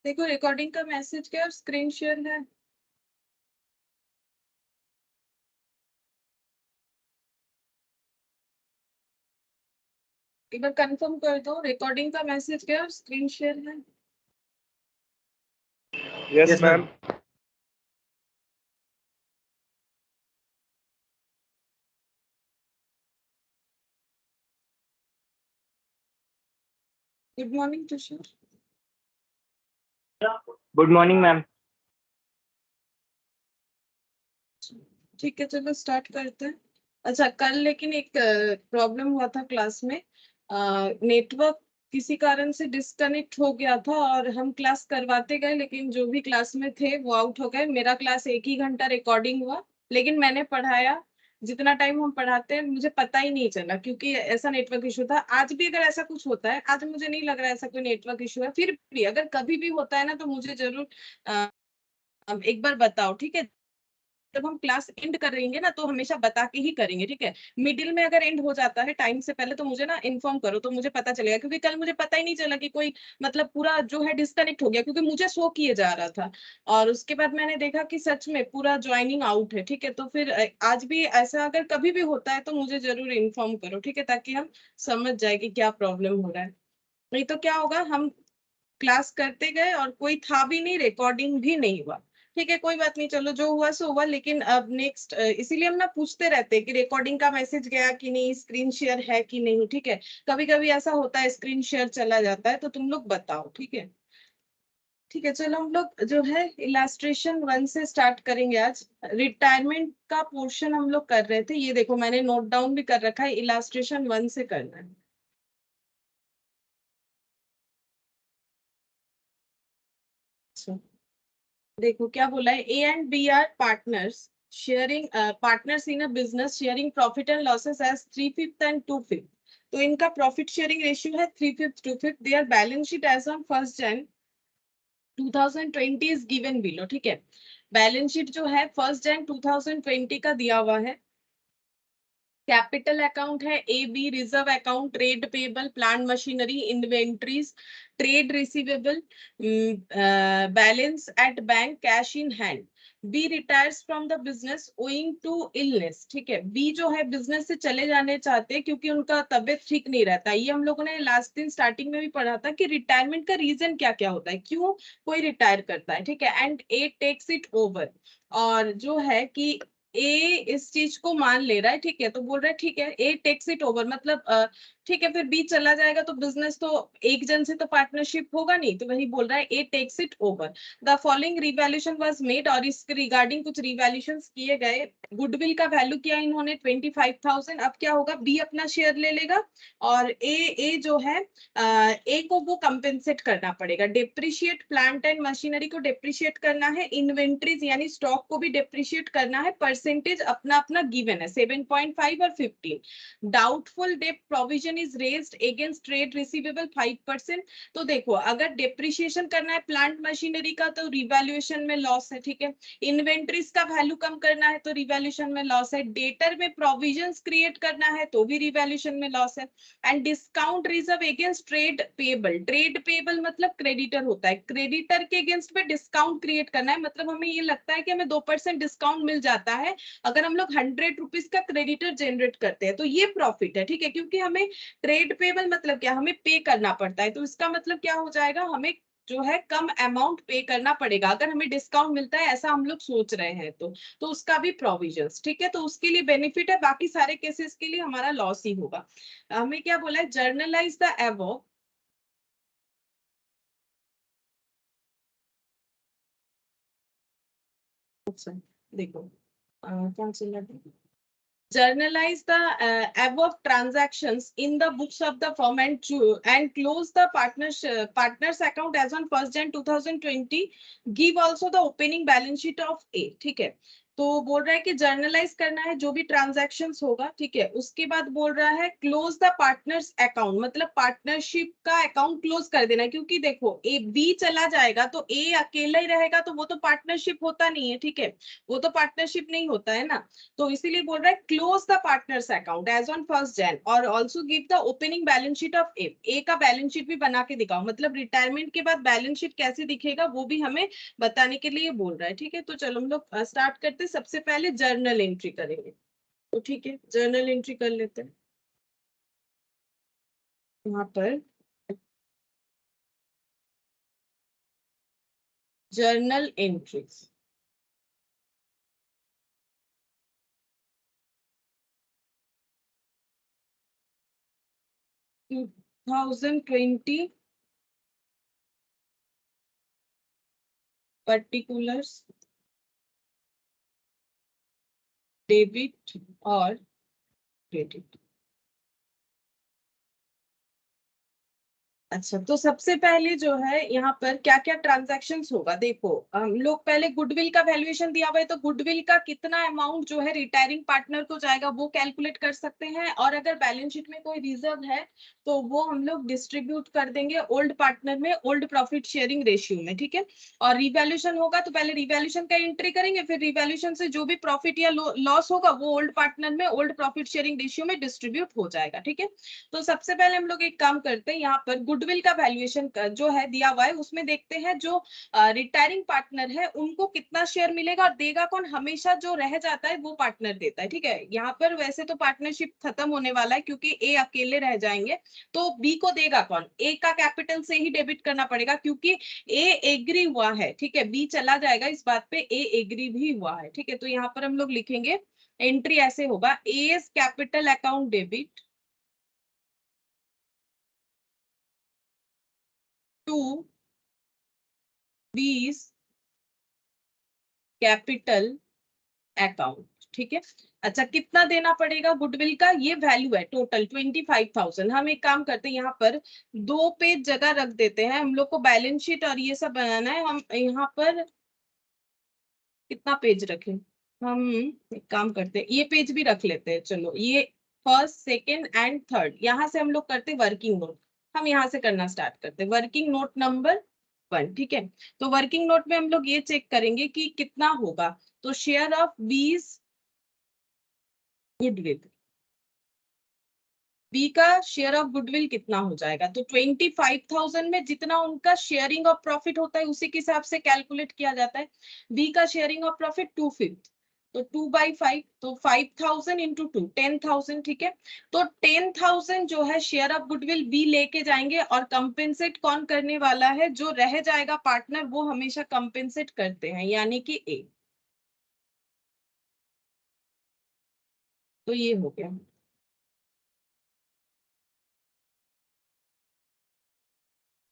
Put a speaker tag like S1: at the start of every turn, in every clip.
S1: देखो रिकॉर्डिंग का मैसेज क्या स्क्रीन शेयर है। एक बार कंफर्म कर दो रिकॉर्डिंग का मैसेज क्या स्क्रीन शेयर है।
S2: Yes ma'am.
S1: Good morning Tushar.
S2: Good morning ma'am.
S1: ठीक है चलो स्टार्ट करते हैं। अच्छा कल लेकिन एक प्रॉब्लम हुआ था क्लास में। नेटवर्क किसी कारण से डिस्कनेक्ट हो गया था और हम क्लास करवाते गए लेकिन जो भी क्लास में थे वो आउट हो गए। मेरा क्लास 1 ही घंटा रिकॉर्डिंग हुआ लेकिन मैंने पढ़ाया जितना टाइम हम पढ़ाते हैं मुझे पता ही नहीं चला क्योंकि ऐसा नेटवर्क इशू था। आज भी अगर ऐसा कुछ होता है, आज मुझे नहीं लग रहा है ऐसा कोई नेटवर्क इशू है, फिर भी अगर कभी भी होता है ना तो मुझे जरूर एक बार बताओ ठीक है। जब हम क्लास एंड करेंगे ना तो हमेशा बता के ही करेंगे ठीक है। मिडिल में अगर एंड हो जाता है टाइम से पहले तो मुझे ना इन्फॉर्म करो तो मुझे पता चलेगा क्योंकि कल मुझे पता ही नहीं चला कि कोई मतलब पूरा जो है डिस्कनेक्ट हो गया क्योंकि मुझे शो किए जा रहा था। और उसके बाद मैंने देखा कि सच में पूरा ज्वाइनिंग आउट है ठीक है। तो फिर आज भी ऐसा अगर कभी भी होता है तो मुझे जरूर इन्फॉर्म करो ठीक है ताकि हम समझ जाए कि क्या प्रॉब्लम हो रहा है। नहीं तो क्या होगा हम क्लास करते गए और कोई था भी नहीं, रिकॉर्डिंग भी नहीं हुआ। ठीक है कोई बात नहीं, चलो जो हुआ सो हुआ। लेकिन अब नेक्स्ट इसीलिए हम ना पूछते रहते हैं कि रिकॉर्डिंग का मैसेज गया कि नहीं, स्क्रीन शेयर है कि नहीं। ठीक है कभी कभी ऐसा होता है स्क्रीन शेयर चला जाता है तो तुम लोग बताओ ठीक है। ठीक है चलो हम लोग जो है इलास्ट्रेशन 1 से स्टार्ट करेंगे। आज रिटायरमेंट का पोर्शन हम लोग कर रहे थे, ये देखो मैंने नोट डाउन भी कर रखा है, इलास्ट्रेशन 1 से करना है। अच्छा देखो क्या बोला है, A and B are partners sharing partners in a business sharing profit and losses as 3/5 and 2/5। तो इनका प्रॉफिट शेयरिंग रेशियो है 3/5 2/5। Their balance sheet as on 1 Jan 2020 is given below. ठीक है बैलेंस शीट जो है 1 Jan 2020 का दिया हुआ है। कैपिटल अकाउंट है A B, reserve account, trade payable, plant machinery, inventories, trade receivable, balance at bank, cash in hand. B retires from the business owing to illness. ठीक है बी जो है बिजनेस से चले जाने चाहते हैं क्योंकि उनका तबियत ठीक नहीं रहता। ये हम लोगों ने लास्ट दिन स्टार्टिंग में भी पढ़ा था कि रिटायरमेंट का रीजन क्या क्या होता है, क्यों कोई रिटायर करता है। ठीक है and A takes it over. और जो है कि ए इस चीज को मान ले रहा है ठीक है, तो बोल रहा है ठीक है ए टेक्स इट ओवर मतलब ठीक है फिर बी चला जाएगा तो बिजनेस तो एक जन से तो पार्टनरशिप होगा नहीं, तो वही बोल रहा है A takes it over. The following revaluation was made और इसके रिगार्डिंग कुछ रिवैल्यूएशन किए गए। गुडविल का वैल्यू किया इन्होंने 25,000। अब क्या होगा बी अपना शेयर ले लेगा और ए जो है ए को वो कंपेंसेट करना पड़ेगा। डिप्रिशिएट प्लांट एंड मशीनरी को डिप्रिशिएट करना है, इन्वेंट्रीज यानी स्टॉक को भी डिप्रिशिएट करना है। परसेंटेज अपना अपना गिवन है 7.5 और 15। Doubtful debt provision is raised against trade receivable 5%। तो देखो अगर डिप्रिशिएशन करना है प्लांट मशीनरी का तो रिवैल्यूएशन में लॉस है। ठीक है इन्वेंट्रीज का वैल्यू कम करना है तो रिवैल्यूएशन में लॉस है। डेटर में प्रोविजंस क्रिएट करना है तो भी रिवैल्यूएशन में लॉस है। And discount reserve against trade payable, trade payable मतलब क्रेडिटर होता है, क्रेडिटर के अगेंस्ट में डिस्काउंट क्रिएट करना है। मतलब हमें ये लगता है कि हमें 2% डिस्काउंट मिल जाता है अगर हम लोग 100 रुपीज का क्रेडिटर जनरेट करते हैं तो ये प्रॉफिट है। ठीक है क्योंकि हमें ट्रेड पेबल मतलब क्या, हमें पे करना पड़ता है, तो इसका मतलब क्या हो जाएगा हमें जो है कम अमाउंट पे करना पड़ेगा अगर हमें डिस्काउंट मिलता है ऐसा हम लोग सोच रहे हैं तो उसका भी प्रोविजंस। ठीक है तो उसके लिए बेनिफिट है, बाकी सारे केसेस के लिए हमारा लॉस ही होगा। हमें क्या बोला है जर्नलाइज द अबव। अच्छा देखो क्या चल रहा है, journalize the above transactions in the books of the firm and close the partners account as on 1 Jan 2020। give also the opening balance sheet of A। ठीक है तो बोल रहा है कि जर्नलाइज करना है जो भी ट्रांजैक्शंस होगा, ठीक है। उसके बाद बोल रहा है क्लोज द पार्टनर्स अकाउंट, मतलब पार्टनरशिप का अकाउंट क्लोज कर देना है, क्योंकि देखो ए बी चला जाएगा तो ए अकेला ही रहेगा तो वो तो पार्टनरशिप होता नहीं है, ठीक है, वो तो पार्टनरशिप नहीं होता है ना। तो इसीलिए बोल रहा है close the partners account as on 1 Jan और also give the opening balance sheet of A का बैलेंस शीट भी बना के दिखाओ, मतलब रिटायरमेंट के बाद बैलेंस शीट कैसे दिखेगा वो भी हमें बताने के लिए बोल रहा है, ठीक है। तो चलो हम लोग स्टार्ट करते हैं। सबसे पहले जर्नल एंट्री करेंगे, तो ठीक है जर्नल एंट्री कर लेते हैं। यहाँ पर journal entries, to 2020 particulars debit और क्रेडिट। अच्छा, तो सबसे पहले जो है यहाँ पर क्या क्या ट्रांजैक्शंस होगा, देखो हम लोग पहले गुडविल का वैल्यूएशन दिया हुआ है, तो गुडविल का कितना अमाउंट जो है रिटायरिंग पार्टनर को जाएगा वो कैलकुलेट कर सकते हैं, और अगर बैलेंस शीट में कोई रिजर्व है तो वो हम लोग डिस्ट्रीब्यूट कर देंगे ओल्ड पार्टनर में, ओल्ड प्रॉफिट शेयरिंग रेशियो में, ठीक है। और रिवैल्यूएशन होगा तो पहले रिवैल्यूएशन का एंट्री करेंगे, फिर रिवैल्यूएशन से जो भी प्रॉफिट या लॉस होगा वो ओल्ड पार्टनर में ओल्ड प्रॉफिट शेयरिंग रेशियो में डिस्ट्रीब्यूट हो जाएगा, ठीक है। तो सबसे पहले हम लोग एक काम करते हैं, यहाँ पर गुडविल का वैल्यूएशन जो है दिया हुआ है उसमें देखते हैं जो रिटायरिंग पार्टनर है उनको कितना शेयर मिलेगा, और देगा कौन, हमेशा जो रह जाता है वो पार्टनर देता है, ठीक है। यहाँ पर वैसे तो पार्टनरशिप खत्म होने वाला है क्योंकि ए अकेले रह जाएंगे, तो बी को देगा कौन, ए का कैपिटल से ही डेबिट करना पड़ेगा क्योंकि ए एग्री हुआ है, ठीक है। बी चला जाएगा इस बात पे, ए एग्री भी हुआ है, ठीक है। तो यहाँ पर हम लोग लिखेंगे एंट्री ऐसे होगा, as capital account debit to B's capital account, ठीक है। अच्छा, कितना देना पड़ेगा गुडविल का, ये वैल्यू है टोटल 25,000। हम एक काम करते हैं, यहाँ पर 2 पेज जगह रख देते हैं, हम लोग को बैलेंस शीट और ये सब बनाना है। हम यहाँ पर कितना पेज रखें, हम एक काम करते हैं ये पेज भी रख लेते हैं, चलो ये फर्स्ट सेकेंड एंड थर्ड, यहाँ से हम लोग करते हैं वर्किंग नोट। हम यहाँ से करना स्टार्ट करते हैं वर्किंग नोट नंबर 1, ठीक है। तो वर्किंग नोट में हम लोग ये चेक करेंगे कि कितना होगा, तो शेयर ऑफ बीस गुडविल, बी का शेयर ऑफ गुडविल कितना हो जाएगा, तो 25,000 में जितना उनका शेयरिंग ऑफ प्रॉफिट होता है उसी के हिसाब से कैलकुलेट किया जाता है। बी का शेयरिंग ऑफ प्रॉफिट 2/5, तो 2/5, तो 5,000 इंटू 2 10,000, ठीक है। तो 10,000 जो है शेयर ऑफ गुडविल बी लेके जाएंगे, और कंपेंसेट कौन करने वाला है, जो रह जाएगा पार्टनर वो हमेशा कंपेंसेट करते हैं, यानी कि ए। तो ये हो गया।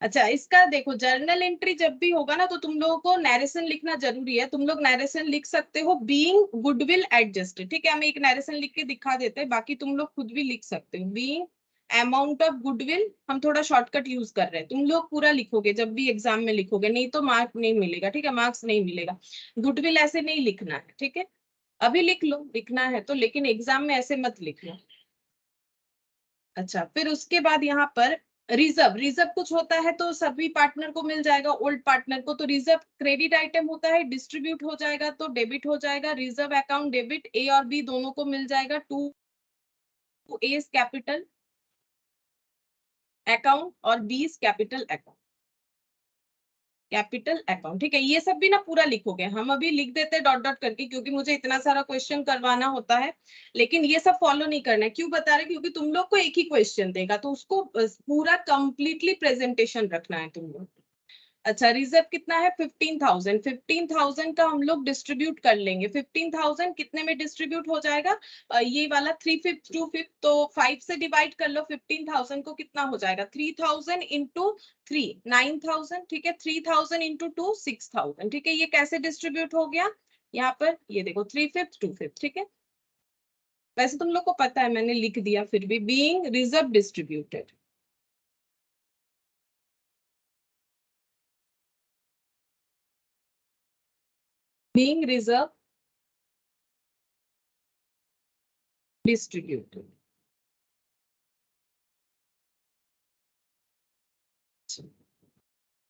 S1: अच्छा, इसका देखो जर्नल एंट्री जब भी होगा ना तो तुम लोगों को नैरेशन लिखना जरूरी है, तुम लोग नैरेशन लिख सकते हो बीइंग गुडविल एडजस्टेड, ठीक है। हम एक नैरेशन लिख के दिखा देते हैं, बाकी तुम लोग खुद भी लिख सकते हो। बीइंग अमाउंट ऑफ गुडविल, हम थोड़ा शॉर्टकट यूज कर रहे हैं, तुम लोग पूरा लिखोगे जब भी एग्जाम में लिखोगे, नहीं तो मार्क नहीं मिलेगा, ठीक है, मार्क्स नहीं मिलेगा। गुडविल ऐसे नहीं लिखना है, ठीक है। अभी लिख लो लिखना है तो, लेकिन एग्जाम में ऐसे मत लिखना। अच्छा, फिर उसके बाद यहाँ पर रिजर्व, रिजर्व कुछ होता है तो सभी पार्टनर को मिल जाएगा, ओल्ड पार्टनर को, तो रिजर्व क्रेडिट आइटम होता है, डिस्ट्रीब्यूट हो जाएगा तो डेबिट हो जाएगा। रिजर्व अकाउंट डेबिट ए और बी दोनों को मिल जाएगा, टू एस कैपिटल अकाउंट और बीस कैपिटल अकाउंट, कैपिटल अकाउंट, ठीक है। ये सब भी ना पूरा लिखोगे, हम अभी लिख देते हैं डॉट डॉट करके क्योंकि मुझे इतना सारा क्वेश्चन करवाना होता है, लेकिन ये सब फॉलो नहीं करना है। क्यों बता रहे, क्योंकि तुम लोग को एक ही क्वेश्चन देगा तो उसको पूरा कंप्लीटली प्रेजेंटेशन रखना है तुम लोग। अच्छा, रिजर्व कितना है 15,000, 15,000 का हम लोग डिस्ट्रीब्यूट कर लेंगे। 15,000 कितने में डिस्ट्रीब्यूट हो जाएगा, ये वाला 3/5 2/5, तो 5 से डिवाइड कर लो 15,000 को, कितना हो जाएगा 3,000 इंटू 3 9,000, ठीक है। 3,000 इंटू 2 6,000, ठीक है। ये कैसे डिस्ट्रीब्यूट हो गया, यहाँ पर ये देखो 3/5 2/5, ठीक है। वैसे तुम लोग को पता है मैंने लिख दिया, फिर भी being reserve distributed, being reserve distributed.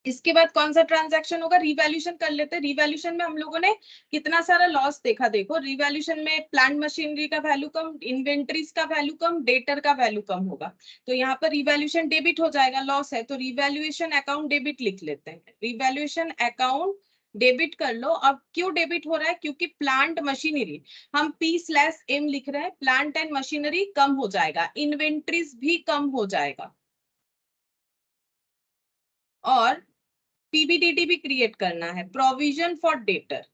S1: इसके बाद कौन सा ट्रांजैक्शन होगा, रिवैल्यूएशन कर लेते हैं। रिवैल्यूएशन में हम लोगों ने कितना सारा लॉस देखा, देखो रिवैल्यूएशन में प्लांट मशीनरी का वैल्यू कम, इन्वेंटरीज का वैल्यू कम, डेटर का वैल्यू कम होगा। तो यहाँ पर रिवैल्यूएशन डेबिट हो जाएगा, लॉस है तो रिवैल्यूएशन अकाउंट डेबिट लिख लेते हैं। रिवैल्यूएशन अकाउंट डेबिट कर लो। अब क्यों डेबिट हो रहा है, क्योंकि प्लांट मशीनरी, हम P/M लिख रहे हैं, प्लांट एंड मशीनरी कम हो जाएगा, इन्वेंटरीज भी कम हो जाएगा, और पीबीडीटी भी क्रिएट करना है, provision for debtor.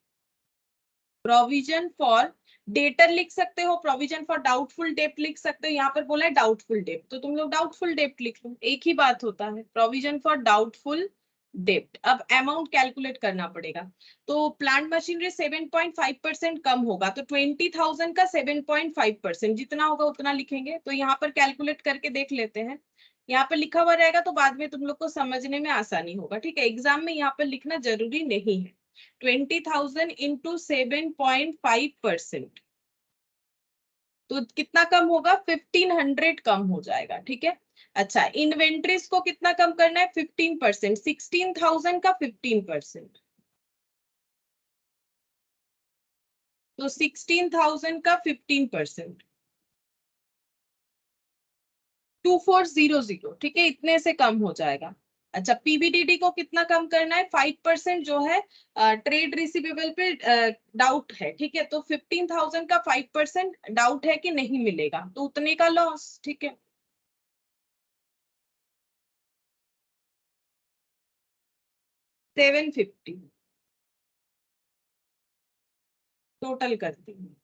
S1: Provision for debtor लिख सकते हो, प्रोविजन फॉर डाउटफुल डेप्ट लिख सकते हो। यहाँ पर बोला है डाउटफुल डेप्ट, तो तुम लोग डाउटफुल डेप्ट लिख लो, एक ही बात होता है, प्रोविजन फॉर डाउटफुल डेप्ट। अब अमाउंट कैलकुलेट करना पड़ेगा। तो प्लांट मशीनरी 7.5% कम होगा, तो 20,000 का 7.5% जितना होगा उतना लिखेंगे। तो यहाँ पर कैलकुलेट करके देख लेते हैं, यहाँ पर लिखा हुआ रहेगा तो बाद में तुम लोग को समझने में आसानी होगा, ठीक है। एग्जाम में यहाँ पर लिखना जरूरी नहीं है। 20,000 इंटू 7.5%, तो कितना कम होगा, 1,500 कम हो जाएगा, ठीक है। अच्छा, इन्वेंट्रीज को कितना कम करना है, 15%, 16,000 का 15%, तो 16,000 का 15%, 2400, ठीक है, इतने से कम हो जाएगा। अच्छा, पीबीडीडी को कितना कम करना है, 5% जो है ट्रेड रिसीवेबल पे डाउट है, ठीक है। तो 15,000 का 5% डाउट है कि नहीं मिलेगा, तो उतने का लॉस, ठीक है। 750 टोटल करती हूँ,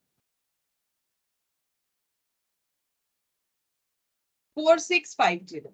S1: 4650।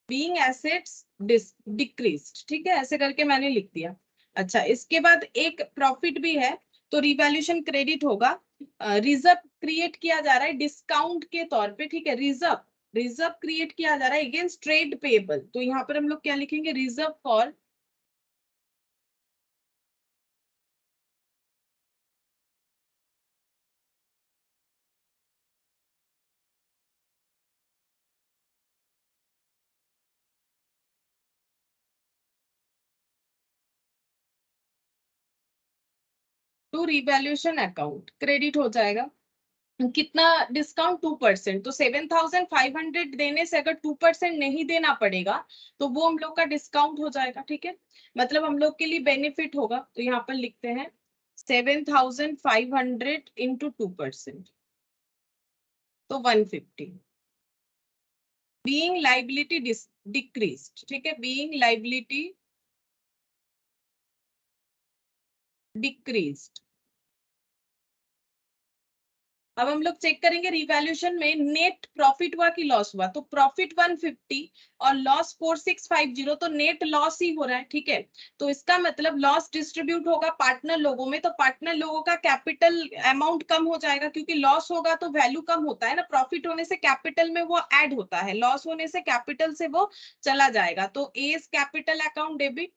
S1: बीइंग एसेट्स डिक्रीज्ड, ठीक है, ऐसे करके मैंने लिख दिया। अच्छा, इसके बाद एक प्रॉफिट भी है, तो रिवैल्यूएशन क्रेडिट होगा। रिजर्व क्रिएट किया जा रहा है डिस्काउंट के तौर पे, ठीक है। रिजर्व, रिजर्व क्रिएट किया जा रहा है अगेंस्ट ट्रेड पेएबल, तो यहाँ पर हम लोग क्या लिखेंगे, reserve for to revaluation account, credit हो जाएगा। कितना डिस्काउंट, 2%, तो 7,500 देने से अगर 2% नहीं देना पड़ेगा तो वो हम लोग का डिस्काउंट हो जाएगा, ठीक है। मतलब हम लोग के लिए बेनिफिट होगा, तो यहाँ पर लिखते हैं 7,500 इंटू 2%, तो 150। बीइंग लाइबिलिटी डिक्रीज्ड, ठीक है, बीइंग लाइबिलिटी डिक्रीज्ड। अब हम लोग चेक करेंगे रिवैल्यूएशन में नेट प्रॉफिट हुआ कि लॉस हुआ, तो प्रॉफिट 150 और लॉस 4650, तो नेट लॉस ही हो रहा है, ठीक है। तो इसका मतलब लॉस डिस्ट्रीब्यूट होगा पार्टनर लोगों में, तो पार्टनर लोगों का कैपिटल अमाउंट कम हो जाएगा, क्योंकि लॉस होगा तो वैल्यू कम होता है ना, प्रॉफिट होने से कैपिटल में वो ऐड होता है, लॉस होने से कैपिटल से वो चला जाएगा। तो A is capital account debit,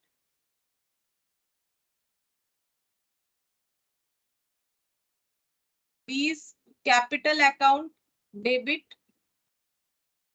S1: B is capital account debit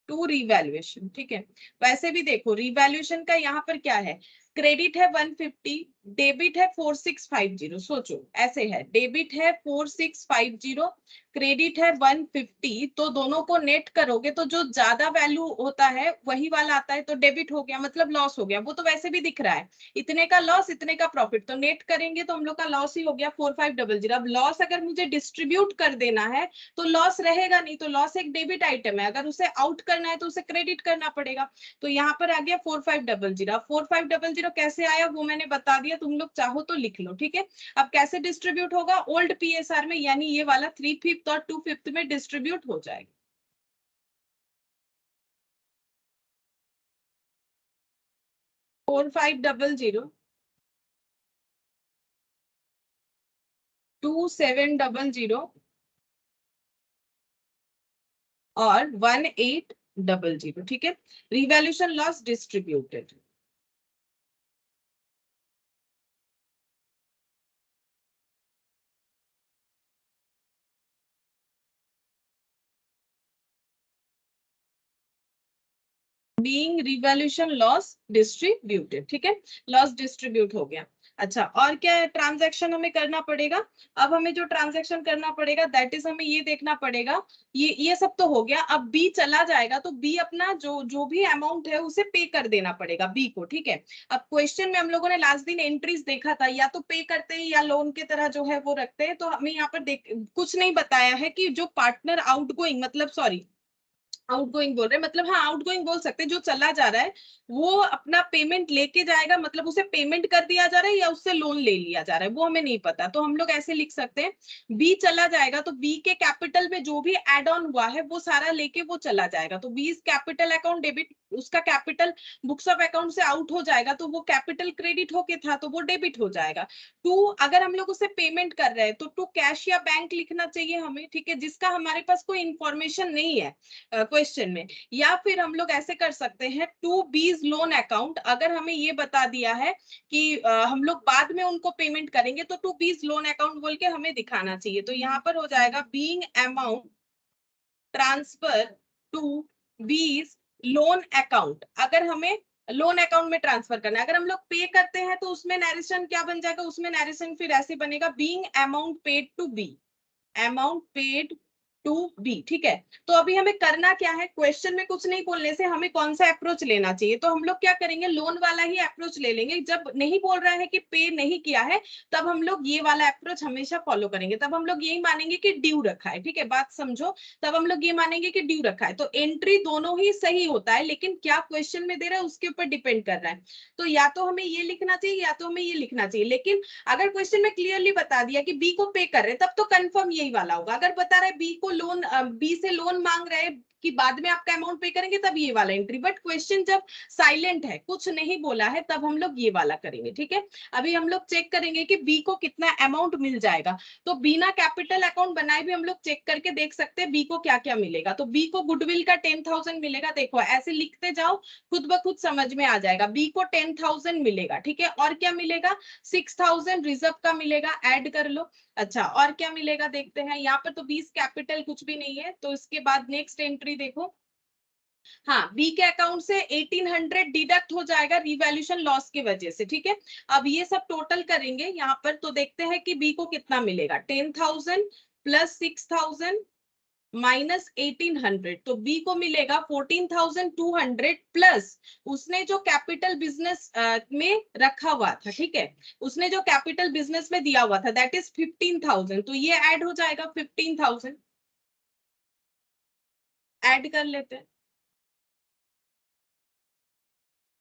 S1: to revaluation, ठीक है। वैसे भी देखो रिवैल्यूएशन का यहाँ पर क्या है, क्रेडिट है 150, डेबिट है 4650, सोचो ऐसे है, डेबिट है 4650, क्रेडिट है 150, तो दोनों को नेट करोगे तो जो ज्यादा वैल्यू होता है वही वाला आता है, तो डेबिट हो गया, मतलब लॉस हो गया। वो तो वैसे भी दिख रहा है, इतने का लॉस इतने का प्रॉफिट, तो नेट करेंगे तो हम लोग का लॉस ही हो गया 4500। अब लॉस अगर मुझे डिस्ट्रीब्यूट कर देना है तो लॉस रहेगा नहीं, तो लॉस एक डेबिट आइटम है, अगर उसे आउट करना है तो उसे क्रेडिट करना पड़ेगा। तो यहाँ पर आ गया 4500। 4500 कैसे आया वो मैंने बता दिया, तुम लोग चाहो तो लिख लो, ठीक है। अब कैसे डिस्ट्रीब्यूट होगा, ओल्ड पीएसआर में, यानी ये वाला 3/5 और 2/5 में डिस्ट्रीब्यूट हो जाएगा। 4500, 2700 और 1800, 00, ठीक है। Revaluation loss distributed, being revaluation loss distributed, ठीक है। लॉस डिस्ट्रीब्यूट हो गया। अच्छा, और क्या ट्रांजैक्शन हमें करना पड़ेगा? अब हमें जो ट्रांजैक्शन करना पड़ेगा दैट इज हमें ये देखना पड़ेगा, ये सब तो हो गया। अब बी चला जाएगा तो बी अपना जो भी अमाउंट है उसे पे कर देना पड़ेगा बी को, ठीक है। अब क्वेश्चन में हम लोगों ने लास्ट दिन एंट्रीज देखा था, या तो पे करते हैं या लोन की तरह जो है वो रखते हैं। तो हमें यहाँ पर कुछ नहीं बताया है कि जो पार्टनर आउटगोइंग, मतलब सॉरी आउटगोइंग बोल रहे, मतलब हाँ आउटगोइंग बोल सकते हैं, जो चला जा रहा है वो अपना पेमेंट लेके जाएगा, मतलब उसे पेमेंट कर दिया जा रहा है या उससे लोन ले लिया जा रहा है वो हमें नहीं पता। तो हम लोग ऐसे लिख सकते हैं, बी चला जाएगा तो बी के कैपिटल में जो भी एड ऑन हुआ है वो सारा लेके वो चला जाएगा। तो बी कैपिटल अकाउंट डेबिट, उसका कैपिटल बुक्स ऑफ अकाउंट से आउट हो जाएगा, तो वो कैपिटल क्रेडिट होके था तो वो डेबिट हो जाएगा। टू, अगर हम लोग उसे पेमेंट कर रहे हैं तो टू कैश या बैंक लिखना चाहिए हमें, ठीक है, जिसका हमारे पास कोई इंफॉर्मेशन नहीं है क्वेश्चन में। या फिर हम लोग ऐसे कर सकते हैं, टू बीज लोन अकाउंट, अगर हमें ये बता दिया है कि हम लोग बाद में उनको पेमेंट करेंगे तो टू बीज लोन अकाउंट बोल के हमें दिखाना चाहिए। तो यहाँ पर हो जाएगा बीइंग अमाउंट ट्रांसफर टू बीज लोन अकाउंट। अगर हमें लोन अकाउंट में ट्रांसफर करना है, अगर हम लोग पे करते हैं तो उसमें नैरेशन क्या बन जाएगा, उसमें नैरेशन फिर ऐसे बनेगा, being amount paid to B, amount paid to B, ठीक है। तो अभी हमें करना क्या है, क्वेश्चन में कुछ नहीं बोलने से हमें कौन सा अप्रोच लेना चाहिए, तो हम लोग क्या करेंगे, लोन वाला ही अप्रोच ले लेंगे। जब नहीं बोल रहा है कि पे नहीं किया है तब हम लोग ये वाला अप्रोच हमेशा फॉलो करेंगे, तब हम लोग यही मानेंगे कि ड्यू रखा है, ठीक है, बात समझो। तब हम लोग ये मानेंगे कि ड्यू रखा है। तो एंट्री दोनों ही सही होता है, लेकिन क्या क्वेश्चन में दे रहा है उसके ऊपर डिपेंड कर रहा है। तो या तो हमें ये लिखना चाहिए या तो हमें ये लिखना चाहिए। लेकिन अगर क्वेश्चन में क्लियरली बता दिया कि बी को पे कर रहे तब तो कंफर्म यही वाला होगा। अगर बता रहे बी को लोन, बी से लोन मांग रहे कि बाद में आपका अमाउंट पे करेंगे तब ये वाला एंट्री। बट क्वेश्चन जब साइलेंट है, कुछ नहीं बोला है, तब हम लोग ये वाला करेंगे, ठीक है। अभी हम लोग चेक करेंगे कि बी को कितना अमाउंट मिल जाएगा। तो बिना कैपिटल अकाउंट बनाए भी हम लोग चेक करके देख सकते हैं बी को क्या क्या मिलेगा। तो बी को गुडविल का 10,000 मिलेगा, देखो ऐसे लिखते जाओ, खुद ब खुद समझ में आ जाएगा। बी को 10,000 मिलेगा, ठीक है। और क्या मिलेगा, 6,000 रिजर्व का मिलेगा, ऐड कर लो। अच्छा, और क्या मिलेगा देखते हैं। यहाँ पर तो 20 कैपिटल कुछ भी नहीं है, तो इसके बाद नेक्स्ट एंट्री देखो। हाँ, बी के अकाउंट से 1800 डिडक्ट हो जाएगा रिवैल्यूएशन लॉस की वजह से, ठीक है। अब ये सब टोटल करेंगे यहाँ पर, तो देखते हैं कि बी को कितना मिलेगा, 10,000 प्लस 6,000 माइनस 1800, तो बी को मिलेगा 14,200 प्लस उसने जो कैपिटल बिजनेस में रखा हुआ था, ठीक है, उसने जो कैपिटल बिजनेस में दिया हुआ था दैट इज 15,000, तो ये ऐड हो जाएगा 15,000, ऐड कर लेते हैं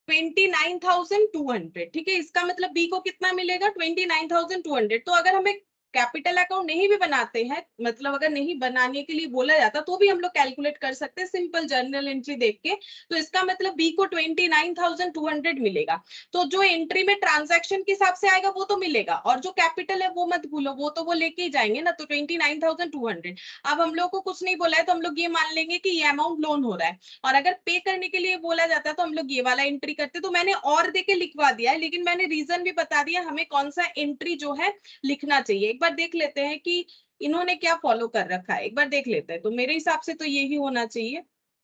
S1: 29,200, ठीक है। इसका मतलब बी को कितना मिलेगा, 29,200। तो अगर हमें कैपिटल अकाउंट नहीं भी बनाते हैं, मतलब अगर नहीं बनाने के लिए बोला जाता तो भी हम लोग कैलकुलेट कर सकते हैं सिंपल जर्नल एंट्री देख के। तो इसका मतलब बी को 29,200 मिलेगा। तो जो एंट्री में ट्रांजैक्शन के हिसाब से आएगा वो तो मिलेगा, और जो कैपिटल है वो मत भूलो, वो तो वो लेके ही जाएंगे ना। तो 29,200। अब हम लोग को कुछ नहीं बोला है तो हम लोग ये मान लेंगे कि ये अमाउंट लोन हो रहा है। और अगर पे करने के लिए बोला जाता है तो हम लोग ये वाला एंट्री करते। तो मैंने और देके लिखवा दिया है, लेकिन मैंने रीजन भी बता दिया हमें कौन सा एंट्री जो है लिखना चाहिए। एक बार देख लेते हैं कि इन्होंने क्या फॉलो कर रखा है, एक बार देख लेते हैं। तो मेरे हिसाब से तो यही होना चाहिए।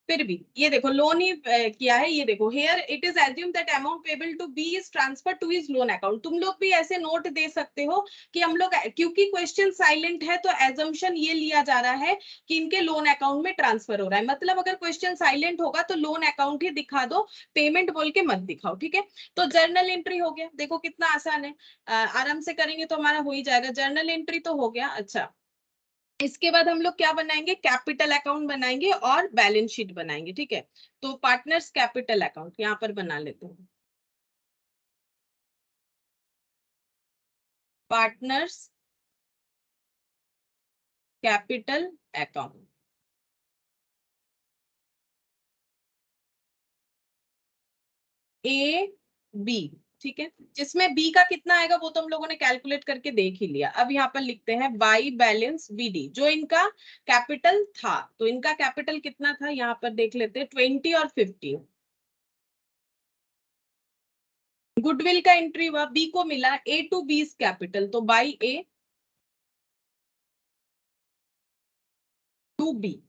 S1: फिर भी ये देखो लोन ही किया है, ये देखो here it is assume that amount payable to B is transfer to his loan account. तुम लोग भी ऐसे नोट दे सकते हो कि हम लोग, क्योंकि क्वेश्चन साइलेंट है तो एजम्पशन ये लिया जा रहा है कि इनके लोन अकाउंट में ट्रांसफर हो रहा है। मतलब अगर क्वेश्चन साइलेंट होगा तो लोन अकाउंट ही दिखा दो, पेमेंट बोल के मत दिखाओ, ठीक है। तो जर्नल एंट्री हो गया, देखो कितना आसान है। आराम से करेंगे तो हमारा हो ही जाएगा। जर्नल एंट्री तो हो गया। अच्छा, इसके बाद हम लोग क्या बनाएंगे, कैपिटल अकाउंट बनाएंगे और बैलेंस शीट बनाएंगे, ठीक है। तो पार्टनर्स कैपिटल अकाउंट यहाँ पर बना लेते हैं, partners capital account A B, ठीक है, जिसमें बी का कितना आएगा वो तो हम लोगों ने कैलकुलेट करके देख ही लिया। अब यहाँ पर लिखते हैं बाई बैलेंस बीडी, जो इनका कैपिटल था, तो इनका कैपिटल कितना था यहाँ पर देख लेते हैं, 20 और 15। गुडविल का एंट्री हुआ, बी को मिला ए टू बी कैपिटल, तो by A to B,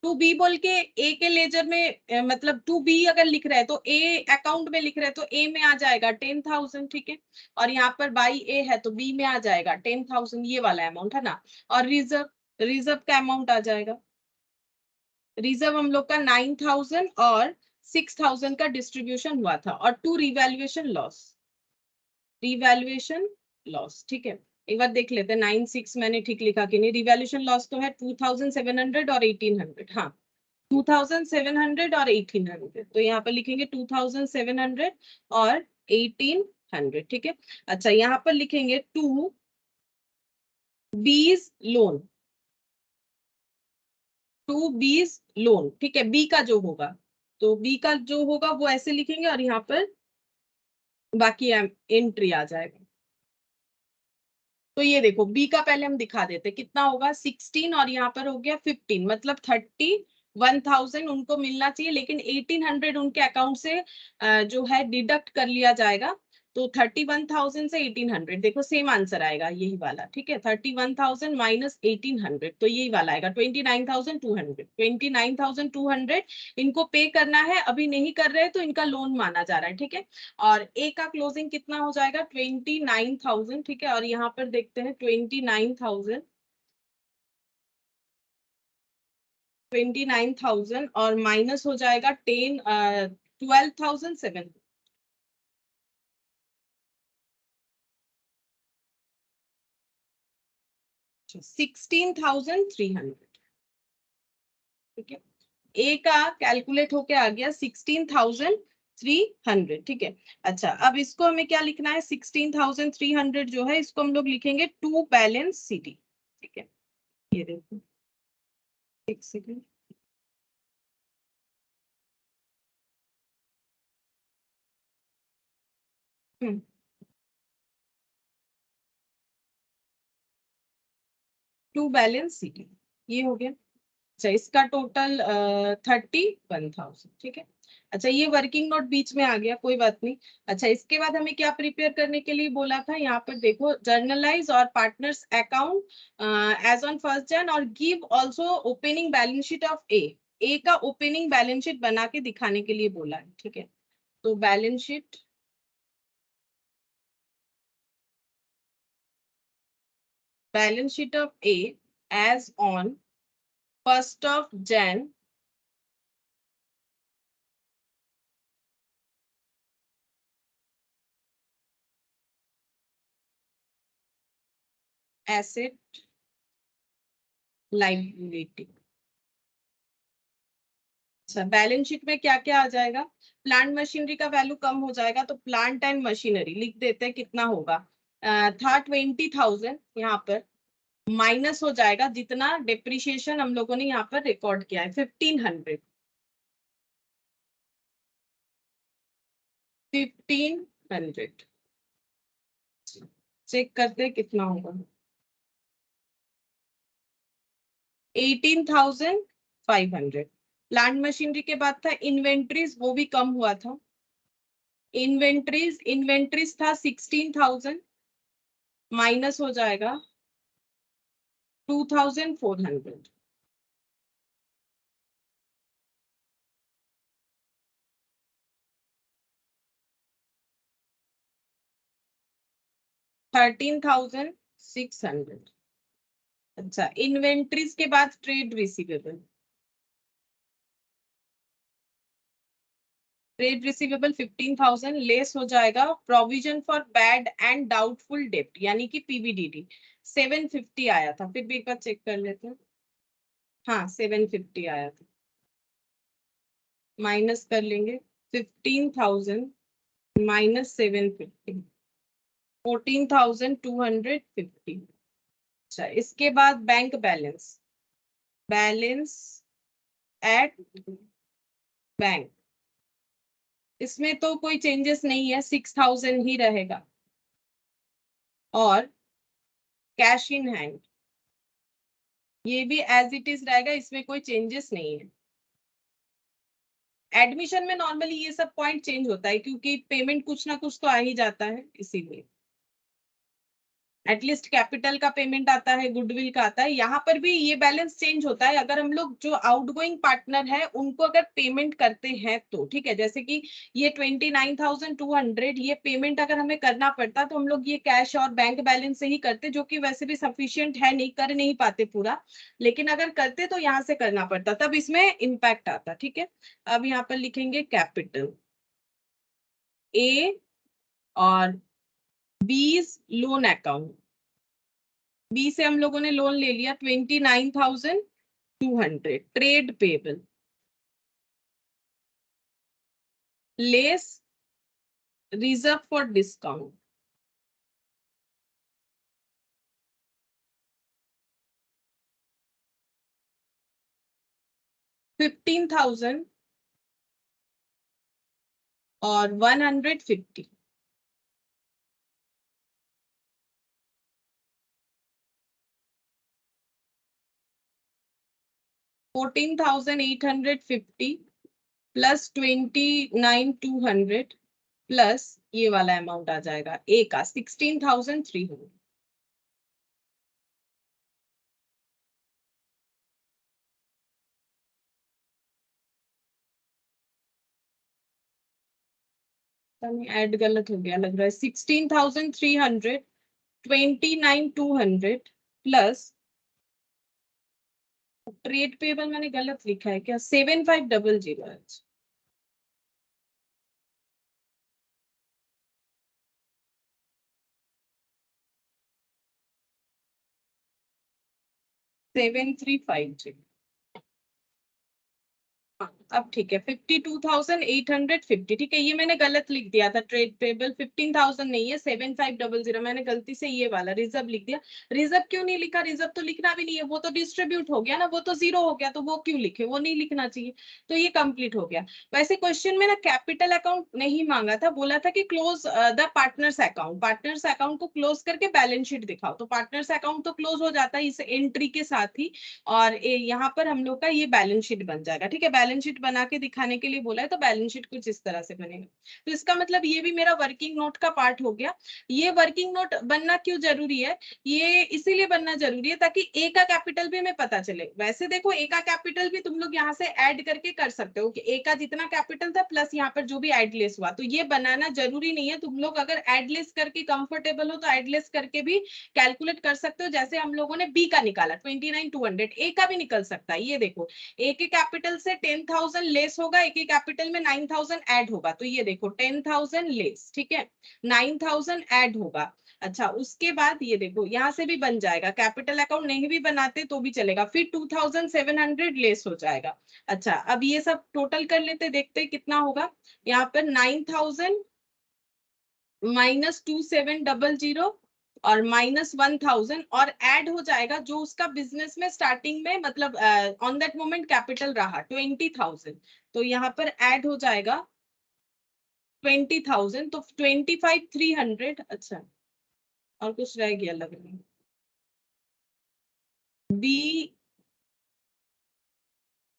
S1: to B बोल के ए के लेजर में मतलब टू बी अगर लिख रहे हैं तो ए अकाउंट में लिख रहे हैं तो ए में आ जाएगा 10,000, ठीक है, और यहाँ पर बाई ए है तो बी में आ जाएगा 10,000, ये वाला अमाउंट है ना। और रिजर्व, रिजर्व का अमाउंट आ जाएगा, रिजर्व हम लोग का 9,000 और 6,000 का डिस्ट्रीब्यूशन हुआ था, और to revaluation loss, revaluation loss, ठीक है। एक बार देख लेते हैं 9,6 मैंने ठीक लिखा कि नहीं, रिवैल्यूएशन लॉस तो है 2,700 और 1,800, हाँ 2,700 और 1,800, तो यहाँ पर लिखेंगे 2,700 और 1,800, ठीक है। अच्छा यहाँ पर लिखेंगे टू बीज लोन, टू बीज लोन, ठीक है, बी का जो होगा, तो बी का जो होगा वो ऐसे लिखेंगे, और यहाँ पर बाकी एंट्री आ जाएगा। तो ये देखो बी का पहले हम दिखा देते कितना होगा, 16 और यहाँ पर हो गया 15, मतलब 31,000 उनको मिलना चाहिए, लेकिन 1,800 उनके अकाउंट से जो है डिडक्ट कर लिया जाएगा, तो 31,000 से 1,800, देखो सेम आंसर आएगा यही वाला, ठीक है, 31,000 माइनस 1,800, तो यही वाला आएगा 29,200, 29,200 इनको पे करना है, अभी नहीं कर रहे तो इनका लोन माना जा रहा है, ठीक है। और ए का क्लोजिंग कितना हो जाएगा 29,000, ठीक है, और यहाँ पर देखते हैं 29,000, 29,000 और माइनस हो जाएगा 12,700, 16,300, ठीक है। ए का कैलकुलेट होके आ गया 16,300, ठीक है। अच्छा अब इसको हमें क्या लिखना है, 16,300 जो है इसको हम लोग लिखेंगे टू बैलेंस सीडी, ठीक है। ये देखो एक सेकेंड, टू बैलेंस सीडी, ये हो गया। अच्छा इसका टोटल 31,000, ठीक है। अच्छा ये वर्किंग नोट बीच में आ गया, कोई बात नहीं। अच्छा इसके बाद हमें क्या प्रिपेयर करने के लिए बोला था, यहाँ पर देखो जर्नलाइज और partners account as on 1 Jan और give also opening balance sheet of A, A का ओपनिंग बैलेंस शीट बना के दिखाने के लिए बोला है, ठीक है। तो balance sheet, balance sheet of A as on 1 Jan asset liability. अच्छा बैलेंस शीट में क्या क्या आ जाएगा, प्लांट मशीनरी का वैल्यू कम हो जाएगा, तो प्लांट एंड मशीनरी लिख देते हैं, कितना होगा, था 20,000, यहाँ पर माइनस हो जाएगा जितना डिप्रिशिएशन हम लोगों ने यहाँ पर रिकॉर्ड किया है 1,500, 1,500 चेक करते हैं कितना होगा, 18,500। प्लांट मशीनरी के बाद था इन्वेंट्रीज, वो भी कम हुआ था, इन्वेंट्रीज, इन्वेंट्रीज था 16,000 माइनस हो जाएगा 2,400, 13,600। अच्छा इन्वेंट्रीज के बाद trade receivable, trade receivable 15,000 less हो जाएगा provision for bad and doubtful डेप्ट, यानी कि पीवीडीडी 750 आया था, फिर भी एक बार चेक कर लेते हैं, हाँ 750 आया था, माइनस कर लेंगे 15,000 माइनस 750, 14,250। अच्छा इसके बाद bank balance, balance at bank, इसमें तो कोई चेंजेस नहीं है, 6000 ही रहेगा। और कैश इन हैंड ये भी एज इट इज रहेगा, इसमें कोई चेंजेस नहीं है। एडमिशन में नॉर्मली ये सब पॉइंट चेंज होता है क्योंकि पेमेंट कुछ ना कुछ तो आ ही जाता है, इसीलिए एटलीस्ट कैपिटल का पेमेंट आता है, गुडविल का आता है। यहाँ पर भी ये बैलेंस चेंज होता है अगर हम लोग जो आउटगोइंग पार्टनर है उनको अगर पेमेंट करते हैं तो, ठीक है। जैसे कि ये 29,200 ये पेमेंट अगर हमें करना पड़ता तो हम लोग ये कैश और बैंक बैलेंस से ही करते, जो कि वैसे भी सफिशियंट है, नहीं कर नहीं पाते पूरा, लेकिन अगर करते तो यहाँ से करना पड़ता, तब इसमें इम्पैक्ट आता, ठीक है। अब यहाँ पर लिखेंगे कैपिटल ए और बीज लोन अकाउंट। बी से हम लोगों ने लोन ले लिया 29,200, trade payable less reserve for discount, $15,000 और 150। $14,850 प्लस 29,200 प्लस ये वाला अमाउंट आ जाएगा ए का 16,300। ऐड गलत हो गया लग रहा है। 16,300, 29,200 प्लस ट्रेड पेबल मैंने गलत लिखा है क्या, 7,500। 7,350। अब ठीक है, 52,850, ठीक है। ये मैंने गलत लिख दिया था, ट्रेड पेबल 15,000 नहीं है, 7,500, मैंने गलती से ये वाला रिजर्व लिख दिया। रिजर्व क्यों नहीं लिखा, रिजर्व तो लिखना भी नहीं है, वो तो डिस्ट्रीब्यूट हो गया ना, वो तो जीरो हो गया, तो वो क्यों लिखे, वो नहीं लिखना चाहिए। तो ये कंप्लीट हो गया। वैसे क्वेश्चन में ना कैपिटल अकाउंट नहीं मांगा था, बोला था कि close the partners account, partners account को क्लोज करके बैलेंस शीट दिखाओ, तो पार्टनर्स अकाउंट तो क्लोज हो जाता है इस एंट्री के साथ ही, और यहाँ पर हम लोग का ये बैलेंस शीट बन जाएगा, ठीक है। बैलेंस शीट बना के दिखाने के लिए बोला है, तो बैलेंस शीट कुछ इस तरह से बनेगा। तो इसका मतलब ये भी मेरा वर्किंग नोट का पार्ट हो गया। ये वर्किंग नोट बनना क्यों जरूरी है, ये इसीलिए बनना जरूरी है ताकि ए का कैपिटल भी हमें पता चले। वैसे देखो ए का कैपिटल भी तुम लोग यहाँ से ऐड करके कर सकते हो कि ए का जितना कैपिटल था प्लस यहाँ पर जो भी एडलेस हुआ, तो ये बनाना जरूरी नहीं है। तुम लोग अगर एडलेस करके कंफर्टेबल हो तो एडलेस करके भी कैलकुलेट कर सकते हो। जैसे हम लोगों ने बी का निकाला 29,200, ए का भी निकल सकता है। ये देखो ए के कैपिटल से 10,000 लेस होगा, ए के कैपिटल में 9,000 ऐड होगा, तो ये देखो 10,000 लेस, ठीक है, 9,000 ऐड होगा। अच्छा, उसके बाद ये देखो यहाँ से भी बन जाएगा, कैपिटल अकाउंट नहीं भी बनाते तो भी चलेगा, फिर 2,700 लेस हो जाएगा। अच्छा, अब ये सब टोटल कर लेते, देखते कितना होगा। यहाँ पर 9,000 माइनस 2,700 और माइनस 1,000 और ऐड हो जाएगा जो उसका बिजनेस में स्टार्टिंग में मतलब ऑन दैट मोमेंट कैपिटल रहा 20,000, तो यहाँ पर ऐड हो जाएगा 20,000, तो 25,300। अच्छा, और कुछ रह गया लग रहा है। बी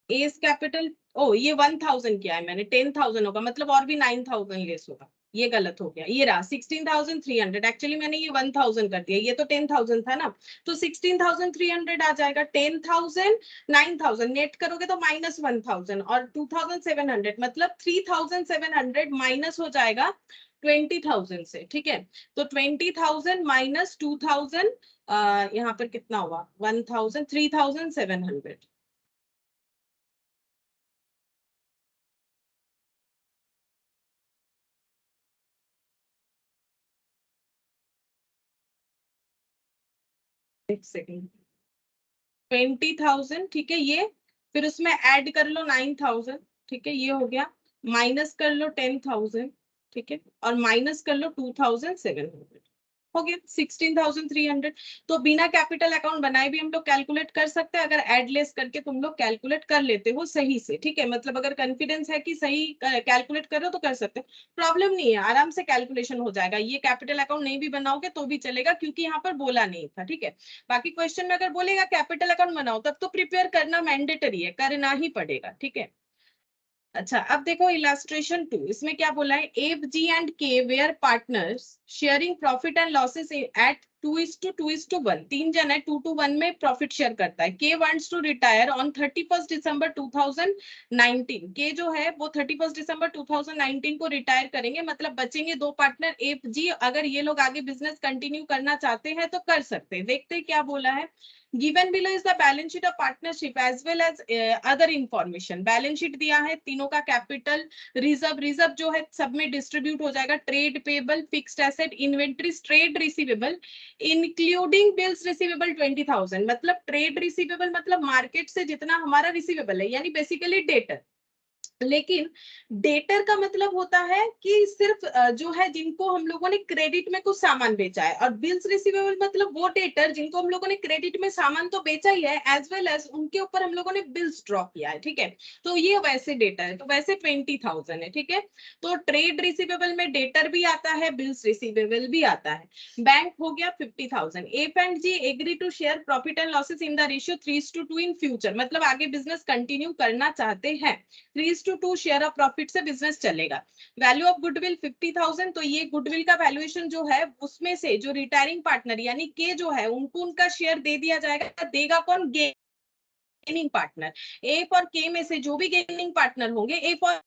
S1: एस कैपिटल, ओ ये 1,000 किया है मैंने, 10,000 होगा, मतलब और भी 9,000 लेस होगा, ये गलत हो गया। ये रहा 16,300, एक्चुअली मैंने ये 1,000 कर दिया, ये तो 10,000 था ना, तो 16,300 आ जाएगा। 10,000 9,000 नेट करोगे तो माइनस 1,000 और 2,700, मतलब 3,700 माइनस हो जाएगा 20,000 से, ठीक है। तो 20,000 माइनस 2,000, यहाँ पर कितना हुआ 1,000, 3,700। एक सेकेंड, 20,000, ठीक है, ये फिर उसमें ऐड कर लो 9,000, ठीक है, ये हो गया, माइनस कर लो 10,000, ठीक है, और माइनस कर लो 2,700। हो गया 16,300। तो बिना कैपिटल अकाउंट बनाए भी हम लोग कैलकुलेट कर सकते हैं, अगर एड लेस करके तुम लोग कैलकुलेट कर लेते हो सही से, ठीक है। मतलब अगर कॉन्फिडेंस है कि सही कैलकुलेट कर रहे हो तो कर सकते हो, प्रॉब्लम नहीं है, आराम से कैलकुलेशन हो जाएगा। ये कैपिटल अकाउंट नहीं भी बनाओगे तो भी चलेगा, क्योंकि यहाँ पर बोला नहीं था, ठीक है। बाकी क्वेश्चन में अगर बोलेगा कैपिटल अकाउंट बनाओ, तब तो प्रिपेयर करना मैंडेटरी है, करना ही पड़ेगा, ठीक है। अच्छा, अब देखो इलास्ट्रेशन 2, इसमें क्या बोला है, F G and K were partners sharing profit and losses at 2:2:1। तीन जन है, 2:1 में प्रॉफिट शेयर करता है। के वांट्स टू रिटायर ऑन 31 दिसंबर 2019। के जो है वो 31 दिसंबर 2019 को रिटायर करेंगे, मतलब बचेंगे दो पार्टनर एफ जी। अगर ये लोग आगे बिजनेस कंटिन्यू करना चाहते हैं तो कर सकते हैं। देखते हैं क्या बोला है। Given below is the balance sheet of partnership as well as other information। Balance sheet दिया है, तीनों का कैपिटल, रिजर्व जो है सब में डिस्ट्रीब्यूट हो जाएगा। Trade payable, fixed asset, inventories, trade receivable including bills receivable 20,000। मतलब ट्रेड रिसीवेबल मतलब मार्केट से जितना हमारा रिसीवेबल है, यानी बेसिकली डेटर। लेकिन डेटर का मतलब होता है कि सिर्फ जो है जिनको हम लोगों ने क्रेडिट में कुछ सामान बेचा है, और बिल्स रिसीवेबल मतलब वो डेटर जिनको हम लोगों ने क्रेडिट में सामान तो बेचा ही है, एज वेल एज उनके ऊपर हम लोगों ने बिल्स ड्रॉ किया है, ठीक है। तो ये वैसे डेटर है, तो वैसे 20,000 है, ठीक है। तो ट्रेड रिसीवेबल में डेटर भी आता है, बिल्स रिसीवेबल भी आता है। बैंक हो गया 50,000। F and G agree to share profit and losses in the ratio 3:2 in future. मतलब आगे बिजनेस कंटिन्यू करना चाहते हैं, 3:2 शेयर ऑफ प्रॉफिट से बिजनेस चलेगा। Value of goodwill 50,000। तो ये गुडविल का वैल्यूएशन जो है उसमें से जो रिटायरिंग पार्टनर यानी के जो है उनको उनका शेयर दे दिया जाएगा। देगा कौन, गेनिंग पार्टनर। एफ और के में से जो भी गेनिंग पार्टनर होंगे, एफ और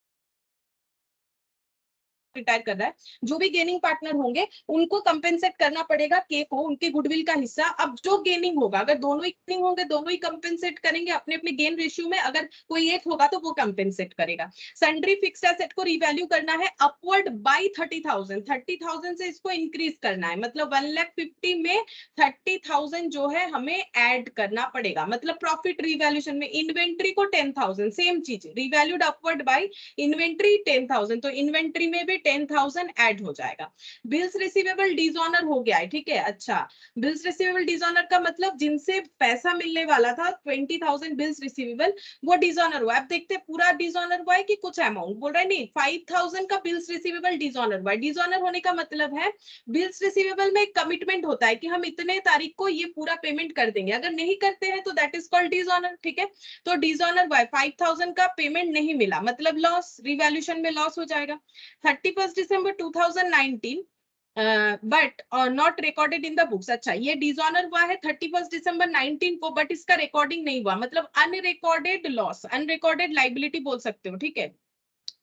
S1: रिटायर कर रहा है, जो भी गेनिंग पार्टनर होंगे उनको कंपेंसेट करना पड़ेगा के को, उनके गुडविल का हिस्सा। अब जो गेनिंग होगा, अगर दोनों ही गेनिंग होंगे दोनों ही कंपेंसेट करेंगे अपने अपने गेन रेशियो में, अगर कोई एक होगा तो वो कंपेंसेट करेगा। सन्ड्री फिक्स्ड एसेट को रिवैल्यू करना है अपवर्ड बाय 30,000। 30,000 से इसको इंक्रीज करना है, मतलब 1,50,000 में 30,000 जो है हमें ऐड करना पड़ेगा। मतलब प्रॉफिट रिवैल्यूएशन में इन्वेंट्री को 10,000, सेम चीज रिवैल्यूड अपवर्ड बाय इन्वेंट्री 10,000, तो इन्वेंट्री में भी 10,000 ऐड हो जाएगा। बिल्स रिसीवेबल डिसऑनर हो गया है, ठीक है। अच्छा, बिल्स रिसीवेबल डिसऑनर का मतलब जिनसे पैसा मिलने वाला था 20,000 बिल्स रिसीवेबल, वो डिसऑनर हुआ। अब देखते हैं पूरा डिसऑनर हुआ है कि कुछ अमाउंट, बोल रहा है नहीं 5,000 का बिल्स रिसीवेबल डिसऑनर हुआ है। डिसऑनर होने का मतलब है बिल्स रिसीवेबल में एक कमिटमेंट होता है कि हम इतने तारीख को ये पूरा पेमेंट कर देंगे, अगर नहीं करते हैं तो दैट इज कॉल्ड डिसऑनर, ठीक है। तो डिसऑनर हुआ है, 5,000 का पेमेंट नहीं मिला, मतलब लॉस, रिवैल्यूएशन में लॉस हो जाएगा। 31 दिसंबर 2019 but not recorded in the books. अच्छा, ये डिसऑनर हुआ है 31 दिसंबर 19 को, बट इसका रिकॉर्डिंग नहीं हुआ, मतलब अनरिकॉर्डेड लॉस, अनरिकॉर्डेड लाइबिलिटी बोल सकते हो, ठीक है।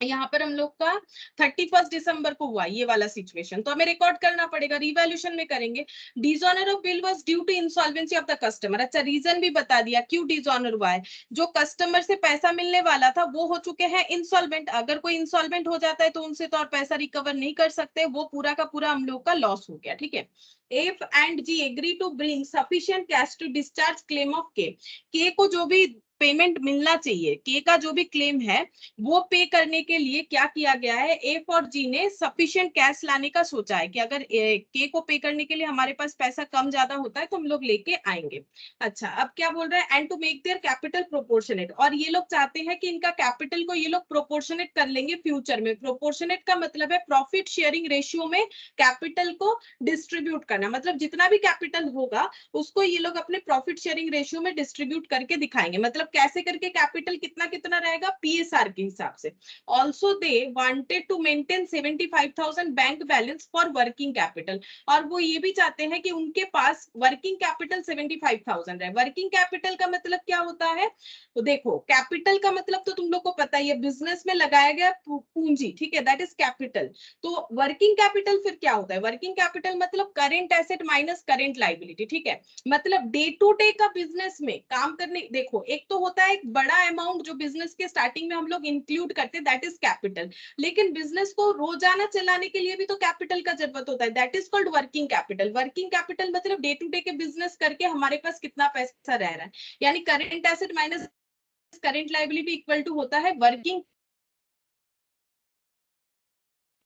S1: यहाँ पर हम लोग का 31 दिसंबर को हुआ ये वाला सिचुएशन, तो हमें रिकॉर्ड करना पड़ेगा, रिवैल्यूएशन में करेंगे। Dishonour of bill was due to insolvency of the customer. अच्छा, रीजन भी बता दिया क्यों डिसऑनर हुआ है। जो कस्टमर से पैसा मिलने वाला था वो हो चुके हैं इंसॉल्वेंट। अगर कोई इंसॉल्वेंट हो जाता है तो उनसे तो और पैसा रिकवर नहीं कर सकते, वो पूरा का पूरा हम लोग का लॉस हो गया, ठीक है। F and G agree to bring sufficient cash to discharge claim of K को जो भी पेमेंट मिलना चाहिए, के का जो भी क्लेम है वो पे करने के लिए क्या किया गया है, एफ और जी ने सफिशिएंट कैश लाने का सोचा है कि अगर के को पे करने के लिए हमारे पास पैसा कम ज्यादा होता है तो हम लोग लेके आएंगे। अच्छा, अब क्या बोल रहा है, and to make their capital proportionate. और ये लोग चाहते हैं कि इनका कैपिटल को ये लोग प्रोपोर्शनेट कर लेंगे फ्यूचर में। प्रोपोर्शनेट का मतलब है प्रॉफिट शेयरिंग रेशियो में कैपिटल को डिस्ट्रीब्यूट करना, मतलब जितना भी कैपिटल होगा उसको ये लोग अपने प्रॉफिट शेयरिंग रेशियो में डिस्ट्रीब्यूट करके दिखाएंगे। मतलब कैसे करके, कैपिटल कितना कितना रहेगा पीएसआर के हिसाब से। Also they wanted to maintain 75,000 bank balance for working capital. और वो ये भी चाहते हैं कि उनके पास वर्किंग कैपिटल 75,000 है। वर्किंग कैपिटल का मतलब क्या होता है, तो देखो कैपिटल का मतलब तो तुम लोग को पता ही है, बिजनेस में लगाया गया पूंजी, ठीक है, दैट इज कैपिटल। तो वर्किंग कैपिटल फिर क्या होता है, वर्किंग कैपिटल मतलब current asset minus current liability, ठीक है। मतलब डे टू डे का बिजनेस में काम करने, देखो एक तो होता है एक बड़ा अमाउंट जो बिजनेस के स्टार्टिंग में हम लोग इंक्लूड करते हैं, दैट इज कैपिटल। लेकिन बिजनेस को रोजाना चलाने के लिए भी तो कैपिटल का जरूरत होता है, that is called working capital. Working capital मतलब डे टू डे के बिजनेस करके हमारे पास कितना पैसा रह रहा है, यानी current asset minus current liability equal to होता है वर्किंग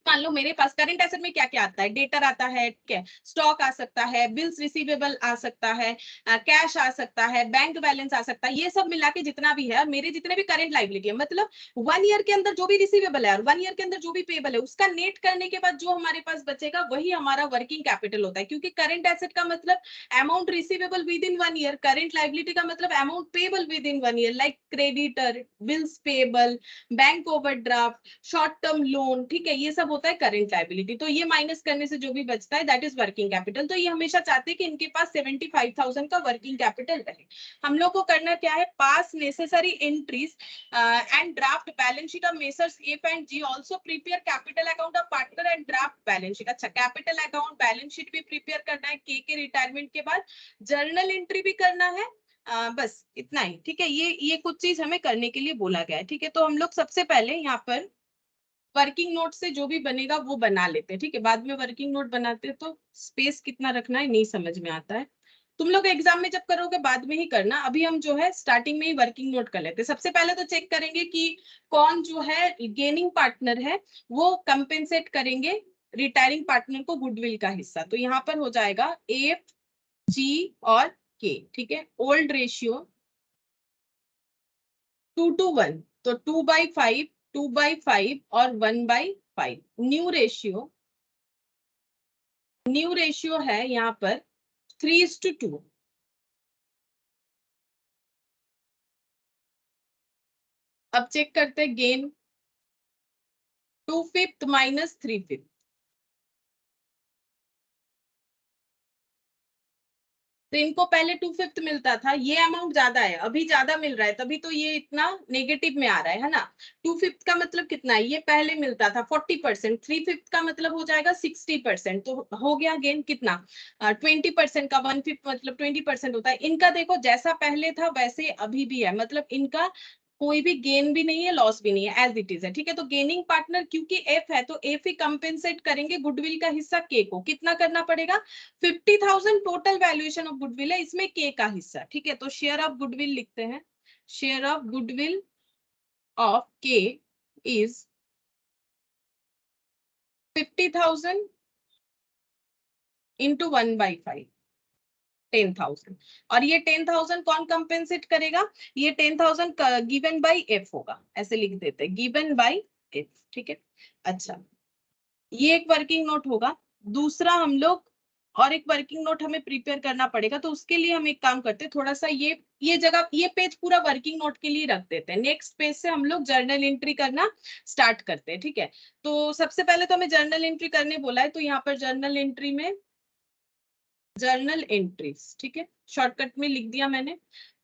S1: मान लो मेरे पास करंट एसेट में क्या क्या आता है, डेटर आता है, ठीक है, स्टॉक आ सकता है, बिल्स रिसीवेबल आ सकता है, कैश आ सकता है, बैंक बैलेंस आ सकता है, ये सब मिला के जितना भी है, और मेरे जितने भी करंट लाइबिलिटी है, मतलब 1 ईयर के अंदर जो भी रिसीवेबल है और 1 ईयर के अंदर जो भी पेबल है, उसका नेट करने के बाद जो हमारे पास बचेगा वही हमारा वर्किंग कैपिटल होता है। क्योंकि करंट एसेट का मतलब amount receivable with in 1 year, current liability का मतलब amount payable with in 1 year, like creditor, bills payable, bank overdraft, short term loan, ठीक है, ये सब होता है करंट लायबिलिटी। तो ये माइनस करने से जो भी बचता है दैट इज वर्किंग कैपिटल। तो ये हमेशा चाहते हैं कि इनके पास 75,000 का वर्किंग कैपिटल रहे। हम लोग को करना क्या है, pass necessary entries and draft balance sheet of messrs F and G, also prepare capital account of partner and draft balance sheet. अच्छा, कैपिटल अकाउंट बैलेंस शीट भी प्रिपेयर करना है के रिटायरमेंट के बाद, जर्नल एंट्री भी करना है, बस इतना ही, ठीक है। ये कुछ चीज हमें करने के लिए बोला गया है, ठीक है। तो हम लोग सबसे पहले यहाँ पर वर्किंग नोट से जो भी बनेगा वो बना लेते हैं, ठीक है। बाद में वर्किंग नोट बनाते हैं तो स्पेस कितना रखना है नहीं समझ में आता है। तुम लोग एग्जाम में जब करोगे बाद में ही करना, अभी हम जो है स्टार्टिंग में ही वर्किंग नोट कर लेते हैं। सबसे पहले तो चेक करेंगे कि कौन जो है गेनिंग पार्टनर है, वो कंपेंसेट करेंगे रिटायरिंग पार्टनर को गुडविल का हिस्सा। तो यहाँ पर हो जाएगा एफ, जी और के, ठीक है। ओल्ड रेशियो 2:1, तो 2/5, 2/5 और 1/5। न्यू रेशियो है यहाँ पर 3:2। अब चेक करते हैं गेन, 2/5 माइनस 3/5। तो इनको पहले 2/5 मिलता था, ये अमाउंट ज्यादा है, अभी ज्यादा मिल रहा है, तभी तो ये इतना नेगेटिव में आ रहा है ना। 2/5 का मतलब कितना है, ये पहले मिलता था 40%, 3/5 का मतलब हो जाएगा 60%, तो हो गया गेन कितना 20% का। 1/5 मतलब 20% होता है। इनका देखो जैसा पहले था वैसे अभी भी है, मतलब इनका कोई भी गेन भी नहीं है, लॉस भी नहीं है, एज इट इज है, ठीक है। तो गेनिंग पार्टनर क्योंकि एफ है तो एफ ही कंपेंसेट करेंगे गुडविल का हिस्सा के को। कितना करना पड़ेगा, 50,000 टोटल वैल्यूएशन ऑफ गुडविल है, इसमें के का हिस्सा, ठीक है। तो शेयर ऑफ गुडविल लिखते हैं, शेयर ऑफ गुडविल ऑफ के इज 50,000 इंटू 1/5, 10,000। और ये 10,000 कौन कंपेंसेट करेगा, ये 10,000 गिवन बाय एफ होगा, ऐसे लिख देते हैं गिवन बाय एफ, ठीक है। अच्छा, ये एक वर्किंग नोट होगा। दूसरा हम लोग और एक वर्किंग नोट हमें प्रिपेयर करना पड़ेगा, तो उसके लिए हम एक काम करते हैं, थोड़ा सा ये जगह ये पेज पूरा वर्किंग नोट के लिए रख देते हैं। नेक्स्ट पेज से हम लोग जर्नल एंट्री करना स्टार्ट करते हैं, ठीक है। तो सबसे पहले तो हमें जर्नल एंट्री करने बोला है, तो यहाँ पर जर्नल एंट्री में जर्नल एंट्रीज, ठीक है, शॉर्टकट में लिख दिया मैंने।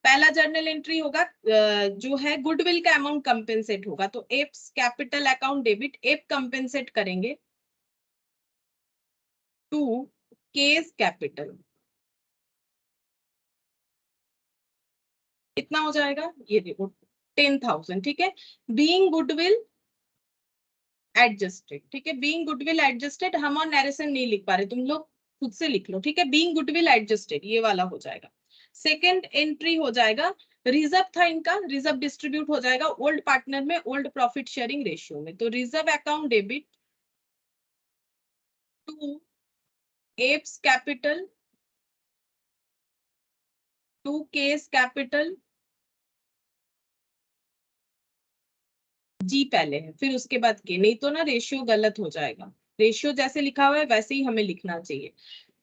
S1: पहला जर्नल एंट्री होगा जो है गुडविल का अमाउंट कंपेंसेट होगा, तो F capital account debit, F compensate करेंगे टू केस कैपिटल। कितना हो जाएगा, ये देखो 10,000, ठीक है। बीइंग गुडविल एडजस्टेड, ठीक है, बीइंग गुडविल एडजस्टेड, हम और नरेशन नहीं लिख पा रहे, तुम लोग खुद से लिख लो, ठीक है। बीइंग गुडविल एडजस्टेड ये वाला हो जाएगा। सेकेंड एंट्री हो जाएगा, रिजर्व था इनका, रिजर्व डिस्ट्रीब्यूट हो जाएगा ओल्ड पार्टनर में, ओल्ड प्रॉफिट शेयरिंग रेशियो में। तो reserve account debit to apps capital to case capital, जी पहले है फिर उसके बाद के, नहीं तो ना रेशियो गलत हो जाएगा। रेशियो जैसे लिखा हुआ है वैसे ही हमें लिखना चाहिए।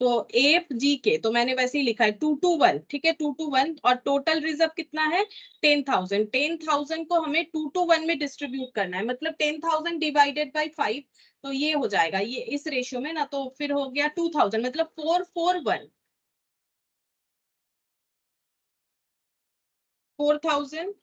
S1: तो एफ जी के तो मैंने वैसे ही लिखा है 2:1, ठीक है, 2:1। और टोटल रिजर्व कितना है 10,000। 10,000 को हमें 2:1 में डिस्ट्रीब्यूट करना है, मतलब 10,000 डिवाइडेड बाई 5, तो ये हो जाएगा ये इस रेशियो में ना, तो फिर हो गया 2,000, मतलब 441, 4,000,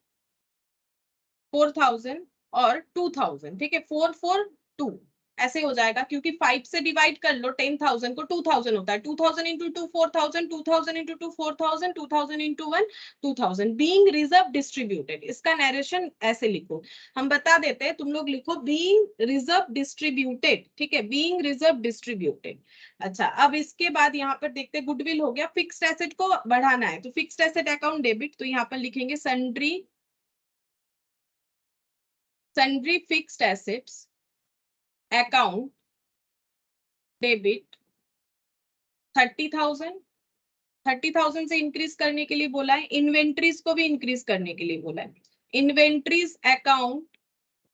S1: 4,000 और 2,000, ठीक है, 442 ऐसे हो जाएगा, क्योंकि 5 से डिवाइड कर लो 10,000 को, 2,000 होता है, 2,000 into 2 4,000, 2,000 into 2 4,000, 2,000 into 1 2,000। Being reserve distributed, इसका नरेशन ऐसे लिखो, हम बता देते हैं, तुम लोग लिखो बीइंग रिजर्व डिस्ट्रीब्यूटेड, ठीक है, बीइंग रिजर्व डिस्ट्रीब्यूटेड। अच्छा, अब इसके बाद यहाँ पर देखते हैं गुडविल हो गया, फिक्स्ड एसेट को बढ़ाना है, तो फिक्स्ड एसेट अकाउंट डेबिट, तो यहाँ पर लिखेंगे sundry fixed assets account debit 30,000, 30,000 से इंक्रीज करने के लिए बोला है। इन्वेंट्रीज को भी इंक्रीज करने के लिए बोला है। इन्वेंट्रीज अकाउंट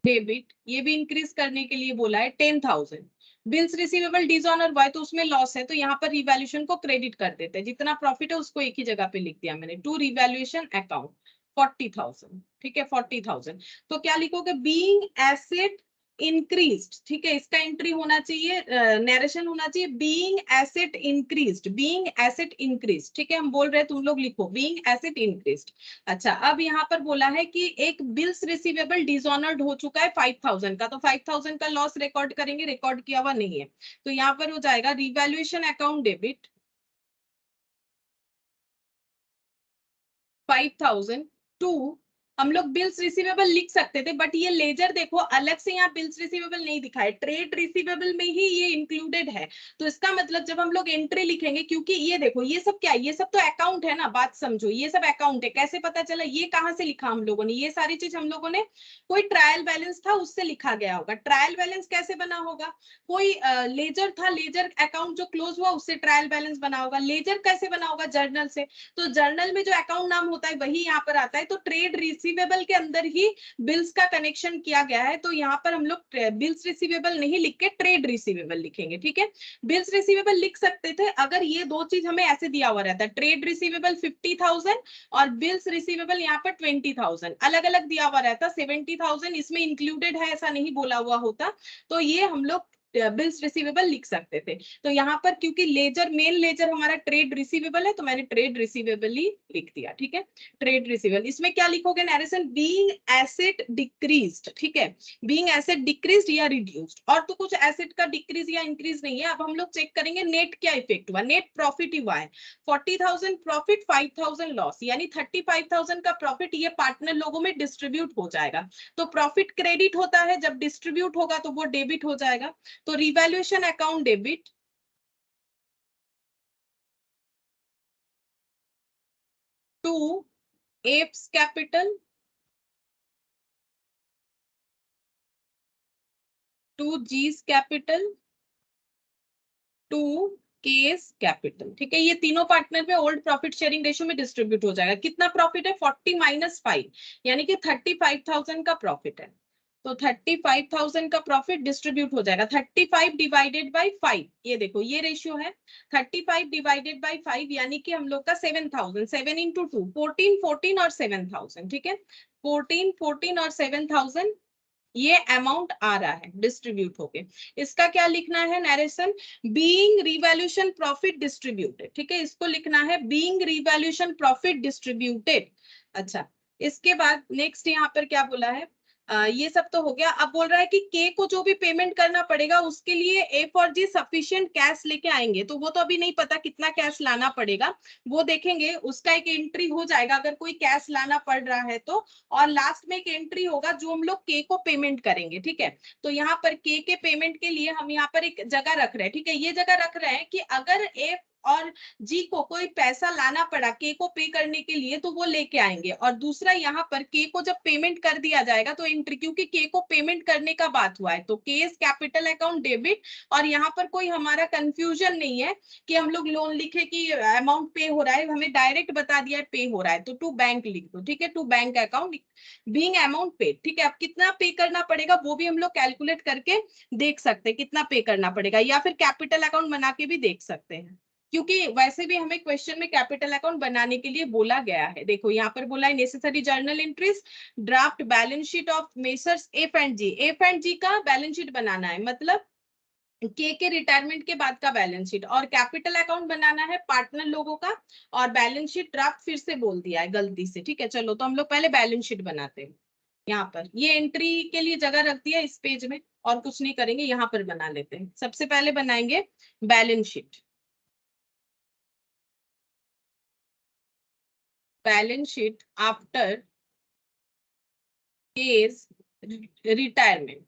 S1: डेबिट ये भी इंक्रीज करने के लिए बोला है 10,000। बिल्स रिसीवेबल डिसऑनर हुआ है तो उसमें लॉस है, तो यहाँ पर रिवैल्यूएशन को क्रेडिट कर देते हैं। जितना प्रॉफिट है उसको एक ही जगह पे लिख दिया मैंने, टू रिवैल्यूएशन अकाउंट 40,000। ठीक है 40,000। तो क्या लिखोगे, बीइंग एसेट इंक्रीज्ड। ठीक है, इसका एंट्री होना चाहिए, नरेशन होना चाहिए being asset increased, being asset increased. ठीक है, हम बोल रहे हैं तुम लोग लिखो बीइंग एसेट इंक्रीज्ड। अच्छा, अब यहाँ पर बोला है कि एक बिल्स रिसीवेबल डिसऑनर्ड हो चुका है 5,000 का, तो 5,000 का लॉस रिकॉर्ड करेंगे, रिकॉर्ड किया हुआ नहीं है, तो यहाँ पर हो जाएगा रिवैल्यूएशन अकाउंट डेबिट 5,000 टू, हम लोग बिल्स रिसीवेबल लिख सकते थे बट ये लेजर देखो अलग से यहाँ बिल्स रिसीवेबल नहीं दिखा है, ट्रेड रिसीवेबल में ही ये इंक्लूडेड है। तो इसका मतलब जब हम लोग एंट्री लिखेंगे, क्योंकि ये देखो ये सब क्या है, ये सब तो अकाउंट है ना, बात समझो, ये सब अकाउंट है। कैसे पता चला, ये कहाँ से लिखा हम लोगों ने, ये सारी चीज हम लोगों ने कोई ट्रायल बैलेंस था उससे लिखा गया होगा। ट्रायल बैलेंस कैसे बना होगा, कोई लेजर था, लेजर अकाउंट जो क्लोज हुआ उससे ट्रायल बैलेंस बना होगा। लेजर कैसे बना होगा, जर्नल से, तो जर्नल में जो अकाउंट नाम होता है वही यहाँ पर आता है। तो ट्रेड रिसीवेबल के अंदर ही बिल्स का कनेक्शन किया गया है, तो यहाँ पर हम लोग बिल्स रिसीवेबल नहीं लिख के ट्रेड रिसीवेबल लिखेंगे। ठीक है, बिल्स रिसीवेबल लिख सकते थे अगर ये दो चीज हमें ऐसे दिया हुआ रहता है, ट्रेड रिसीवेबल 50,000 और बिल्स रिसीवेबल यहाँ पर 20,000 अलग अलग दिया हुआ रहता, 70,000 इसमें इंक्लूडेड है ऐसा नहीं बोला हुआ होता, तो ये हम लोग बिल्स रिसीवेबल लिख सकते थे। तो यहाँ पर क्योंकि लेजर, मेन लेजर हमारा ट्रेड रिसीवेबल है, तो मैंने ट्रेड रिसीवेबल ही लिख दिया। ठीक है, ट्रेड रिसीवेबल। इसमें क्या लिखोगे नरेशन, बीइंग एसेट डिक्रीज्ड। ठीक है, बीइंग एसेट डिक्रीज्ड या रिड्यूस्ड, और तो कुछ एसेट का डिक्रीज या इंक्रीज नहीं है। अब हम लोग चेक करेंगे नेट क्या इफेक्ट हुआ, नेट प्रॉफिट ही हुआ है 40,000 प्रॉफिट 5,000 लॉस, यानी 35,000 का प्रॉफिट ये पार्टनर लोगों में डिस्ट्रीब्यूट हो जाएगा। तो प्रॉफिट क्रेडिट होता है, जब डिस्ट्रीब्यूट होगा तो वो डेबिट हो जाएगा। तो revaluation account debit to apps capital to G's capital to case capital. ठीक है, ये तीनों पार्टनर में ओल्ड प्रॉफिट शेयरिंग रेशियो में डिस्ट्रीब्यूट हो जाएगा। कितना प्रॉफिट है, 40 माइनस 5, यानी कि 35,000 का प्रॉफिट है। तो 35,000 का प्रॉफिट डिस्ट्रीब्यूट हो जाएगा 35 डिवाइडेड बाई 5, ये देखो ये रेशियो है 35 डिवाइडेड बाई 5, यानी कि हम लोग का 7,000, 7 इंटू 2 14, 14 और 7,000। ठीक है, 14, 14 और 7,000 ये अमाउंट आ रहा है डिस्ट्रीब्यूट होके। इसका क्या लिखना है narration, being revaluation profit distributed. ठीक है, इसको लिखना है बीइंग रिवैल्यूएशन प्रॉफिट डिस्ट्रीब्यूटेड। अच्छा, इसके बाद नेक्स्ट यहाँ पर क्या बोला है, ये सब तो हो गया। अब बोल रहा है कि के को जो भी पेमेंट करना पड़ेगा उसके लिए एफ और जी सफिशिएंट कैश लेके आएंगे, तो वो तो अभी नहीं पता कितना कैश लाना पड़ेगा, वो देखेंगे, उसका एक एंट्री हो जाएगा अगर कोई कैश लाना पड़ रहा है तो। और लास्ट में एक एंट्री होगा जो हम लोग के को पेमेंट करेंगे। ठीक है, तो यहाँ पर के पेमेंट के लिए हम यहाँ पर एक जगह रख रहे हैं। ठीक है, ये जगह रख रहे हैं कि अगर एफ और जी को कोई पैसा लाना पड़ा के को पे करने के लिए तो वो लेके आएंगे। और दूसरा यहाँ पर के को जब पेमेंट कर दिया जाएगा तो एंट्री, क्योंकि के को पेमेंट करने का बात हुआ है तो केस कैपिटल अकाउंट डेबिट। और यहाँ पर कोई हमारा कंफ्यूजन नहीं है कि हम लोग लोन लिखे कि अमाउंट पे हो रहा है, हमें डायरेक्ट बता दिया है पे हो रहा है, तो टू बैंक लिख दो। ठीक है, to bank account being amount paid. ठीक है, अब कितना पे करना पड़ेगा वो भी हम लोग कैलकुलेट करके देख सकते हैं कितना पे करना पड़ेगा, या फिर कैपिटल अकाउंट बना के भी देख सकते हैं, क्योंकि वैसे भी हमें क्वेश्चन में कैपिटल अकाउंट बनाने के लिए बोला गया है। देखो यहाँ पर बोला है necessary journal entries, draft balance sheet of messrs F and G. F and G का बैलेंस शीट बनाना है, मतलब के रिटायरमेंट के बाद का बैलेंस शीट, और कैपिटल अकाउंट बनाना है पार्टनर लोगों का। और बैलेंस शीट ड्राफ्ट फिर से बोल दिया है गलती से। ठीक है, चलो तो हम लोग पहले बैलेंस शीट बनाते हैं। यहाँ पर ये एंट्री के लिए जगह रख दिया इस पेज में, और कुछ नहीं करेंगे, यहाँ पर बना लेते हैं। सबसे पहले बनाएंगे balance sheet, balance sheet after case retirement.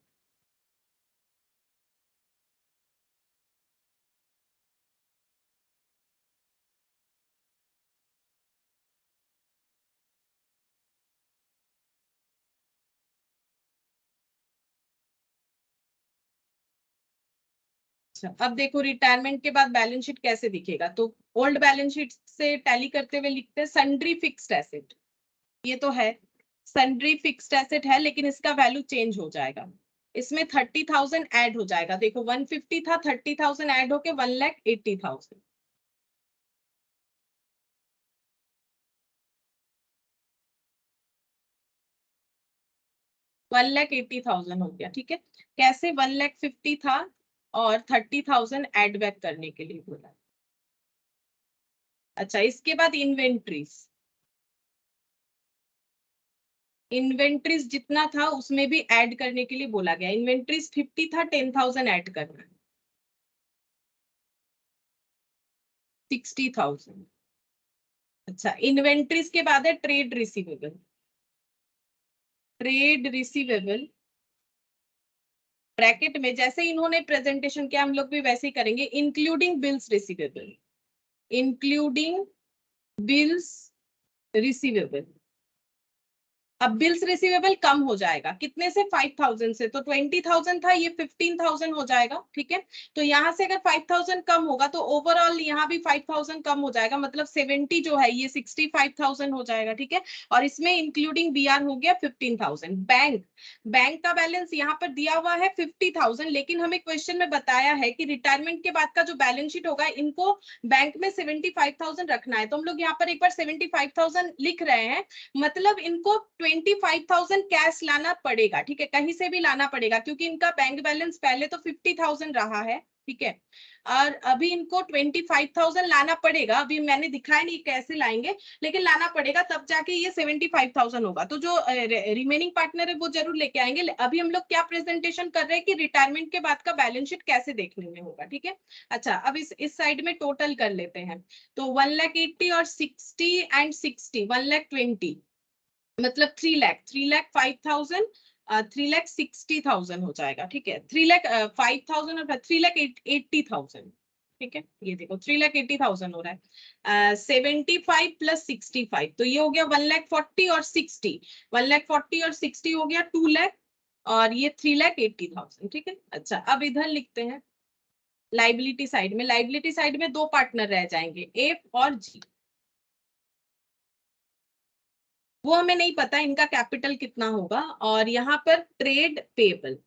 S1: अच्छा, अब देखो रिटायरमेंट के बाद बैलेंस शीट कैसे दिखेगा, तो ओल्ड बैलेंस शीट से टैली करते हुए लिखते हैं सन्ड्री फिक्स्ड एसेट, ये तो है सन्ड्री फिक्स्ड एसेट है, लेकिन इसका वैल्यू चेंज हो जाएगा, इसमें 30,000 ऐड हो जाएगा, देखो 150 था, 30,000 ऐड होके 1,80,000। 1,80,000 हो गया, ठीक है। कैसे 1,50,000 था और 30,000 ऐड बैक करने के लिए बोला। अच्छा, इसके बाद इन्वेंट्रीज जितना था उसमें भी ऐड करने के लिए बोला गया, इन्वेंट्रीज 50 था, 10,000 ऐड करना है, 60,000। अच्छा, इन्वेंट्रीज के बाद है trade receivable, trade receivable bracket में जैसे इन्होंने प्रेजेंटेशन किया हम लोग भी वैसे ही करेंगे, including bills receivable, including bills receivable. अब बिल्स रिसीवेबल कम हो जाएगा, कितने से 5,000 से, तो 20,000 था, ये 15,000 हो जाएगा, ठीक है। तो यहाँ से अगर 5,000 कम होगा तो ओवरऑल यहाँ भी 5,000 कम हो जाएगा, मतलब 70 जो है ये 65,000 हो जाएगा, ठीक है। और इसमें इंक्लूडिंग बीआर हो गया 15,000। बैंक बैंक का बैलेंस यहाँ पर दिया हुआ है 50,000, लेकिन हमें क्वेश्चन में बताया है कि रिटायरमेंट के बाद का जो बैलेंस शीट होगा इनको बैंक में 75,000 रखना है, तो हम लोग यहाँ पर एक बार 75,000 लिख रहे हैं, मतलब इनको 25,000 कैश लाना पड़ेगा, ठीक है, कहीं से भी लाना पड़ेगा, क्योंकि इनका बैंक बैलेंस पहले तो 50,000 रहा है, ठीक है, और अभी इनको 25,000 लाना पड़ेगा, अभी मैंने दिखाया नहीं कैसे लाएंगे, लेकिन लाना पड़ेगा, तब जाके ये 75,000 होगा, तो जो रिमेनिंग पार्टनर है वो जरूर लेके आएंगे। अभी हम लोग क्या प्रेजेंटेशन कर रहे हैं कि रिटायरमेंट के बाद का बैलेंस शीट कैसे देखने में होगा, ठीक है। अच्छा, अब इस साइड में टोटल कर लेते हैं, तो 1,80,000 और 60 एंड 60 1,20,000, मतलब 3,05,000, 3,60,000 हो जाएगा, ठीक है, 3,05,000 और 3,80,000, ठीक है, ये देखो 3,80,000 हो रहा है, 75 प्लस 65, तो ये हो गया 1,40,000 और 60, 1,40,000 और 60 हो गया 2,00,000, और ये 3,80,000, ठीक है। अच्छा, अब इधर लिखते हैं लाइबिलिटी साइड में दो पार्टनर रह जाएंगे, एफ और जी, वो हमें नहीं पता इनका कैपिटल कितना होगा, और यहाँ पर ट्रेड पेबल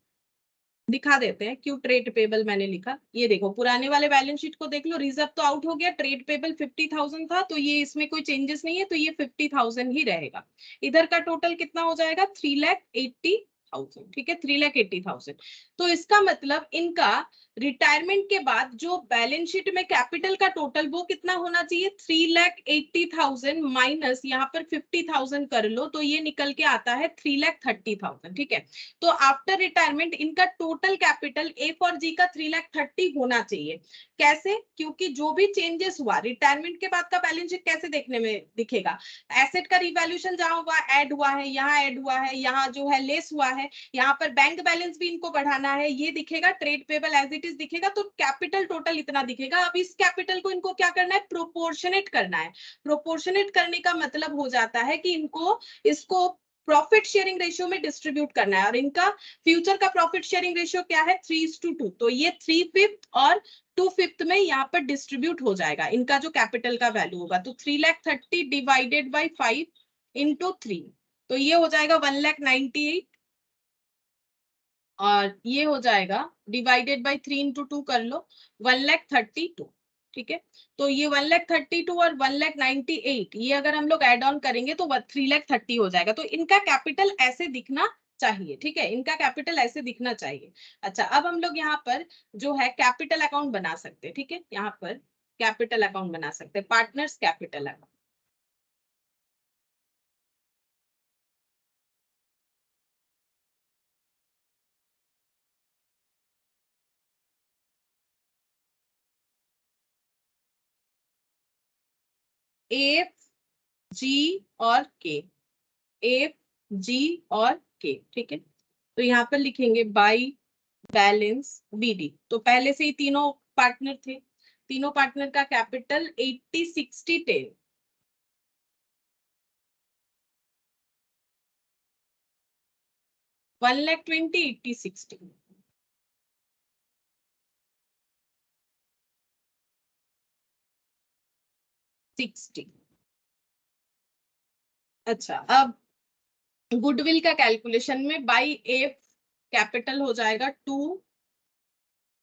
S1: दिखा देते हैं, क्यों ट्रेड पेबल मैंने लिखा, ये देखो पुराने वाले बैलेंस शीट को देख लो, रिजर्व तो आउट हो गया, ट्रेड पेबल 50,000 था, तो ये इसमें कोई चेंजेस नहीं है, तो ये 50,000 ही रहेगा। इधर का टोटल कितना हो जाएगा 3,80,000, ठीक है, 3,80,000। तो इसका मतलब इनका रिटायरमेंट के बाद जो बैलेंस शीट में कैपिटल का टोटल वो कितना होना चाहिए, 3,80,000 माइनस यहाँ पर 50,000 कर लो, तो ये निकल के आता है 3,30,000, ठीक है। तो आफ्टर रिटायरमेंट इनका टोटल कैपिटल एफ और जी का 3,30,000 होना चाहिए। कैसे, क्योंकि जो भी चेंजेस हुआ रिटायरमेंट के बाद का बैलेंस शीट कैसे देखने में दिखेगा, एसेट का रिवैल्यूएशन जहां हुआ ऐड हुआ है, यहाँ ऐड हुआ है, यहाँ जो है लेस हुआ है, यहाँ पर बैंक बैलेंस भी इनको बढ़ाना है, ये दिखेगा, trade payable as it is दिखेगा, तो कैपिटल टोटल इतना दिखेगा। अब इस कैपिटल को इनको क्या करना है, प्रोपोर्शनेट करना है। प्रोपोर्शनेट करने का मतलब हो जाता है कि इनको इसको प्रॉफिट शेयरिंग रेशियो में डिस्ट्रीब्यूट करना है, और इनका फ्यूचर का प्रॉफिट शेयरिंग रेशियो क्या है 3:2, तो ये 3/5 और 2/5 में यहाँ पर डिस्ट्रीब्यूट हो जाएगा, इनका जो कैपिटल का वैल्यू होगा, तो 3,30,000 डिवाइडेड बाई 5 इंटू 3, तो ये हो जाएगा 1,98,000, और ये हो जाएगा डिवाइडेड बाई 3 इंटू 2 कर लो 1,32,000, ठीक है। तो ये 1,32,000 और 1,98,000 ये अगर हम लोग एड ऑन करेंगे तो 3,30,000 हो जाएगा, तो इनका कैपिटल ऐसे दिखना चाहिए, ठीक है, इनका कैपिटल ऐसे दिखना चाहिए। अच्छा, अब हम लोग यहाँ पर जो है कैपिटल अकाउंट बना सकते हैं, ठीक है, यहाँ पर कैपिटल अकाउंट बना सकते हैं, partners capital account. F G और के, एफ जी और के, ठीक है। तो यहाँ पर लिखेंगे बाई बैलेंस बीडी, तो पहले से ही तीनों पार्टनर थे, तीनों पार्टनर का कैपिटल 80-60-10, 1,20,000 80-60, 60। अच्छा, अब गुडविल का कैलकुलेशन में बाई एफ कैपिटल हो जाएगा 2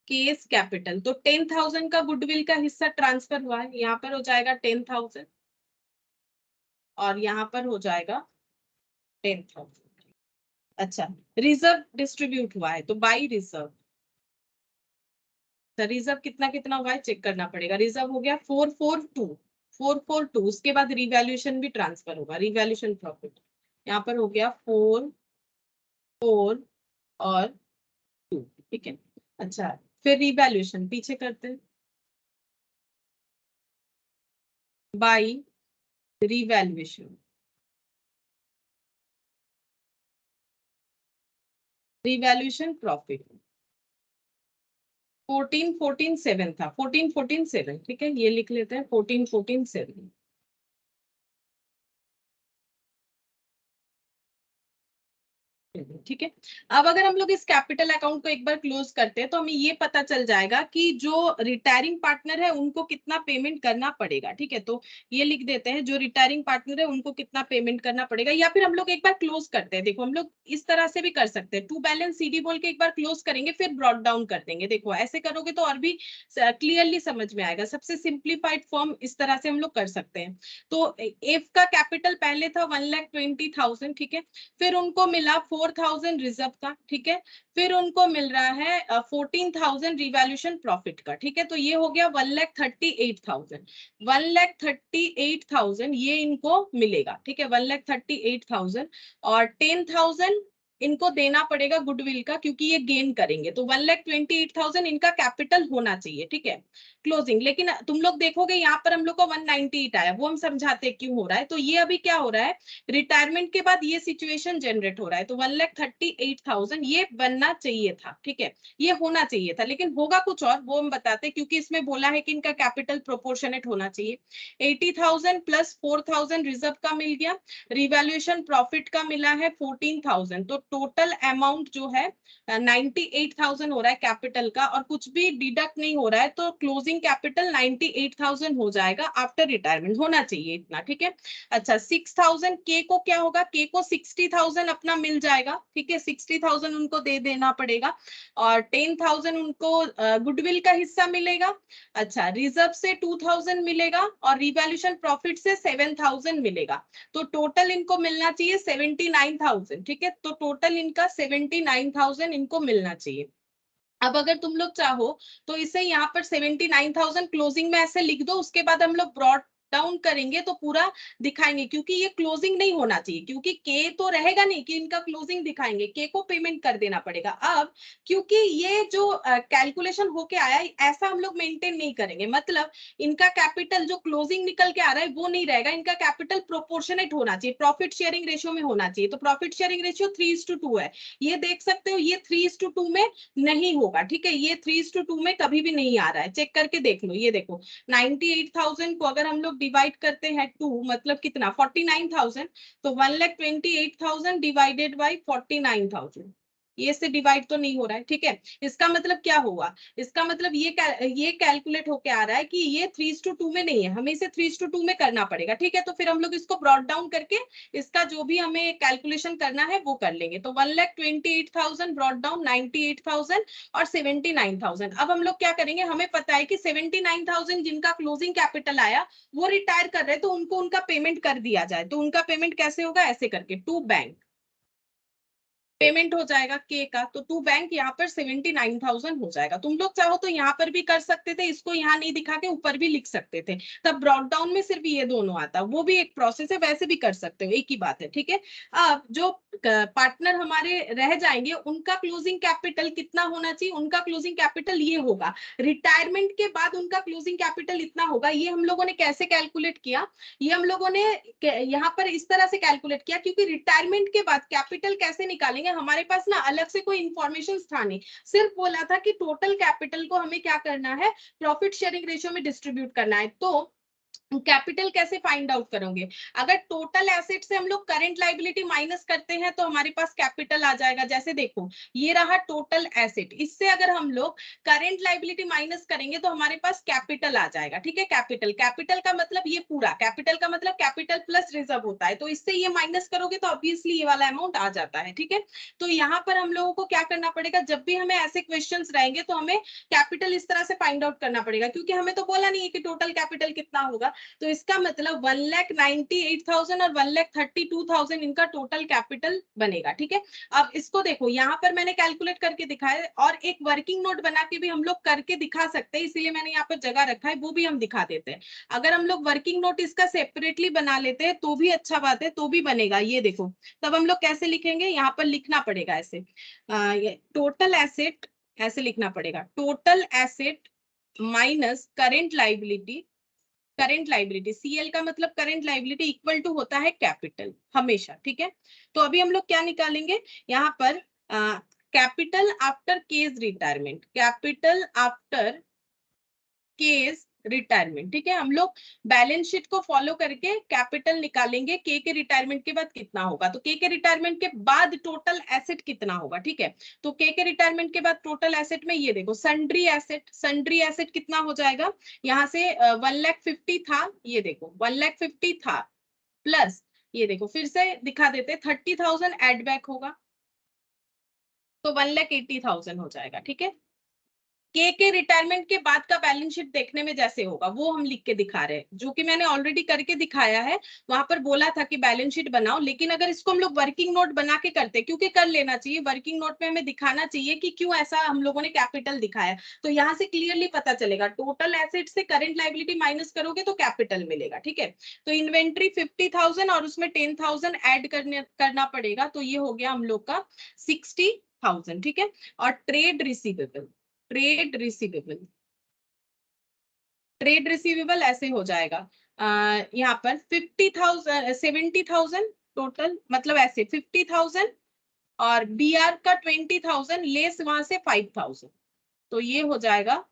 S1: केस कैपिटल। तो 10,000 का गुडविल का हिस्सा ट्रांसफर हुआ है, यहाँ पर हो जाएगा 10,000 और यहाँ पर हो जाएगा 10,000। अच्छा, रिजर्व डिस्ट्रीब्यूट हुआ है तो बाई रिजर्व, तो रिजर्व कितना कितना हुआ है चेक करना पड़ेगा। रिजर्व हो गया 442, उसके बाद रिवैल्यूएशन भी ट्रांसफर होगा, रिवैल्यूएशन प्रॉफिट यहाँ पर हो गया 4 4 और 2, ठीक है। अच्छा, फिर रिवैल्यूएशन पीछे करते हैं, बाई रिवैल्यूएशन, रिवैल्यूएशन प्रॉफिट 14,14,7 था, 14,14,7, ठीक है, ये लिख लेते हैं 14,14,7। ठीक है। अब अगर हम लोग इस कैपिटल अकाउंट को एक बार क्लोज करते हैं तो हमें ये पता चल जाएगा कि जो रिटायरिंग पार्टनर है उनको कितना पेमेंट करना पड़ेगा। ठीक है, तो ये लिख देते हैं, जो रिटायरिंग पार्टनर है उनको कितना पेमेंट करना पड़ेगा, या फिर हम लोग एक बार क्लोज करते हैं। देखो, हम लोग इस तरह से भी कर सकते हैं, टू बैलेंस सीडी बोल के एक बार क्लोज करेंगे, फिर ब्रॉट डाउन कर देंगे। देखो, ऐसे करोगे तो और भी क्लियरली समझ में आएगा। सबसे सिंप्लीफाइड फॉर्म इस तरह से हम लोग कर सकते हैं। तो एफ का कैपिटल पहले था 1,20,000, ठीक है, फिर उनको मिला 4,000 रिजर्व का, ठीक है, फिर उनको मिल रहा है 14,000 रिवैल्यूएशन प्रॉफिट का, ठीक है, तो ये हो गया 1,38,000। 1,38,000 ये इनको मिलेगा, ठीक है, 1,38,000 और 10,000 इनको देना पड़ेगा गुडविल का, क्योंकि ये गेन करेंगे, तो 1,28,000 इनका कैपिटल होना चाहिए, ठीक है, क्लोजिंग। लेकिन तुम लोग देखोगे यहाँ पर हम लोग को 198 आया, वो हम समझाते क्यों हो रहा है। तो ये अभी क्या हो रहा है, रिटायरमेंट के बाद ये सिचुएशन जनरेट हो रहा है, तो 1,38,000 ये बनना चाहिए था, ठीक है, ये होना चाहिए था, लेकिन होगा कुछ और, वो हम बताते, क्योंकि इसमें बोला है कि इनका कैपिटल प्रोपोर्शनेट होना चाहिए। 80,000 प्लस 4,000 रिजर्व का मिल गया, रिवैल्यूएशन प्रॉफिट का मिला है 14,000, तो टोटल अमाउंट जो है 98,000 हो रहा है कैपिटल का, और कुछ भी डिडक्ट नहीं हो रहा है, तो क्लोजिंग कैपिटल 98,000 हो जाएगा आफ्टर रिटायरमेंट, होना चाहिए इतना, ठीक है। अच्छा, 6,000 के को क्या होगा, के को 60,000 अपना मिल जाएगा, ठीक है, 60,000 उनको दे देना पड़ेगा, और 10,000 उनको गुडविल का हिस्सा मिलेगा। अच्छा, रिजर्व से 2,000 मिलेगा और रिवैल्यूएशन प्रॉफिट से 7,000 मिलेगा, तो टोटल इनको मिलना चाहिए 79,000, ठीक है, तो टोटल इनका 79,000 इनको मिलना चाहिए। अब अगर तुम लोग चाहो तो इसे यहाँ पर 79,000 क्लोजिंग में ऐसे लिख दो, उसके बाद हम लोग ब्रॉट डाउन करेंगे तो पूरा दिखाएंगे, क्योंकि ये क्लोजिंग नहीं होना चाहिए, क्योंकि के तो रहेगा नहीं कि इनका क्लोजिंग दिखाएंगे, के को पेमेंट कर देना पड़ेगा। अब क्योंकि ये जो कैलकुलेशन होके आया, ऐसा हम लोग मेंटेन नहीं करेंगे, मतलब इनका कैपिटल जो क्लोजिंग निकल के आ रहा है वो नहीं रहेगा, इनका कैपिटल प्रोपोर्शनेट होना चाहिए, प्रॉफिट शेयरिंग रेशियो में होना चाहिए। तो प्रॉफिट शेयरिंग रेशियो 3:2 है, ये देख सकते हो, ये 3:2 में नहीं होगा, ठीक है, ये 3:2 में कभी भी नहीं आ रहा है, चेक करके देख लो। ये देखो, 98,000 को अगर हम लोग डिवाइड करते हैं 2, मतलब कितना, 49,000, तो 1,28,000 डिवाइडेड बाई 49,000, ये से डिवाइड तो नहीं हो रहा है, ठीक है। इसका मतलब क्या हुआ, इसका मतलब ये कैलकुलेट होके आ रहा है कि ये 3:2 में नहीं है, हमें इसे 3:2 में करना पड़ेगा, ठीक है। तो फिर हम लोग इसको ब्रॉट डाउन करके इसका जो भी हमें कैलकुलेशन करना है वो कर लेंगे। तो 1,28,000 ब्रॉट डाउन 98,000 और 79,000। अब हम लोग क्या करेंगे, हमें पता है कि 79,000 जिनका क्लोजिंग कैपिटल आया वो रिटायर कर रहे हैं, तो उनको उनका पेमेंट कर दिया जाए। तो उनका पेमेंट कैसे होगा, ऐसे करके टू बैंक पेमेंट हो जाएगा के का, तो टू बैंक यहाँ पर 79,000 हो जाएगा। तुम लोग चाहो तो यहाँ पर भी कर सकते थे, इसको यहाँ नहीं दिखा के ऊपर भी लिख सकते थे, तब ब्रॉट डाउन में सिर्फ ये दोनों आता, वो भी एक प्रोसेस है, वैसे भी कर सकते हो, एक ही बात है, ठीक है। अब जो पार्टनर हमारे रह जाएंगे उनका क्लोजिंग कैपिटल कितना होना चाहिए, उनका क्लोजिंग कैपिटल ये होगा, रिटायरमेंट के बाद उनका क्लोजिंग कैपिटल इतना होगा। ये हम लोगों ने कैसे कैलकुलेट किया, ये हम लोगों ने यहाँ पर इस तरह से कैलकुलेट किया, क्योंकि रिटायरमेंट के बाद कैपिटल कैसे निकालेंगे, हमारे पास ना अलग से कोई इंफॉर्मेशन था नहीं, सिर्फ बोला था कि टोटल कैपिटल को हमें क्या करना है, प्रॉफिट शेयरिंग रेशियो में डिस्ट्रीब्यूट करना है। तो कैपिटल कैसे फाइंड आउट करोगे? अगर टोटल एसेट से हम लोग करंट लाइबिलिटी माइनस करते हैं तो हमारे पास कैपिटल आ जाएगा। जैसे देखो ये रहा टोटल एसेट, इससे अगर हम लोग करंट लाइबिलिटी माइनस करेंगे तो हमारे पास कैपिटल आ जाएगा। ठीक है, कैपिटल, कैपिटल का मतलब ये पूरा, कैपिटल का मतलब कैपिटल प्लस रिजर्व होता है, तो इससे ये माइनस करोगे तो ऑब्वियसली ये वाला अमाउंट आ जाता है। ठीक है, तो यहाँ पर हम लोगों को क्या करना पड़ेगा, जब भी हमें ऐसे क्वेश्चन रहेंगे तो हमें कैपिटल इस तरह से फाइंड आउट करना पड़ेगा, क्योंकि हमें तो बोला नहीं है कि टोटल कैपिटल कितना होगा। तो इसका मतलब 1,98,000 और 1,32,000 इनका टोटल कैपिटल बनेगा। ठीक है, अब इसको देखो यहाँ पर मैंने कैलकुलेट करके दिखाया है, और एक वर्किंग नोट बना के भी हम लोग करके दिखा सकते हैं, इसीलिए मैंने यहाँ पर जगह रखा है, वो भी हम दिखा देते हैं। अगर हम लोग वर्किंग नोट इसका सेपरेटली बना लेते हैं तो भी अच्छा बात है, तो भी बनेगा। ये देखो तब हम लोग कैसे लिखेंगे, यहाँ पर लिखना पड़ेगा ऐसे, टोटल एसेट ऐसे लिखना पड़ेगा, total asset minus current liability, current liability, CL का मतलब करंट लाइबिलिटी इक्वल टू होता है कैपिटल हमेशा। ठीक है, तो अभी हम लोग क्या निकालेंगे यहाँ पर, capital after case retirement, capital after case retirement. ठीक है, हम लोग बैलेंस शीट को फॉलो करके कैपिटल निकालेंगे, के रिटायरमेंट के बाद कितना होगा, तो के रिटायरमेंट के बाद टोटल एसेट कितना होगा। ठीक है, तो के रिटायरमेंट के बाद टोटल एसेट में ये देखो सन्ड्री एसेट, सन्ड्री एसेट कितना हो जाएगा, यहाँ से 1,50,000 था, ये देखो 1,50,000 था, प्लस ये देखो फिर से दिखा देते 30,000 एड बैक होगा, तो 1,80,000 हो जाएगा। ठीक है, के रिटायरमेंट के बाद का बैलेंस शीट देखने में जैसे होगा वो हम लिख के दिखा रहे हैं, जो कि मैंने ऑलरेडी करके दिखाया है। वहां पर बोला था कि बैलेंस शीट बनाओ, लेकिन अगर इसको हम लोग वर्किंग नोट बना के करते, क्योंकि कर लेना चाहिए, वर्किंग नोट में हमें दिखाना चाहिए कि क्यों ऐसा हम लोगों ने कैपिटल दिखाया, तो यहाँ से क्लियरली पता चलेगा टोटल एसेट से करंट लाइबिलिटी माइनस करोगे तो कैपिटल मिलेगा। ठीक है, तो इन्वेंट्री 50,000 और उसमें 10,000 ऐड करना पड़ेगा, तो ये हो गया हम लोग का 60,000। ठीक है, और trade receivable, trade receivable, trade receivable ऐसे हो जाएगा, यहाँ पर 50,000 70,000 टोटल, मतलब ऐसे 50,000 और बीआर का 20,000 लेस वहां से 5,000, तो ये हो जाएगा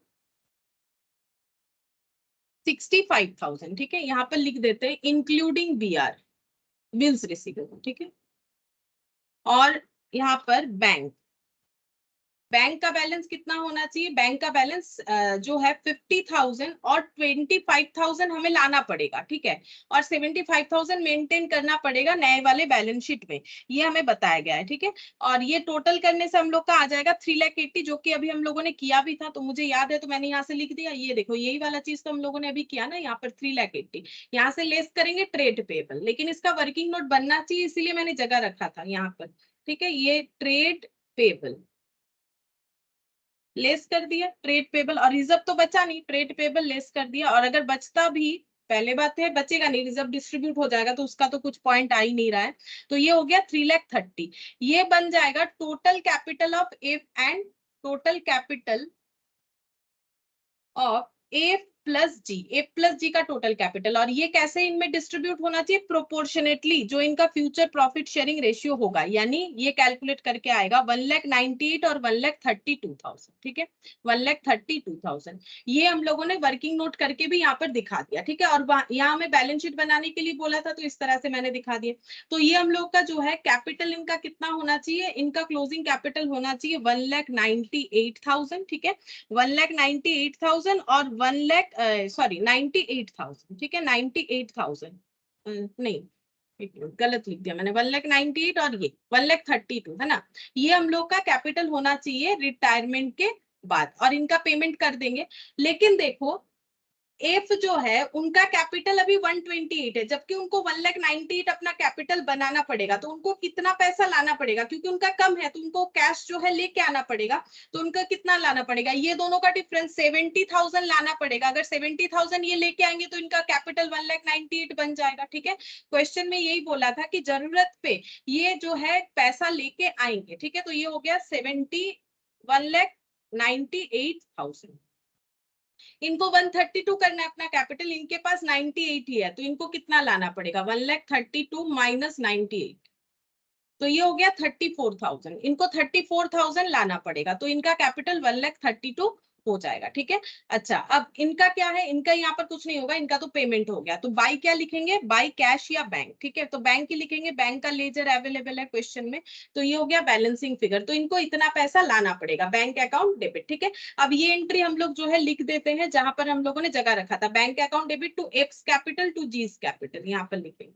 S1: 65,000। ठीक है, यहाँ पर लिख देते हैं इंक्लूडिंग बीआर, बिल्स रिसीवेबल। ठीक है, और यहाँ पर बैंक, बैंक का बैलेंस कितना होना चाहिए, बैंक का बैलेंस जो है 50,000 और 25,000 हमें लाना पड़ेगा। ठीक है, और 75,000 मेंटेन करना पड़ेगा नए वाले बैलेंस शीट में, ये हमें बताया गया है। ठीक है, और ये टोटल करने से हम लोग का आ जाएगा 3,80,000, जो कि अभी हम लोगों ने किया भी था, तो मुझे याद है तो मैंने यहाँ से लिख दिया। ये देखो यही वाला चीज तो हम लोगों ने अभी किया ना, यहाँ पर 3,80,000, यहाँ से लेस करेंगे ट्रेड पेबल, लेकिन इसका वर्किंग नोट बनना चाहिए, इसीलिए मैंने जगह रखा था यहाँ पर। ठीक है, ये ट्रेड पेबल लेस कर दिया, ट्रेड पेबल, और रिजर्व तो बचा नहीं, ट्रेड पेबल लेस कर दिया, और अगर बचता भी, पहले बात है बचेगा नहीं, रिजर्व डिस्ट्रीब्यूट हो जाएगा तो उसका तो कुछ पॉइंट आ ही नहीं रहा है, तो ये हो गया 3,30,000। ये बन जाएगा total capital of F and total capital of F plus G का टोटल कैपिटल, और ये कैसे इनमें डिस्ट्रीब्यूट होना चाहिए, प्रोपोर्शनेटली जो इनका फ्यूचर प्रॉफिट शेयरिंग रेशियो होगा, यानी ये कैलकुलेट करके आएगा 1,98,000 और 1,32,000। ठीक है, 1,32,000 ये हम लोगों ने वर्किंग नोट करके भी यहाँ पर दिखा दिया। ठीक है, और यहाँ हमें बैलेंस शीट बनाने के लिए बोला था, तो इस तरह से मैंने दिखा दिया। तो ये हम लोग का जो है कैपिटल इनका कितना होना चाहिए, इनका क्लोजिंग कैपिटल होना चाहिए 1,98,000। ठीक है, 1,98,000 और 98,000। ठीक है, 98,000 नहीं, गलत लिख दिया मैंने, 1,98,000 और ये 1,32,000 है ना, ये हम लोग का कैपिटल होना चाहिए रिटायरमेंट के बाद, और इनका पेमेंट कर देंगे। लेकिन देखो एफ जो है उनका कैपिटल अभी 128 है, जबकि उनको 1,98,000 अपना कैपिटल बनाना पड़ेगा, तो उनको कितना पैसा लाना पड़ेगा, क्योंकि उनका कम है तो उनको कैश जो है लेके आना पड़ेगा, तो उनका कितना लाना पड़ेगा, ये दोनों का डिफरेंस 70,000 लाना पड़ेगा। अगर 70,000 ये लेके आएंगे तो इनका कैपिटल 1,98,000 बन जाएगा। ठीक है, क्वेश्चन में यही बोला था कि जरूरत पे ये जो है पैसा लेके आएंगे। ठीक है, तो ये हो गया 1,98,000। इनको 132 करना है अपना कैपिटल, इनके पास 98 ही है, तो इनको कितना लाना पड़ेगा, 1,32,000 माइनस 98, तो ये हो गया 34,000, इनको 34,000 लाना पड़ेगा, तो इनका कैपिटल 1,32,000 हो जाएगा, ठीक है। अच्छा, अब इनका क्या है, इनका यहाँ पर कुछ नहीं होगा, इनका तो पेमेंट हो गया, तो बाई क्या लिखेंगे, बाई कैश या बैंक, ठीक है। तो बैंक ही लिखेंगे, बैंक का लेजर अवेलेबल है क्वेश्चन में, तो ये हो गया बैलेंसिंग फिगर, तो इनको इतना पैसा लाना पड़ेगा, बैंक अकाउंट डेबिट, ठीक है। अब ये एंट्री हम लोग जो है लिख देते हैं जहां पर हम लोगों ने जगह रखा था, bank account debit to X's capital to G's capital, यहाँ पर लिखेंगे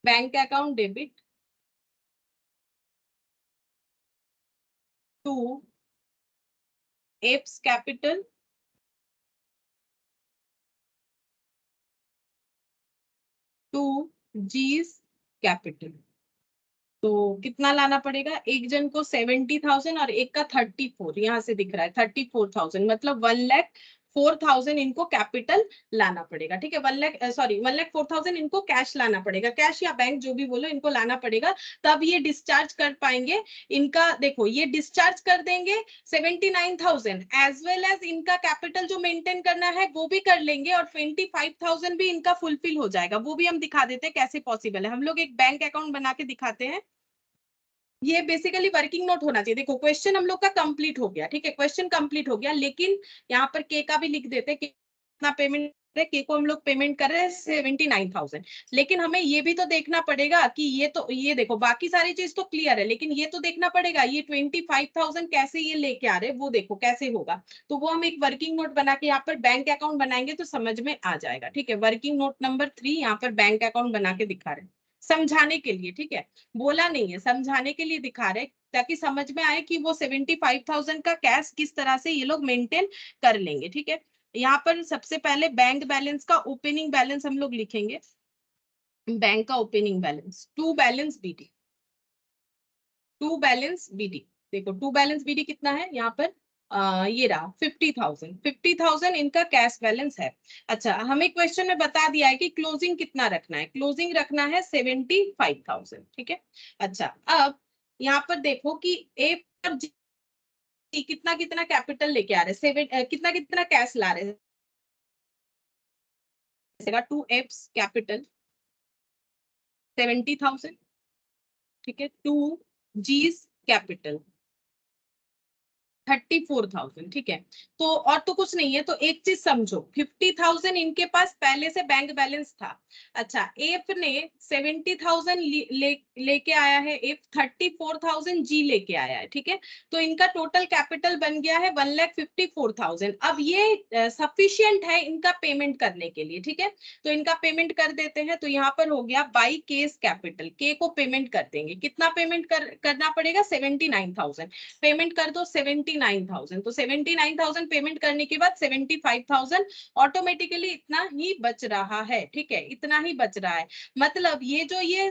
S1: bank account debit to apps capital to G's capital. तो कितना लाना पड़ेगा, एक जन को 70,000 और एक का 34, यहाँ से दिख रहा है 34,000, मतलब 1,04,000 इनको कैपिटल लाना पड़ेगा, ठीक है। 1,04,000 इनको कैश लाना पड़ेगा, कैश या बैंक जो भी बोलो, इनको लाना पड़ेगा, तब ये डिस्चार्ज कर पाएंगे। इनका देखो ये डिस्चार्ज कर देंगे 79,000, एज वेल एज इनका कैपिटल जो मेंटेन करना है वो भी कर लेंगे, और 25,000 भी इनका फुलफिल हो जाएगा। वो भी हम दिखा देते हैं कैसे पॉसिबल है, हम लोग एक बैंक अकाउंट बना के दिखाते हैं। ये बेसिकली वर्किंग नोट होना चाहिए। देखो क्वेश्चन हम लोग का कंप्लीट हो गया, ठीक है, क्वेश्चन कंप्लीट हो गया, लेकिन यहाँ पर के का भी लिख देते हैं कितना पेमेंट है। के को हम लोग पेमेंट कर रहे हैं 79,000, लेकिन हमें ये भी तो देखना पड़ेगा कि ये देखो बाकी सारी चीज तो क्लियर है, लेकिन ये तो देखना पड़ेगा ये 25,000 कैसे ये लेके आ रहे हैं, वो देखो कैसे होगा। तो वो हम एक वर्किंग नोट बना के यहाँ पर बैंक अकाउंट बनाएंगे तो समझ में आ जाएगा, ठीक है। वर्किंग नोट नंबर 3 यहाँ पर बैंक अकाउंट बना के दिखा रहे हैं समझाने के लिए, ठीक है, बोला नहीं है, समझाने के लिए दिखा रहे, ताकि समझ में आए कि वो 75,000 का कैश किस तरह से ये लोग मेंटेन कर लेंगे, ठीक है। यहाँ पर सबसे पहले बैंक बैलेंस का ओपनिंग बैलेंस हम लोग लिखेंगे, बैंक का opening balance to balance BD, to balance BD. देखो टू बैलेंस बीडी कितना है यहाँ पर, ये रहा 50,000 इनका कैश बैलेंस है। अच्छा, हमें क्वेश्चन में बता दिया है कि क्लोजिंग कितना रखना है, क्लोजिंग रखना है 75,000, ठीक है। अच्छा, अब यहाँ पर देखो कि ए पर जी कितना कितना कैपिटल लेके आ रहे हैं, कितना कितना कैश ला रहे हैं, टू एप्स कैपिटल 70,000, ठीक है, टू जीस कैपिटल 34,000, ठीक है। तो और तो कुछ नहीं है, तो एक चीज समझो, 50,000 इनके पास पहले से बैंक बैलेंस था। अच्छा, एफ ने 70,000 लेके आया है, एफ 34,000 जी लेके आया है, ठीक है। तो इनका टोटल कैपिटल बन गया है 1,54,000। अब ये सफिशियंट है इनका पेमेंट करने के लिए, ठीक है। तो इनका पेमेंट कर देते हैं, तो यहाँ पर हो गया बाई केस कैपिटल, के को पेमेंट कर देंगे, कितना पेमेंट करना पड़ेगा 79,000, पेमेंट कर दो 79,000, तो 79,000 पेमेंट करने के बाद 75,000 ऑटोमेटिकली इतना ही बच रहा है, ठीक है, इतना ही बच रहा है। मतलब ये जो ये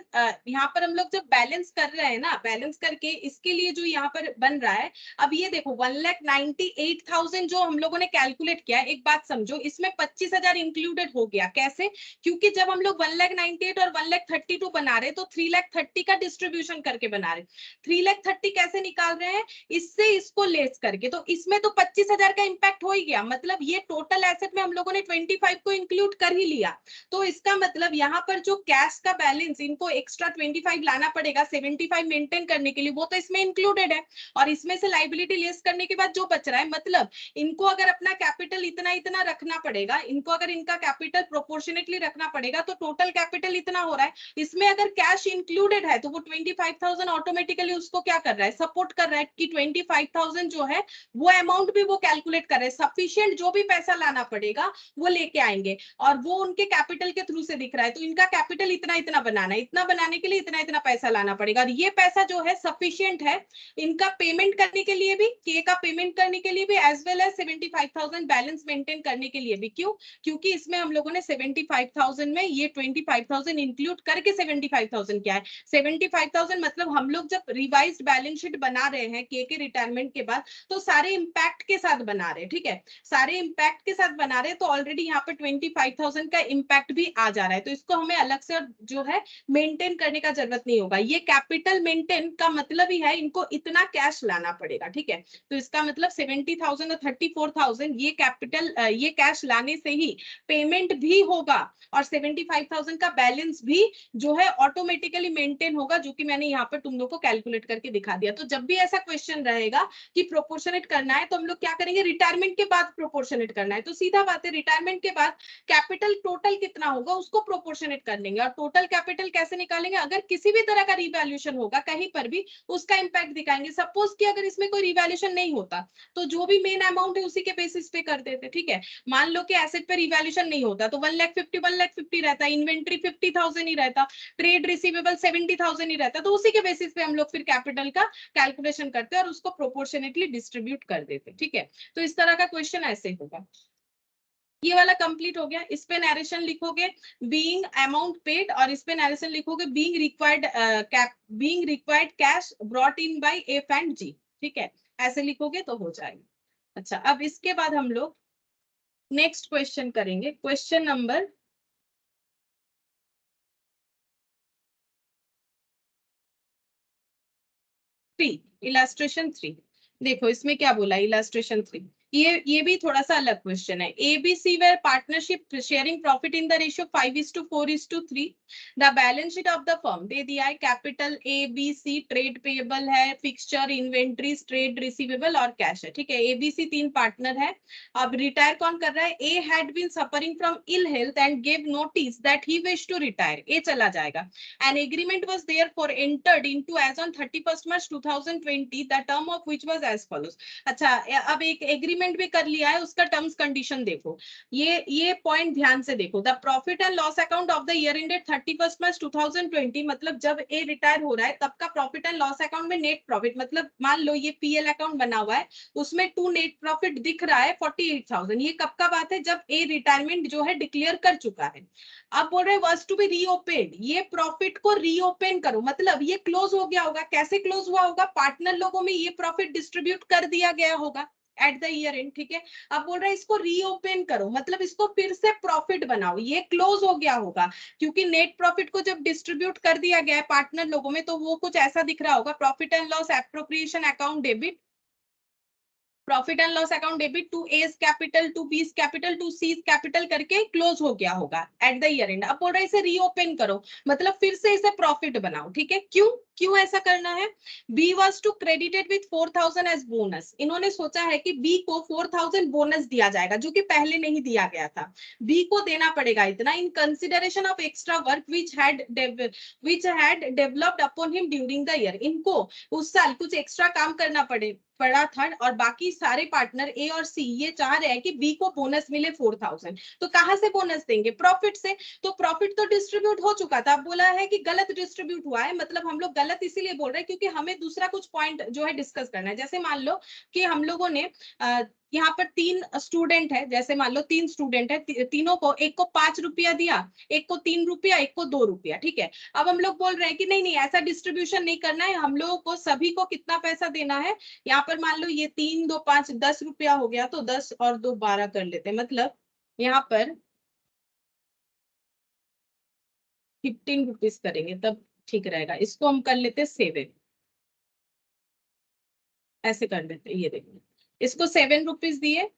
S1: यहाँ पर हम लोग जब बैलेंस कर रहे हैं ना, बैलेंस करके इसके लिए जो यहाँ पर बन रहा है, अब ये देखो 1,98,000 जो हम लोगों ने कैलकुलेट किया, एक बात समझो, इसमें 25,000 इंक्लूडेड हो गया, कैसे, क्योंकि जब हम लोग 1,98,000 और 1,32,000 बना रहे तो 3,30,000 का डिस्ट्रीब्यूशन करके बना रहे। 3,30,000 कैसे निकाल रहे हैं, इससे इसको लेस करके, तो इसमें तो 25,000 का इंपैक्ट हो ही गया, मतलब ये टोटल एसेट में हम लोगों ने 25 को इंक्लूड कर ही लिया। तो इसका मतलब यहाँ पर जो कैश का बैलेंस इनको एक्स्ट्रा 25 लाना पड़ेगा 75 मेंटेन करने के लिए, वो तो इसमें इंक्लूडेड है, और इसमें से लाइबिलिटी लेस करने के बाद जो बच रहा है, मतलब इनको अगर अपना कैपिटल इतना इतना रखना पड़ेगा, इनको अगर इनका कैपिटल प्रोपोर्शनेटली रखना पड़ेगा, तो टोटल कैपिटल इतना हो रहा है, इसमें अगर कैश इंक्लूडेड है तो वो 25,000 ऑटोमेटिकली उसको क्या कर रहा है, सपोर्ट कर रहा है कि 25,000 जो है वो अमाउंट भी वो कैलकुलेट कर रहे हैं, सफिशिएंट जो भी पैसा लाना पड़ेगा वो लेके आएंगे, और वो उनके कैपिटल के थ्रू से दिख रहा है, तो इनका कैपिटल इतना इतना बनाना है, इतना बनाने के लिए इतना इतना पैसा लाना पड़ेगा, और ये पैसा जो है सफिशिएंट है इनका पेमेंट करने के लिए भी, के का पेमेंट करने के लिए भी, as well as 75,000 balance maintain करने के लिए भी। क्यों, क्योंकि इसमें हम लोगों ने 75,000 में ये 25,000 इंक्लूड करके 75,000 क्या है, 75,000 मतलब हम लोग जब रिवाइज्ड बैलेंस शीट बना रहे हैं के रिटायरमेंट के बाद, तो सारे इंपैक्ट के साथ बना रहे हैं, ठीक है, सारे इंपैक्ट के साथ बना रहे हैं, तो ऑलरेडी यहाँ पे 25,000 का इंपैक्ट भी आ जा रहा है, तो इसको हमें अलग से जो है मेंटेन करने का जरूरत नहीं होगा। ये कैपिटल मेंटेन का मतलब ही है इनको इतना कैश लाना पड़ेगा, ठीक है। तो इसका मतलब 70,000 और 34,000 ये कैपिटल ये कैश लाने से ही पेमेंट भी होगा, और 75,000 का बैलेंस भी जो है ऑटोमेटिकली मेंटेन होगा, जो कि मैंने यहाँ पर तुम लोग को कैलकुलेट करके दिखा दिया। तो जब भी ऐसा क्वेश्चन रहेगा कि प्रोपोर्शनेट करना है तो हम लोग क्या करेंगे, रिटायरमेंट के बाद प्रोपोर्शनेट करना है, तो सीधा बात है रिटायरमेंट के बाद कैपिटल टोटल कितना होगा उसको प्रोपोर्शनेट कर लेंगे। और टोटल कैपिटल कैसे निकालेंगे, अगर किसी भी तरह का रिवैल्यूएशन होगा कहीं पर भी उसका इंपैक्ट दिखाएंगे। सपोज कि अगर इसमें कोई रिवैल्यूएशन नहीं होता तो जो भी मेन अमाउंट है उसी के बेसिस पे कर देते, ठीक है। मान लो कि एसेट पे रिवैल्यूएशन नहीं होता तो 1,50,000 रहता, इन्वेंट्री 50,000 ही रहता, ट्रेड रिसीवेबल 70,000 ही रहता, तो उसी के बेसिस पे हम लोग फिर कैपिटल का कैलकुलेशन करते हैं और उसको प्रोपोर्शनेटली डिस्ट्रीब्यूट कर देते, ठीक है। तो इस तरह का क्वेश्चन ऐसे होगा। ये वाला कंप्लीट हो गया। इस पे नरेशन लिखोगे बीइंग अमाउंट पेड, और इस पे नरेशन लिखोगे being required cash brought in by F and G, ठीक है, ऐसे लिखोगे तो हो जाएगा। अच्छा, अब इसके बाद हम लोग नेक्स्ट क्वेश्चन करेंगे, क्वेश्चन नंबर 3, इलास्ट्रेशन 3। देखो इसमें क्या बोला, इलास्ट्रेशन 3, ये भी थोड़ा सा अलग क्वेश्चन है। ABC were partnership sharing profit in the ratio 5:4:3। The balance sheet of the firm दे दिया है, कैपिटल एबीसी, ट्रेड पेएबल है, फिक्सचर, इन्वेंट्रीज, ट्रेड रिसीवेबल और कैश है, ठीक है। एबीसी 3 पार्टनर है। अब रिटायर कौन कर रहा है, A had been suffering from ill health and give notice that he wish to retire, A चला जाएगा। An agreement was therefore entered into as on 31st March 2020, the term of which was as follows। अच्छा, अब एक agreement भी कर लिया है, उसका टर्म्स कंडीशन देखो, ये पॉइंट ध्यान से देखो। The profit and loss account of the year ended 31st March 2020, मतलब जब ए रिटायर हो रहा है तब का प्रॉफिट एंड लॉस अकाउंट में नेट प्रॉफिट, मतलब मान लो ये पीएल अकाउंट बना हुआ है, उसमें टू नेट प्रॉफिट दिख रहा है 48,000। ये कब का बात है, जब ए रिटायरमेंट जो है डिक्लेयर कर चुका है। अब बोल रहे वाज टू बी रीओपेन, ये प्रॉफिट को रीओपेन करो, मतलब ये क्लोज हो गया होगा। कैसे क्लोज हुआ होगा, पार्टनर लोगों में ये प्रॉफिट डिस्ट्रीब्यूट कर दिया गया होगा एट द ईयर एंड, ठीक है। अब बोल रहे इसको रीओपेन करो, मतलब इसको फिर से प्रॉफिट बनाओ, ये क्लोज हो गया होगा क्योंकि नेट प्रॉफिट को जब डिस्ट्रीब्यूट कर दिया गया है पार्टनर लोगों में तो वो कुछ ऐसा दिख रहा होगा, profit and loss appropriation account debit, profit and loss account debit to A's capital, to B's capital, to C's capital करके क्लोज हो गया होगा एट द ईयर एंड। अब बोल रहे इसे रीओपन करो, मतलब फिर से इसे प्रॉफिट बनाओ, ठीक है। क्यों ऐसा करना है, B was to credited with 4,000 as bonus. इन्होंने सोचा है कि बी को 4,000 बोनस दिया जाएगा जो कि पहले नहीं दिया गया था, बी को देना पड़ेगा इतना, in consideration of extra work which had developed upon him during the year. इनको उस साल कुछ एक्स्ट्रा काम करना पड़ा था और बाकी सारे पार्टनर ए और सी ये चाह रहे हैं कि बी को बोनस मिले 4,000। तो कहां से बोनस देंगे, प्रॉफिट से। तो प्रॉफिट तो डिस्ट्रीब्यूट हो चुका था, अब बोला है कि गलत डिस्ट्रीब्यूट हुआ है, मतलब हम लोग गलत इसीलिए बोल रहे हैं क्योंकि हमें दूसरा कुछ पॉइंट जो है डिस्कस करना है। जैसे मान लो कि हम लोगों ने यहाँ पर 3 स्टूडेंट है, जैसे मान लो 3 स्टूडेंट है, तीनों को, एक को 5 रुपया दिया, एक को 3 रुपया, एक को 2 रुपया, ठीक है। अब हम लोग बोल रहे हैं कि नहीं ऐसा डिस्ट्रीब्यूशन नहीं करना है, हम लोगों को सभी को कितना पैसा देना है। यहाँ पर मान लो ये 3, 2, 5, 10 रुपया हो गया, तो 10 और 2 12 कर लेते हैं, मतलब यहाँ पर 15 रुपीज करेंगे तब ठीक रहेगा। इसको हम कर लेते 7, ऐसे कर लेते, ये देखिए इसको 7 रुपीज दिए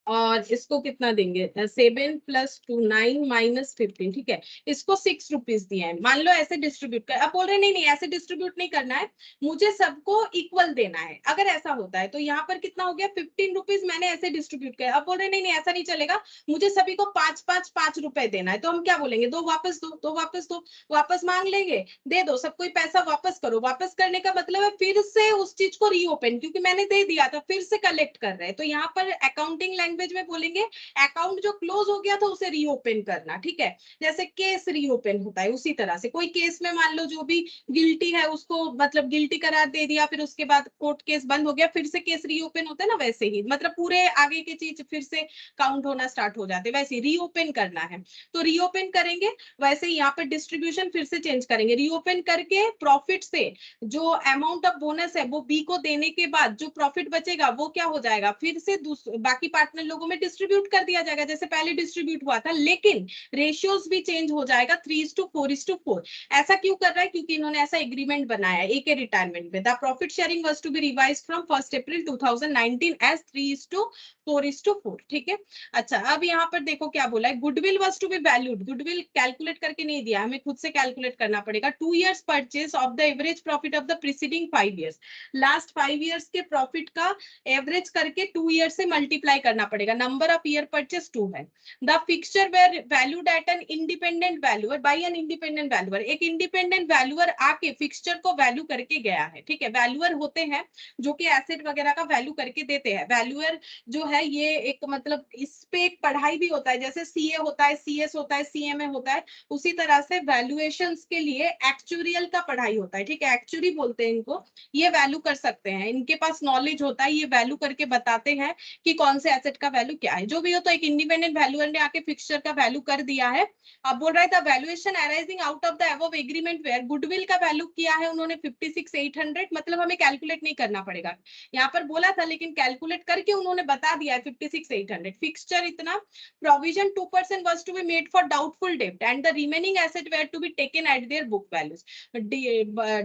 S1: और इसको कितना देंगे, 7 + 2 9 - 15, ठीक है। इसको 6 रुपीज दिए हैं, मान लो ऐसे डिस्ट्रीब्यूट कर। अब बोल रहे नहीं ऐसे डिस्ट्रीब्यूट नहीं करना है, मुझे सबको इक्वल देना है। अगर ऐसा होता है तो यहाँ पर कितना हो गया, 15 रुपीज मैंने ऐसे डिस्ट्रीब्यूट किया। अब बोल रहे नहीं ऐसा नहीं चलेगा, मुझे सभी को 5 रुपए देना है। तो हम क्या बोलेंगे, दो वापस दो, दो वापस दो, वापस मांग लेंगे, दे दो, सब कोई पैसा वापस करो। वापस करने का मतलब है फिर से उस चीज को रीओपन, क्योंकि मैंने दे दिया था, फिर से कलेक्ट कर रहे हैं। तो यहाँ पर अकाउंटिंग लैंग्वेज में बोलेंगे अकाउंट जो क्लोज हो गया था उसे रीओपन करना, ठीक है। जैसे केस रीओपन होता है उसी तरह से, कोई केस में मान लो जो भी गिल्टी है उसको मतलब गिल्टी करार दे दिया, फिर उसके बाद कोर्ट केस बंद हो गया, फिर से केस रीओपन होता है ना, वैसे ही मतलब पूरे आगे की चीज फिर से काउंट होना स्टार्ट हो जाते, वैसे रीओपन करना है। तो रीओपन करेंगे, वैसे यहाँ पर डिस्ट्रीब्यूशन फिर से चेंज करेंगे, रीओपन करके प्रॉफिट से जो अमाउंट ऑफ बोनस है वो बी को देने के बाद जो प्रॉफिट बचेगा वो क्या हो जाएगा, फिर से बाकी पार्टनर लोगों में डिस्ट्रीब्यूट कर दिया जाएगा जैसे पहले डिस्ट्रीब्यूट हुआ था, लेकिन रेशियोज भी चेंज हो जाएगा 3:4:4। ऐसा क्यों कर रहा है, क्योंकि इन्होंने ऐसा एग्रीमेंट बनाया ए के रिटायरमेंट में। The profit sharing was to be revised from 1 April 2019 as 4:4, ठीक है। अच्छा, अब यहाँ पर देखो क्या बोला है, goodwill was to be valued, goodwill calculate करके नहीं दिया, हमें खुद से कैलकुलेट करना पड़ेगा। 2 years purchase of the average profit of the preceding 5 years, last 5 years के प्रॉफिट का एवरेज करके 2 years से मल्टीप्लाई करना पड़ेगा, नंबर ऑफ ईयर परचेज 2 है। The fixture were valued at an independent valuer by an independent valuer, एक independent valuer आके fixture को वैल्यू करके गया है, ठीक है। वैल्यूअर होते हैं जो कि एसेट वगैरह का वैल्यू करके देते हैं। वैल्यूअर जो है ये एक मतलब इस पे एक पढ़ाई भी होता है, जैसे सीए होता है, सीएस होता है, सीएमए होता है, उसी तरह से वैल्यूएशंस के लिए एक्चुरियल का पढ़ाई होता है, ठीक है। एक्चुरी बोलते हैं इनको, ये वैल्यू कर सकते हैं, इनके पास नॉलेज होता है, ये वैल्यू करके बताते हैं कि कौन से एसेट का वैल्यू क्या है। जो भी हो, तो एक इंडिपेंडेंट वैल्यूअर ने आके फिक्सचर का वैल्यू कर दिया है। अब बोल रहा है the valuation arising out of the above agreement where, goodwill का वैल्यू किया है उन्होंने 56,800, मतलब हमें कैलकुलेट नहीं करना पड़ेगा, यहाँ पर बोला था लेकिन कैलकुलेट करके उन्होंने बता दिया है 56,800। फिक्सचर इतना, provision 2% was to be made for doubtful डेब्ट and the remaining asset where to be taken at their book values.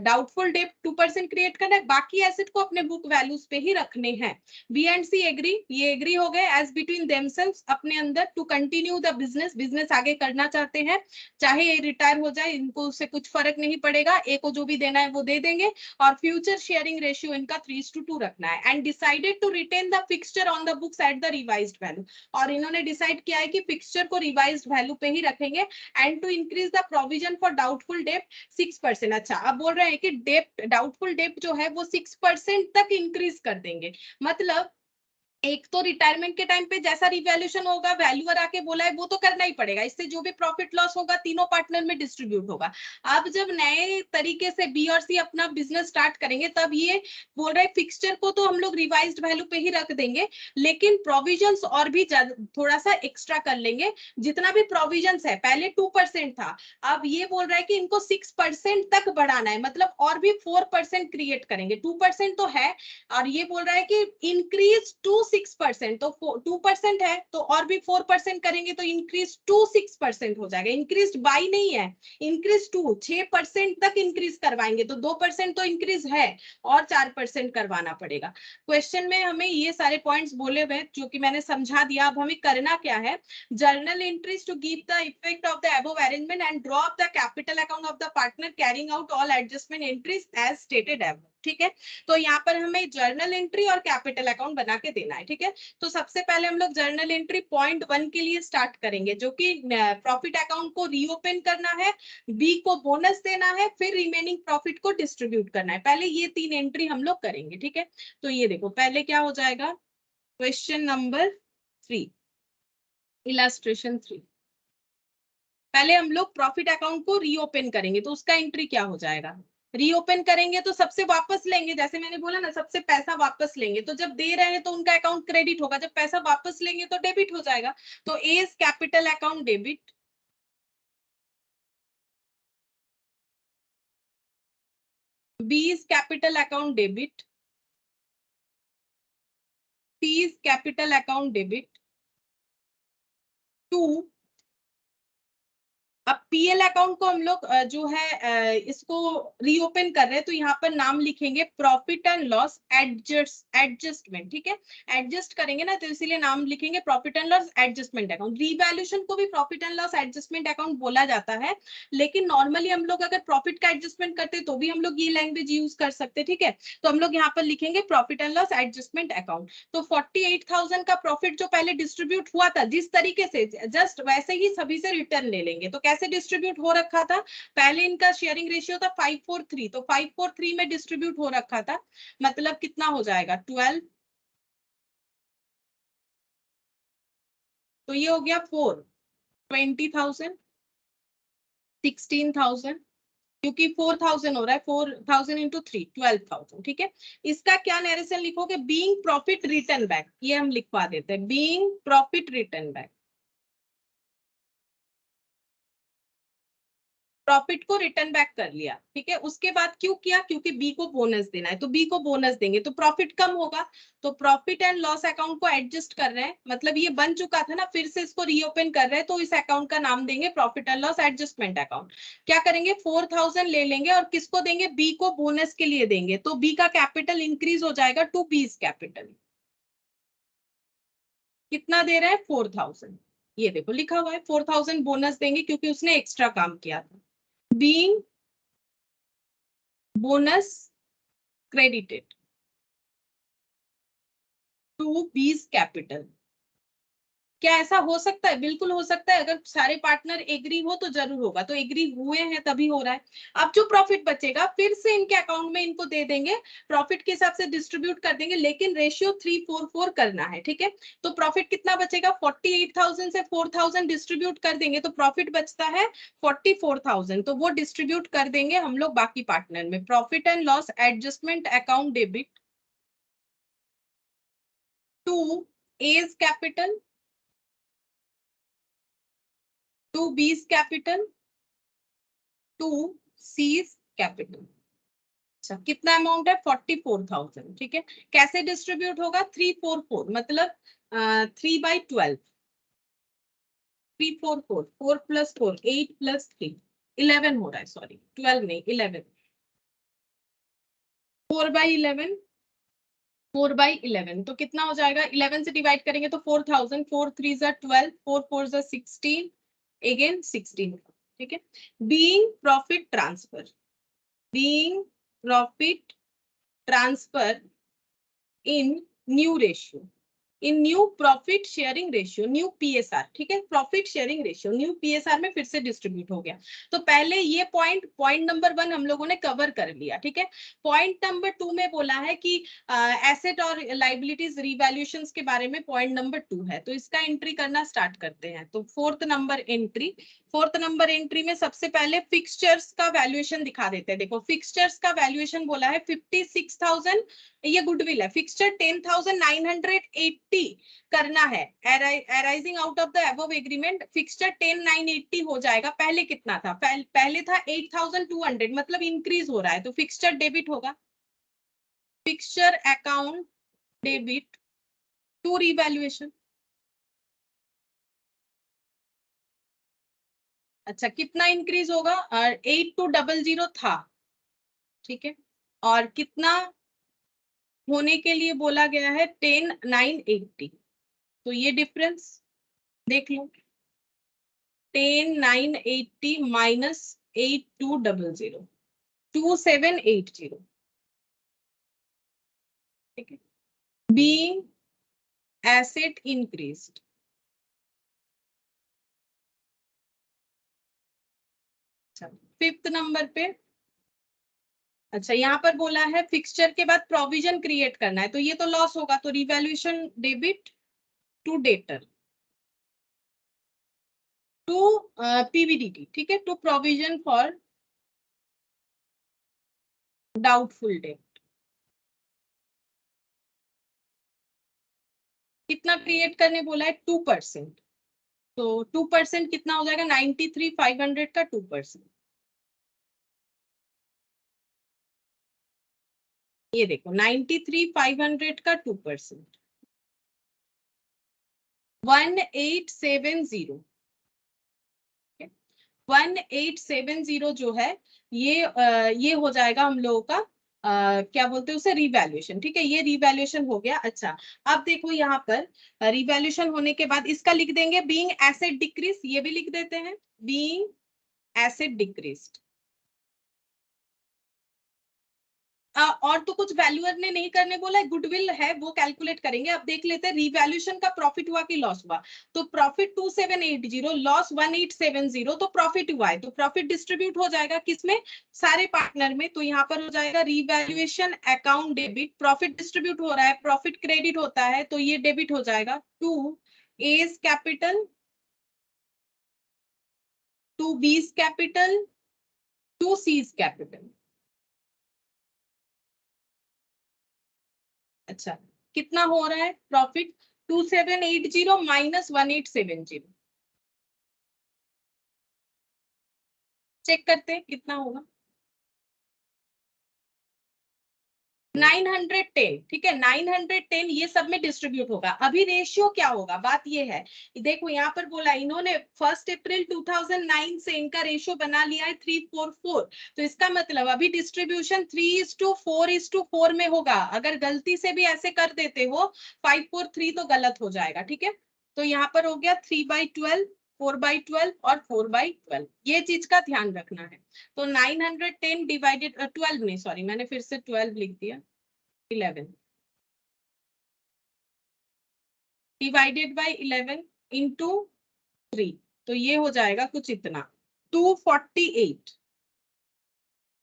S1: Doubtful डेब्ट 2% क्रिएट करना है, बाकी एसेट को अपने बुक वैल्यूज पे ही रखने हैं। बी एंड सी एग्री, ये एग्री हो गए एज बिटवीन देमसेल्व्स, अपने अंदर, to continue the business, business आगे करना चाहते हैं, चाहे ये रिटायर हो जाए इनको उससे कुछ फर्क नहीं पड़ेगा, ए को जो भी देना है वो दे देंगे, और फ्यूचर शेयरिंग रेशियो इनका 3:2 रखना है। And decided to retain the fixture on the books at the revised value, और इन्होंने डिसाइड किया है कि फिक्सचर को रिवाइज्ड वैल्यू पे ही रखेंगे। And to increase the provision for doubtful डेब्ट 6%। अच्छा, अब बोल रहे हैं कि डेब्ट, डाउटफुल डेब्ट जो है वो 6% तक इंक्रीज कर देंगे। मतलब एक तो रिटायरमेंट के टाइम पे जैसा रिवैल्यूएशन होगा, वैल्यूअर आके बोला है वो तो करना ही पड़ेगा, इससे जो भी प्रॉफिट लॉस होगा तीनों पार्टनर में डिस्ट्रीब्यूट होगा। अब जब नए तरीके से बी और सी अपना बिजनेस स्टार्ट करेंगे, तब ये बोल रहे फिक्सचर को तो हम लोग रिवाइज्ड वैल्यू पे ही रख देंगे, लेकिन प्रोविजंस और भी थोड़ा सा एक्स्ट्रा कर लेंगे। जितना भी प्रोविजंस है, पहले 2% था, अब ये बोल रहा है कि इनको 6% तक बढ़ाना है, मतलब और भी 4% क्रिएट करेंगे। 2% तो है, और ये बोल रहा है कि इंक्रीज टू 6%, तो 2% है तो और भी 4% करेंगे तो इंक्रीज टू 6% हो जाएगा। इंक्रीज बाई नहीं है, इंक्रीज टू 6% तक इंक्रीज करवाएंगे, तो 2% तो इंक्रीज है और 4% करवाना पड़ेगा। क्वेश्चन में हमें ये सारे पॉइंट्स बोले हुए जो कि मैंने समझा दिया। अब हमें करना क्या है, journal entries to give the effect of the above arrangement and draw up the capital account of the partner carrying out all adjustment entries as stated above, ठीक है। तो यहाँ पर हमें जर्नल एंट्री और कैपिटल अकाउंट बना के देना है, ठीक है। तो सबसे पहले हम लोग जर्नल एंट्री पॉइंट 1 के लिए स्टार्ट करेंगे, जो कि प्रॉफिट अकाउंट को रीओपन करना है, बी को बोनस देना है, फिर रिमेनिंग प्रॉफिट को डिस्ट्रीब्यूट करना है। पहले ये 3 एंट्री हम लोग करेंगे, ठीक है। तो ये देखो पहले क्या हो जाएगा, क्वेश्चन नंबर 3, इलस्ट्रेशन 3। पहले हम लोग प्रॉफिट अकाउंट को रीओपन करेंगे, तो उसका एंट्री क्या हो जाएगा, रीओपन करेंगे तो सबसे वापस लेंगे, जैसे मैंने बोला ना सबसे पैसा वापस लेंगे, तो जब दे रहे हैं तो उनका अकाउंट क्रेडिट होगा, जब पैसा वापस लेंगे तो डेबिट हो जाएगा। तो A is capital account debit, B is capital account debit, C is capital account debit, 2। अब पीएल अकाउंट को हम लोग जो है इसको रीओपन कर रहे हैं, तो यहाँ पर नाम लिखेंगे प्रॉफिट एंड लॉस एडजस्टमेंट, ठीक है। एडजस्ट करेंगे ना, तो इसीलिए नाम लिखेंगे profit and loss adjustment account. Revaluation को भी profit and loss adjustment account बोला जाता है, लेकिन नॉर्मली हम लोग अगर प्रॉफिट का एडजस्टमेंट करते तो भी हम लोग ये लैंग्वेज यूज कर सकते, ठीक है। तो हम लोग यहाँ पर लिखेंगे profit and loss adjustment account. तो 48,000 का प्रॉफिट जो पहले डिस्ट्रीब्यूट हुआ था जिस तरीके से, जस्ट वैसे ही सभी से रिटर्न ले लेंगे। तो कैसे डिस्ट्रीब्यूट हो रखा था, पहले इनका शेयरिंग रेशियो था 5:3, तो 5:3 में डिस्ट्रीब्यूट हो रखा था, मतलब कितना हो जाएगा 12, तो ये हो गया 4, 20,000, 16,000, क्योंकि 4,000 हो रहा है, 4,000 इंटू 3, 12,000, ठीक है। इसका क्या नरेशन लिखोगे, बीइंग प्रॉफिट रिटर्न बैक, ये हम लिखवा देते हैं, being profit return back. Profit को रिटर्न बैक कर लिया, ठीक है। उसके बाद क्यों किया, क्योंकि बी को बोनस देना है, तो बी को बोनस देंगे तो प्रॉफिट कम होगा, तो प्रॉफिट एंड लॉस अकाउंट को एडजस्ट कर रहे हैं, मतलब ये बन चुका था ना, फिर से इसको रीओपन कर रहे हैं, तो इस अकाउंट का नाम देंगे profit and loss adjustment account. क्या करेंगे, 4,000 ले लेंगे और किसको देंगे, बी को बोनस के लिए देंगे, तो बी का कैपिटल इंक्रीज हो जाएगा टू बीज कैपिटल। कितना दे रहे हैं 4000, ये देखो लिखा हुआ है 4000 बोनस देंगे क्योंकि उसने एक्स्ट्रा काम किया था। Being bonus credited to B's capital. क्या ऐसा हो सकता है? बिल्कुल हो सकता है, अगर सारे पार्टनर एग्री हो तो जरूर होगा, तो एग्री हुए हैं तभी हो रहा है। अब जो प्रॉफिट बचेगा फिर से इनके अकाउंट में इनको दे देंगे, प्रॉफिट के हिसाब से डिस्ट्रीब्यूट कर देंगे, लेकिन रेशियो 344 करना है, ठीक है। तो प्रॉफिट कितना बचेगा? 48,000 से 4,000 डिस्ट्रीब्यूट कर देंगे तो प्रॉफिट बचता है 44,000, तो वो डिस्ट्रीब्यूट कर देंगे हम लोग बाकी पार्टनर में। Profit and loss adjustment account debit to A's capital to B's capital to C's capital. अच्छा, कितना अमाउंट है? 44,000, ठीक है। कैसे डिस्ट्रीब्यूट होगा? 344 मतलब 3/12, 344, 4 + 4 8 + 3 11 हो रहा है, सॉरी 12 नहीं 11, 4/11, 4/11 तो कितना हो जाएगा? 11 से डिवाइड करेंगे तो 4,000, 4 3 12, 4 4 16, अगेन 16, ठीक है। Being profit transfer, being profit transfer इन न्यू रेशियो, इन new profit sharing ratio, new PSR, ठीक है। Profit sharing ratio new PSR में फिर से डिस्ट्रीब्यूट हो गया। तो पहले ये पॉइंट नंबर 1 हम लोगों ने कवर कर लिया, ठीक है। पॉइंट नंबर 2 में बोला है कि एसेट और लाइबिलिटीज रिवैल्यूएशंस के बारे में पॉइंट नंबर 2 है, तो इसका एंट्री करना स्टार्ट करते हैं। तो फोर्थ नंबर एंट्री में सबसे पहले फिक्सचर्स का वैल्यूएशन दिखा देते हैं। देखो फिक्सचर्स का वैल्यूएशन बोला है 56,000, ये गुडविल है। फिक्सचर 10,980 करना है, arising out of the above agreement. Fixture 10,980 हो जाएगा। पहले कितना था? पहले था 8,200, मतलब इंक्रीज हो रहा है, तो फिक्सचर डेबिट होगा। Fixture account debit to revaluation. अच्छा, कितना इंक्रीज होगा? 8,200 था, ठीक है। और कितना होने के लिए बोला गया है? 10,980, तो ये डिफरेंस देख लो। 10,980 माइनस 8,200, 2,780, ठीक है। बीइंग एसेट इंक्रीज्ड, अच्छा फिफ्थ नंबर पे। अच्छा, यहाँ पर बोला है फिक्सचर के बाद प्रोविजन क्रिएट करना है, तो ये तो लॉस होगा, तो revaluation debit to debtor to PVDT, ठीक है, to provision for doubtful debt. कितना क्रिएट करने बोला है? 2%, तो 2% कितना हो जाएगा? 93,500 का 2%। ये देखो 93,500 का 2%, 1870, 1870 जो है ये हो जाएगा हम लोगों का क्या बोलते हैं उसे? रिवैल्यूएशन, ठीक है। ये रिवैल्यूएशन हो गया। अच्छा, अब देखो यहाँ पर रिवैल्यूएशन होने के बाद इसका लिख देंगे बीइंग एसेट डिक्रीज, ये भी लिख देते हैं बीइंग एसेट डिक्रीज्ड। और तो कुछ वैल्यूअर ने नहीं करने बोला है, गुडविल है वो कैलकुलेट करेंगे। अब देख लेते हैं रिवैल्यूएशन का प्रॉफिट हुआ कि लॉस हुआ। तो प्रॉफिट 2,780, लॉस 1,870, तो प्रॉफिट हुआ है, तो प्रॉफिट डिस्ट्रीब्यूट हो जाएगा किसमें? सारे पार्टनर में। तो यहाँ पर हो जाएगा revaluation account debit, profit distribute हो रहा है, प्रॉफिट क्रेडिट होता है, तो ये डेबिट हो जाएगा to A's capital to B's capital to C's capital. अच्छा, कितना हो रहा है प्रॉफिट? 2,780 माइनस 1,870, चेक करते हैं कितना होगा। 910, ठीक है, 910 ये सब में डिस्ट्रीब्यूट होगा। अभी रेशियो क्या होगा, बात ये है, देखो यहाँ पर बोला इन्होंने 1 अप्रैल 2009 से इनका रेशियो बना लिया है 344, तो इसका मतलब अभी डिस्ट्रीब्यूशन 3:4:4 में होगा। अगर गलती से भी ऐसे कर देते हो 543 तो गलत हो जाएगा, ठीक है। तो यहाँ पर हो गया 3/12, 4/12 और 4/12, ये चीज का ध्यान रखना है। तो 910 डिवाइडेड 12 नहीं, सॉरी मैंने फिर से 12 लिख दिया, 11 डिवाइडेड बाय 11 इंटू 3, तो ये हो जाएगा कुछ इतना 248,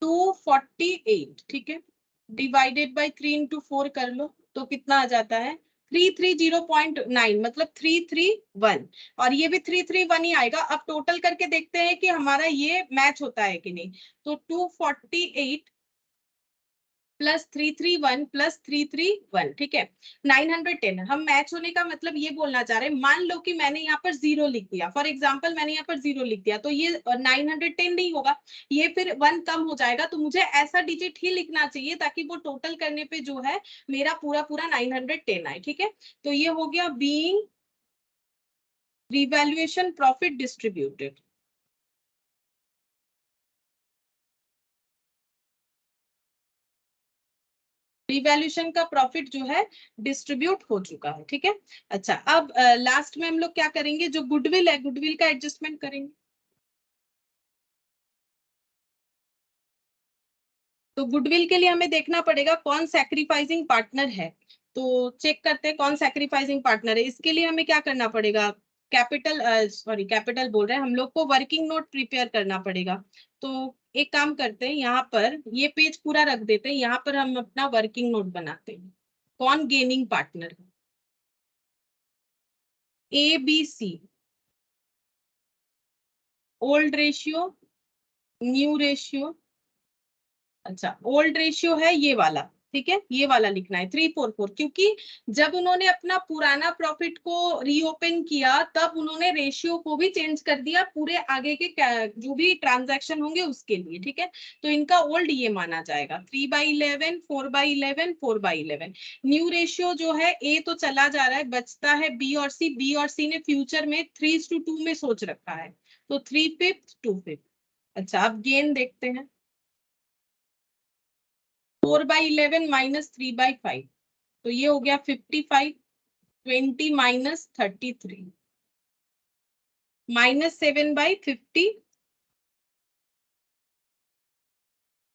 S1: 248, ठीक है। डिवाइडेड बाय 3 इंटू 4 कर लो तो कितना आ जाता है 330.9, मतलब 331, और ये भी 331 ही आएगा। अब टोटल करके देखते हैं कि हमारा ये मैच होता है कि नहीं। तो 248 प्लस 331 प्लस 331, ठीक है, 910। हम मैच होने का मतलब ये बोलना चाह रहे हैं, मान लो कि मैंने यहाँ पर 0 लिख दिया, फॉर एग्जांपल मैंने यहाँ पर 0 लिख दिया, तो ये 910 नहीं होगा, ये फिर 1 कम हो जाएगा। तो मुझे ऐसा डिजिट ही लिखना चाहिए ताकि वो टोटल करने पे जो है मेरा पूरा पूरा 910 आए, ठीक है। तो ये हो गया being revaluation profit distributed. Revaluation का प्रॉफिट जो है डिस्ट्रीब्यूट हो चुका है, ठीक है। अच्छा, अब लास्ट में हम लोग क्या करेंगे, जो गुडविल है गुडविल का एडजस्टमेंट करेंगे। तो गुडविल के लिए हमें देखना पड़ेगा कौन सैक्रिफाइसिंग पार्टनर है। तो चेक करते हैं कौन सैक्रिफाइसिंग पार्टनर है। इसके लिए हमें क्या करना पड़ेगा, कैपिटल सॉरी कैपिटल बोल रहे हैं, हम लोग को वर्किंग नोट प्रिपेयर करना पड़ेगा। तो एक काम करते हैं, यहाँ पर ये पेज पूरा रख देते हैं, यहाँ पर हम अपना वर्किंग नोट बनाते हैं। कौन गेनिंग पार्टनर है, ABC, old ratio, new ratio. अच्छा, ओल्ड रेशियो है ये वाला, ठीक है, ये वाला लिखना है 344, क्योंकि जब उन्होंने अपना पुराना प्रॉफिट को रीओपन किया तब उन्होंने रेशियो को भी चेंज कर दिया पूरे आगे के जो भी ट्रांजैक्शन होंगे उसके लिए, ठीक है। तो इनका ओल्ड ये माना जाएगा 3/11, 4/11, 4/11। न्यू रेशियो जो है ए तो चला जा रहा है, बचता है बी और सी। बी और सी ने फ्यूचर में 3:2 में सोच रखा है, तो 3/5, 2/5। अच्छा, अब गेन देखते हैं, 4/11 माइनस 3/5, तो ये हो गया 55, 20 माइनस 33, माइनस 7/50,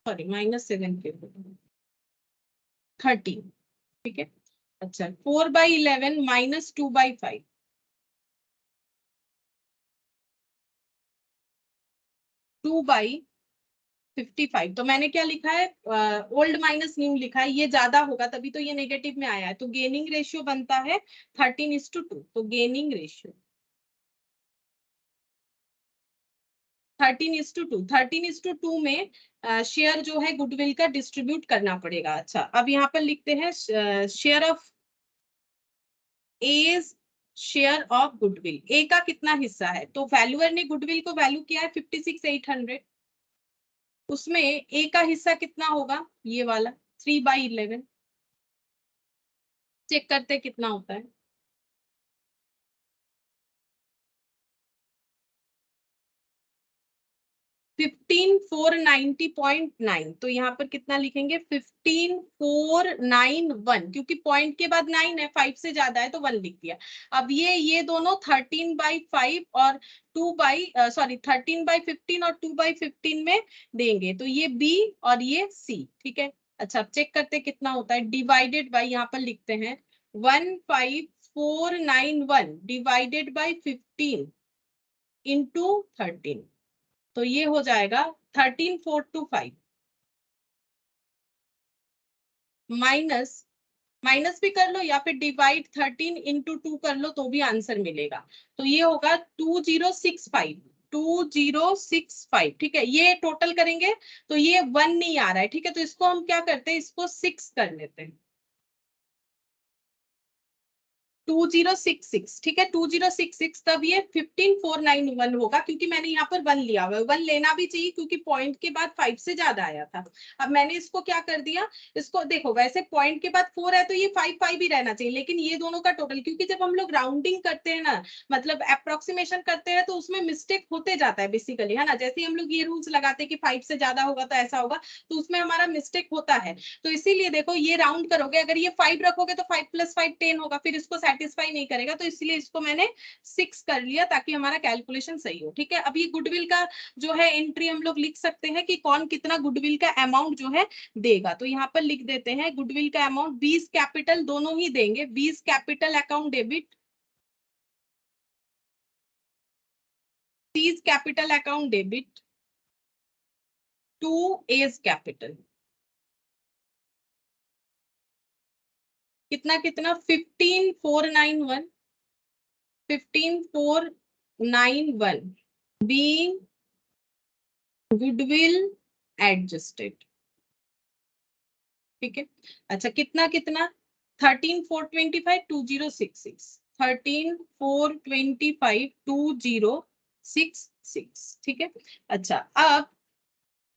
S1: सॉरी -7 के 13, ठीक है। अच्छा, 4/11 माइनस 2/5, 2/55। तो मैंने क्या लिखा है, ओल्ड माइनस न्यू लिखा है, ये ज्यादा होगा तभी तो ये नेगेटिव में आया है। तो गेनिंग रेशियो बनता है 13:2, तो गेनिंग रेशियो 13:2, 13:2 में शेयर जो है गुडविल का डिस्ट्रीब्यूट करना पड़ेगा। अच्छा, अब यहाँ पर लिखते हैं share of A, share of goodwill, A का कितना हिस्सा है। तो वैल्यूअर ने गुडविल को वैल्यू किया है 56,800, उसमें ए का हिस्सा कितना होगा, ये वाला 3/11। चेक करते कितना होता है, 15,490.9। तो यहाँ पर कितना लिखेंगे, 15,491, क्योंकि पॉइंट के बाद 9 है, 5 से ज्यादा है तो 1 लिख दिया। अब ये दोनों 13/5 और 13/15 और 2/15 में देंगे, तो ये बी और ये सी, ठीक है। अच्छा, अब चेक करते कितना होता है, डिवाइडेड बाई, यहाँ पर लिखते हैं 15,491 डिवाइडेड बाई 15 इंटू 13, तो ये हो जाएगा 13,425 माइनस, माइनस भी कर लो या फिर डिवाइड 13 इंटू 2 कर लो तो भी आंसर मिलेगा। तो ये होगा 2065, 2065, ठीक है। ये टोटल करेंगे तो ये 1 नहीं आ रहा है, ठीक है, तो इसको हम क्या करते हैं, इसको 6 कर लेते हैं। 2066, ठीक है 2066, तब ये 15491 होगा, क्योंकि मैंने यहाँ पर 1 लिया हुआ है। 1 लेना भी चाहिए क्योंकि पॉइंट के बाद 5 से ज्यादा आया था। अब मैंने इसको क्या कर दिया, इसको देखो वैसे पॉइंट के बाद 4 है तो ये 5 ही रहना चाहिए, लेकिन ये दोनों का टोटल, क्योंकि जब हम लोग राउंडिंग करते हैं ना, मतलब अप्रोक्सीमेशन करते हैं, तो उसमें मिस्टेक होते जाता है बेसिकली, है ना। जैसे हम लोग ये रूल्स लगाते हैं कि 5 से ज्यादा होगा तो ऐसा होगा, तो उसमें हमारा मिस्टेक होता है। तो इसीलिए देखो ये राउंड करोगे, अगर ये 5 रखोगे तो 5 + 5 10 होगा, फिर इसको सेटिस्फाई नहीं करेगा, तो इसलिए इसको मैंने 6 कर लिया ताकि हमारा कैलकुलेशन सही हो। ठीक है, अब ये गुडविल का जो है एंट्री हम लोग लिख सकते हैं कि कौन कितना गुडविल का अमाउंट जो है देगा। तो यहाँ पर लिख देते हैं गुडविल का अमाउंट 20 कैपिटल दोनों ही देंगे, 20 capital account debit, 30 capital account debit to A's capital. कितना कितना 15491, 15491 being goodwill adjusted। ठीक है, अच्छा कितना कितना 13425 2066, 13425 2066। ठीक है, अच्छा अब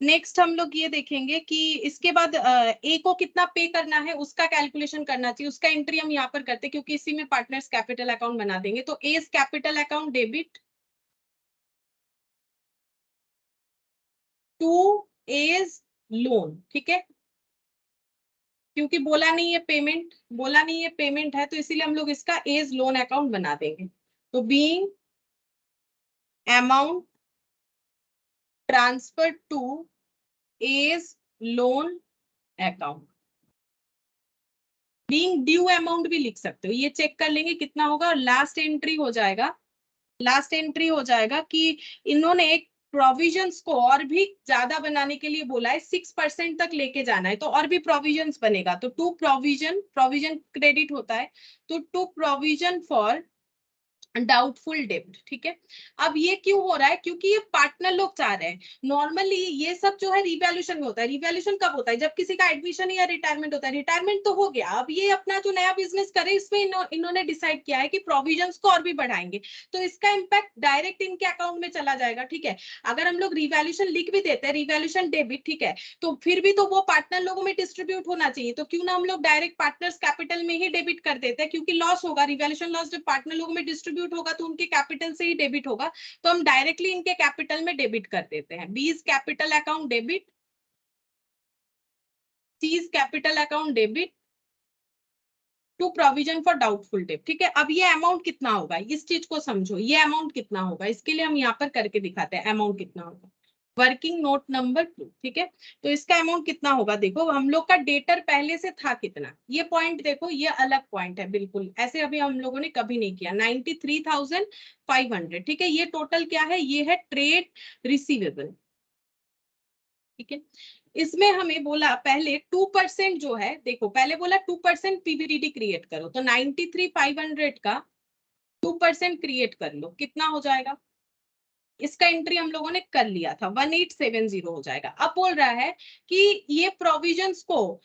S1: नेक्स्ट हम लोग ये देखेंगे कि इसके बाद ए को कितना पे करना है उसका कैलकुलेशन करना चाहिए, उसका एंट्री हम यहाँ पर करते हैं क्योंकि इसी में पार्टनर्स कैपिटल अकाउंट बना देंगे। तो A's capital account debit to A's loan. ठीक है, क्योंकि बोला नहीं है पेमेंट, बोला नहीं है पेमेंट है, तो इसीलिए हम लोग इसका एज लोन अकाउंट बना देंगे। तो being amount transfer to A's loan account, being due amount भी लिख सकते हो, ये चेक कर लेंगे कितना होगा। और लास्ट एंट्री हो जाएगा, लास्ट एंट्री हो जाएगा कि इन्होंने एक प्रोविजंस को और भी ज्यादा बनाने के लिए बोला है, 6% तक लेके जाना है, तो और भी प्रोविजंस बनेगा। तो टू प्रोविजन, प्रोविजन क्रेडिट होता है, तो टू प्रोविजन फॉर डाउटफुल डेब्ट। ठीक है, अब ये क्यों हो रहा है, क्योंकि ये पार्टनर लोग चाह रहे हैं। नॉर्मली ये सब जो है रिवैल्यूएशन में होता है। रिवैल्यूएशन कब होता है, जब किसी का एडमिशन या रिटायरमेंट होता है। रिटायरमेंट तो हो गया, अब ये अपना जो नया बिजनेस करे इसमें इन्होंने डिसाइड किया है कि प्रोविजंस को और भी बढ़ाएंगे, तो इसका इम्पैक्ट डायरेक्ट इनके अकाउंट में चला जाएगा। ठीक है, अगर हम लोग रिवैल्यूएशन लिख भी देते हैं, रिवैल्यूएशन डेबिट, ठीक है, तो फिर भी तो वो पार्टनर लोगों में डिस्ट्रीब्यूट होना चाहिए, तो क्यों ना हम लोग डायरेक्ट पार्टनर्स कैपिटल में ही डेबिट कर देते हैं, क्योंकि लॉस होगा, रिवैल्यूएशन लॉस जब पार्टनर लोगों में डिस्ट्रीब्यूट होगा तो उनके कैपिटल से ही डेबिट होगा, तो हम डायरेक्टली इनके कैपिटल में डेबिट कर देते हैं। 20 capital account debit, 30 capital account debit to provision for doubtful डेब्ट। ठीक है, अब ये अमाउंट कितना होगा, इस चीज को समझो, ये अमाउंट कितना होगा, इसके लिए हम यहाँ पर करके दिखाते हैं अमाउंट कितना होगा। वर्किंग नोट नंबर 2, ठीक है, तो इसका अमाउंट कितना होगा। देखो हम लोग का डेटर पहले से था कितना, ये पॉइंट देखो, ये अलग पॉइंट है बिल्कुल, ऐसे अभी हम लोगों ने कभी नहीं किया। 93,500, ठीक है, ये टोटल क्या है, ये है ट्रेड रिसीवेबल। ठीक है, इसमें हमें बोला पहले 2% जो है, देखो पहले बोला 2% पीवीडीडी क्रिएट करो, तो 93,500 का 2% क्रिएट कर लो, कितना हो जाएगा। इसका एंट्री हम लोगों ने कर लिया था, 1870 हो जाएगा। अब बोल रहा है कि ये प्रोविजंस को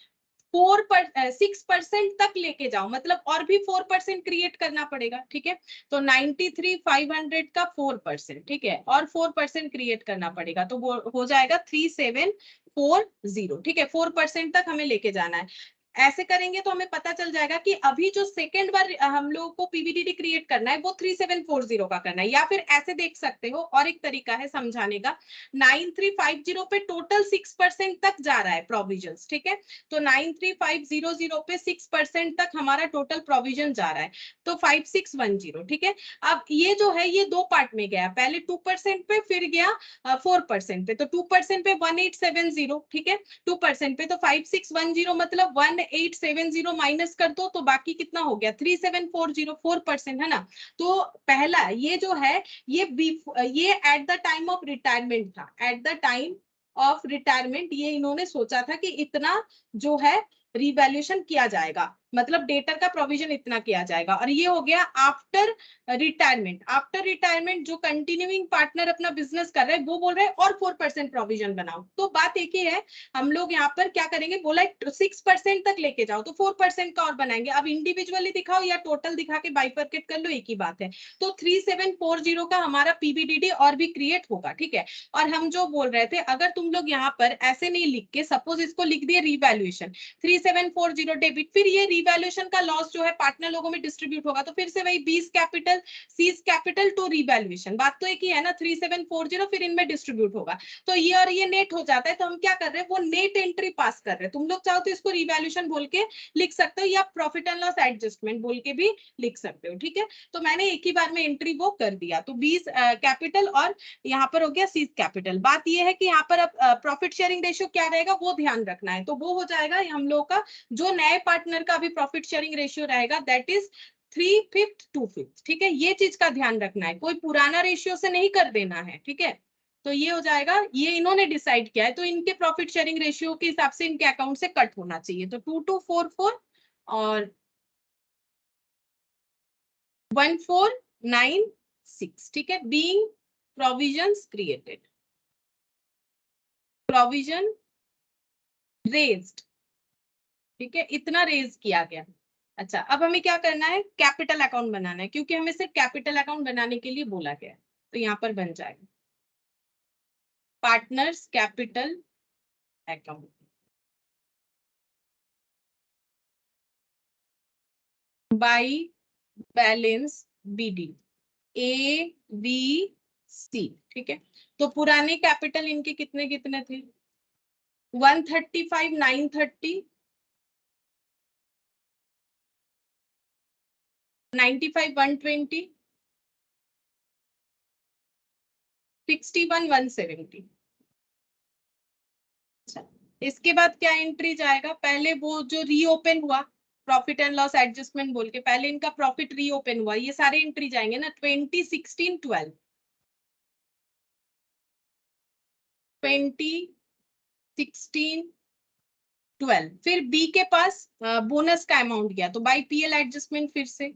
S1: 6% तक लेके जाओ, मतलब और भी 4% क्रिएट करना पड़ेगा। ठीक है, तो 93,500 का 4%, ठीक है, और 4% क्रिएट करना पड़ेगा, तो वो हो जाएगा 3740। ठीक है, 4% तक हमें लेके जाना है। ऐसे करेंगे तो हमें पता चल जाएगा कि अभी जो सेकेंड बार हम लोगों को पीवीडीडी क्रिएट करना है वो 3740 का करना है। या फिर ऐसे देख सकते हो, और एक तरीका है समझाने का, 9350 पे टोटल 6% तक जा रहा है प्रोविजंस। ठीक है, तो 93,500 पे 6% तक हमारा टोटल प्रोविजन जा रहा है, तो 5610। ठीक है, अब ये जो है ये दो पार्ट में गया, पहले 2% पे फिर गया 4% पे, तो 2% पे 1870, ठीक है, 2% पे तो 5610, मतलब 1870 माइनस कर दो तो बाकी कितना हो गया 3740, 4% है ना। तो पहला ये जो है ये at the time of retirement था, at the time of retirement ये इन्होंने सोचा था कि इतना जो है रिवैल्यूएशन किया जाएगा, मतलब डेटर का प्रोविजन इतना किया जाएगा। और ये हो गया आफ्टर रिटायरमेंट। आफ्टर रिटायरमेंट जो कंटिन्यूइंग पार्टनर अपना बिजनेस कर रहे हैं वो बोल रहे हैं और 4% प्रोविजन बनाओ। तो बात एक ही है, हम लोग यहाँ पर क्या करेंगे, बोला 6% तक लेके जाओ तो 4% का और बनाएंगे। अब इंडिविजुअली दिखाओ या टोटल दिखा के बाइफरकेट कर लो, एक ही बात है। तो 3740 का हमारा पीबीडीडी और भी क्रिएट होगा, ठीक है। और हम जो बोल रहे थे, अगर तुम लोग यहाँ पर ऐसे नहीं लिख के सपोज इसको लिख दिए रिवैल्यूएशन 3740 डेबिट, फिर ये रिवैल्यूएशन का लॉस जो है पार्टनर लोगों में डिस्ट्रीब्यूट होगा, तो फिर से वही B's capital C's capital to revaluation, बात तो एक ही है ना, 3740 फिर इनमें डिस्ट्रीब्यूट होगा। तो ये और ये नेट हो जाता है। तो हम क्या कर रहे हैं, वो नेट एंट्री पास कर रहे हैं। तुम लोग चाहो तो इसको रिवैल्यूएशन बोल के लिख सकते हो या प्रॉफिट एंड लॉस एडजस्टमेंट बोल के भी लिख सकते हो, ठीक है। तो मैंने एक ही बार में एंट्री वो कर दिया, तो 20 कैपिटल और यहाँ पर हो गया सीज कैपिटल। बात ये है कि यहाँ पर अब प्रॉफिट शेयरिंग रेशियो क्या रहेगा वो ध्यान रखना है। तो वो हो जाएगा हम लोग का, जो नए पार्टनर का भी प्रॉफिट शेयरिंग रेशियो रहेगा दैट इज 3/5 2/5, ठीक है। ये चीज का ध्यान रखना है, कोई पुराना रेशियो से नहीं कर देना है, ठीक है। तो ये हो जाएगा, ये इन्होंने डिसाइड किया है, तो इनके प्रॉफिट शेयरिंग रेशियो के हिसाब से इनके अकाउंट से कट होना चाहिए। तो 2244 और 1496, ठीक है। Being provisions created, provision raised, ठीक है, इतना रेज किया गया। अच्छा, अब हमें क्या करना है, कैपिटल अकाउंट बनाना है, क्योंकि हमें सिर्फ कैपिटल अकाउंट बनाने के लिए बोला गया है। तो यहाँ पर बन जाएगा partners capital account by balance BD A B C, ठीक है। तो पुराने कैपिटल इनके कितने कितने थे, 135 930 95 120 61 170। इसके बाद क्या एंट्री जाएगा, पहले वो जो रीओपन हुआ प्रॉफिट एंड लॉस एडजस्टमेंट बोल के, पहले इनका प्रॉफिट रीओपन हुआ, ये सारे एंट्री जाएंगे ना, 2016 12 2016 12। फिर बी के पास बोनस का अमाउंट गया तो बाई पीएल एडजस्टमेंट, फिर से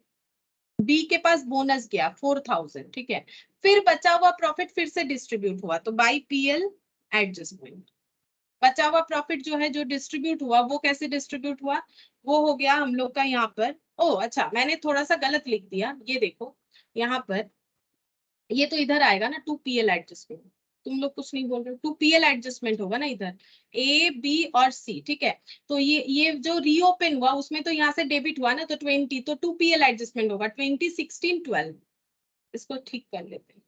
S1: बी के पास बोनस गया 4000, ठीक है। फिर बचा हुआ प्रॉफिट फिर से डिस्ट्रीब्यूट हुआ तो बाई पीएल एडजस्टमेंट। बचा हुआ प्रॉफिट जो है जो डिस्ट्रीब्यूट हुआ वो कैसे डिस्ट्रीब्यूट हुआ, वो हो गया हम लोग का यहाँ पर, ओ अच्छा मैंने थोड़ा सा गलत लिख दिया, ये देखो यहाँ पर, ये तो इधर आएगा ना 2PL एडजस्टमेंट, तुम लोग कुछ नहीं बोल रहे हो, 2PL एडजस्टमेंट होगा ना इधर, ए बी और सी, ठीक है। तो ये जो रीओपन हुआ उसमें तो यहाँ से डेबिट हुआ ना, तो 20, तो 2PL एडजस्टमेंट होगा 2016 12। इसको ठीक कर लेते हैं,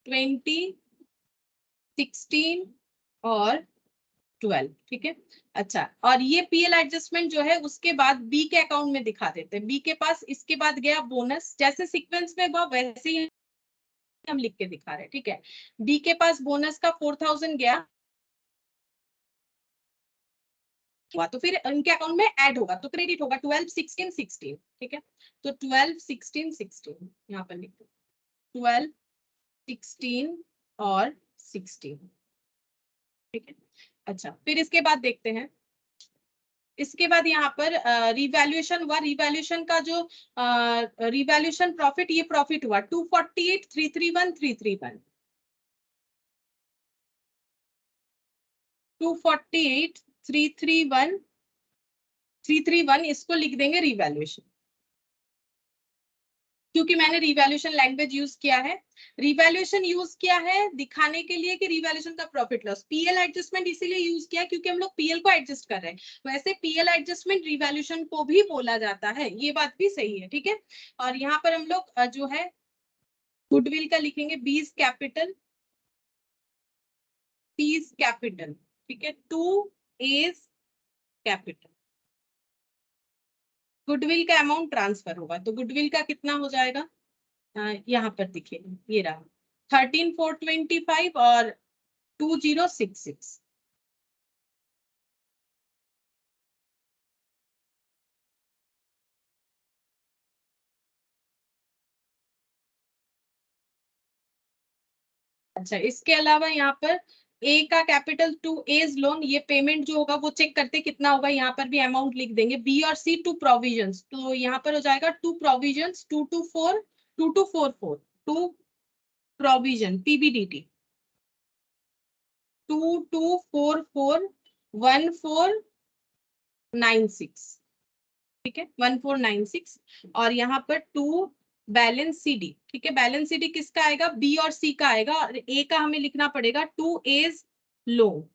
S1: 2016 और 12, ठीक है। अच्छा, और ये पीएल एडजस्टमेंट जो है उसके बाद बी के अकाउंट में दिखा देते हैं, बी के पास इसके बाद गया बोनस, जैसे सीक्वेंस में हुआ वैसे ही हम लिख के दिखा रहे हैं, ठीक है। बी के पास बोनस का 4000 गया हुआ तो फिर उनके अकाउंट में ऐड होगा तो क्रेडिट होगा 12 16 16, ठीक है। तो 12 16 16 यहाँ पर लिख दो, 12 16 और 16, ठीक है। अच्छा, फिर इसके बाद देखते हैं, इसके बाद यहाँ पर रिवैल्यूएशन हुआ, रिवैल्यूएशन का जो रिवैल्यूएशन प्रॉफिट, ये प्रॉफिट हुआ 248 331 331, 248 331 331, इसको लिख देंगे रिवैल्यूएशन, क्योंकि मैंने रिवैल्यूएशन लैंग्वेज यूज किया है। रिवैल्यूएशन यूज किया है दिखाने के लिए कि रिवैल्यूएशन का प्रॉफिट लॉस, पीएल एडजस्टमेंट इसीलिए यूज किया क्योंकि हम लोग पीएल को एडजस्ट कर रहे हैं, वैसे पीएल एडजस्टमेंट रिवैल्यूएशन को भी बोला जाता है, ये बात भी सही है, ठीक है। और यहाँ पर हम लोग जो है गुडविल का लिखेंगे 20 कैपिटल 30 कैपिटल, ठीक है, 2 एज कैपिटल। गुडविल का अमाउंट ट्रांसफर होगा तो गुडविल का कितना हो जाएगा, यहाँ पर दिखेगा, ये रहा 13425 और 2066। अच्छा, इसके अलावा यहाँ पर ए का कैपिटल टू एज लोन, ये पेमेंट जो होगा वो चेक करते कितना होगा, यहाँ पर भी अमाउंट लिख देंगे। बी और सी टू प्रोविजंस, तो यहाँ पर हो जाएगा to provisions 2244 to provision PBDT 22441496, ठीक है 1496। और यहाँ पर टू बैलेंस सीडी, ठीक है बैलेंस सीडी किसका आएगा, बी और सी का आएगा, और ए का हमें लिखना पड़ेगा टू एज लोन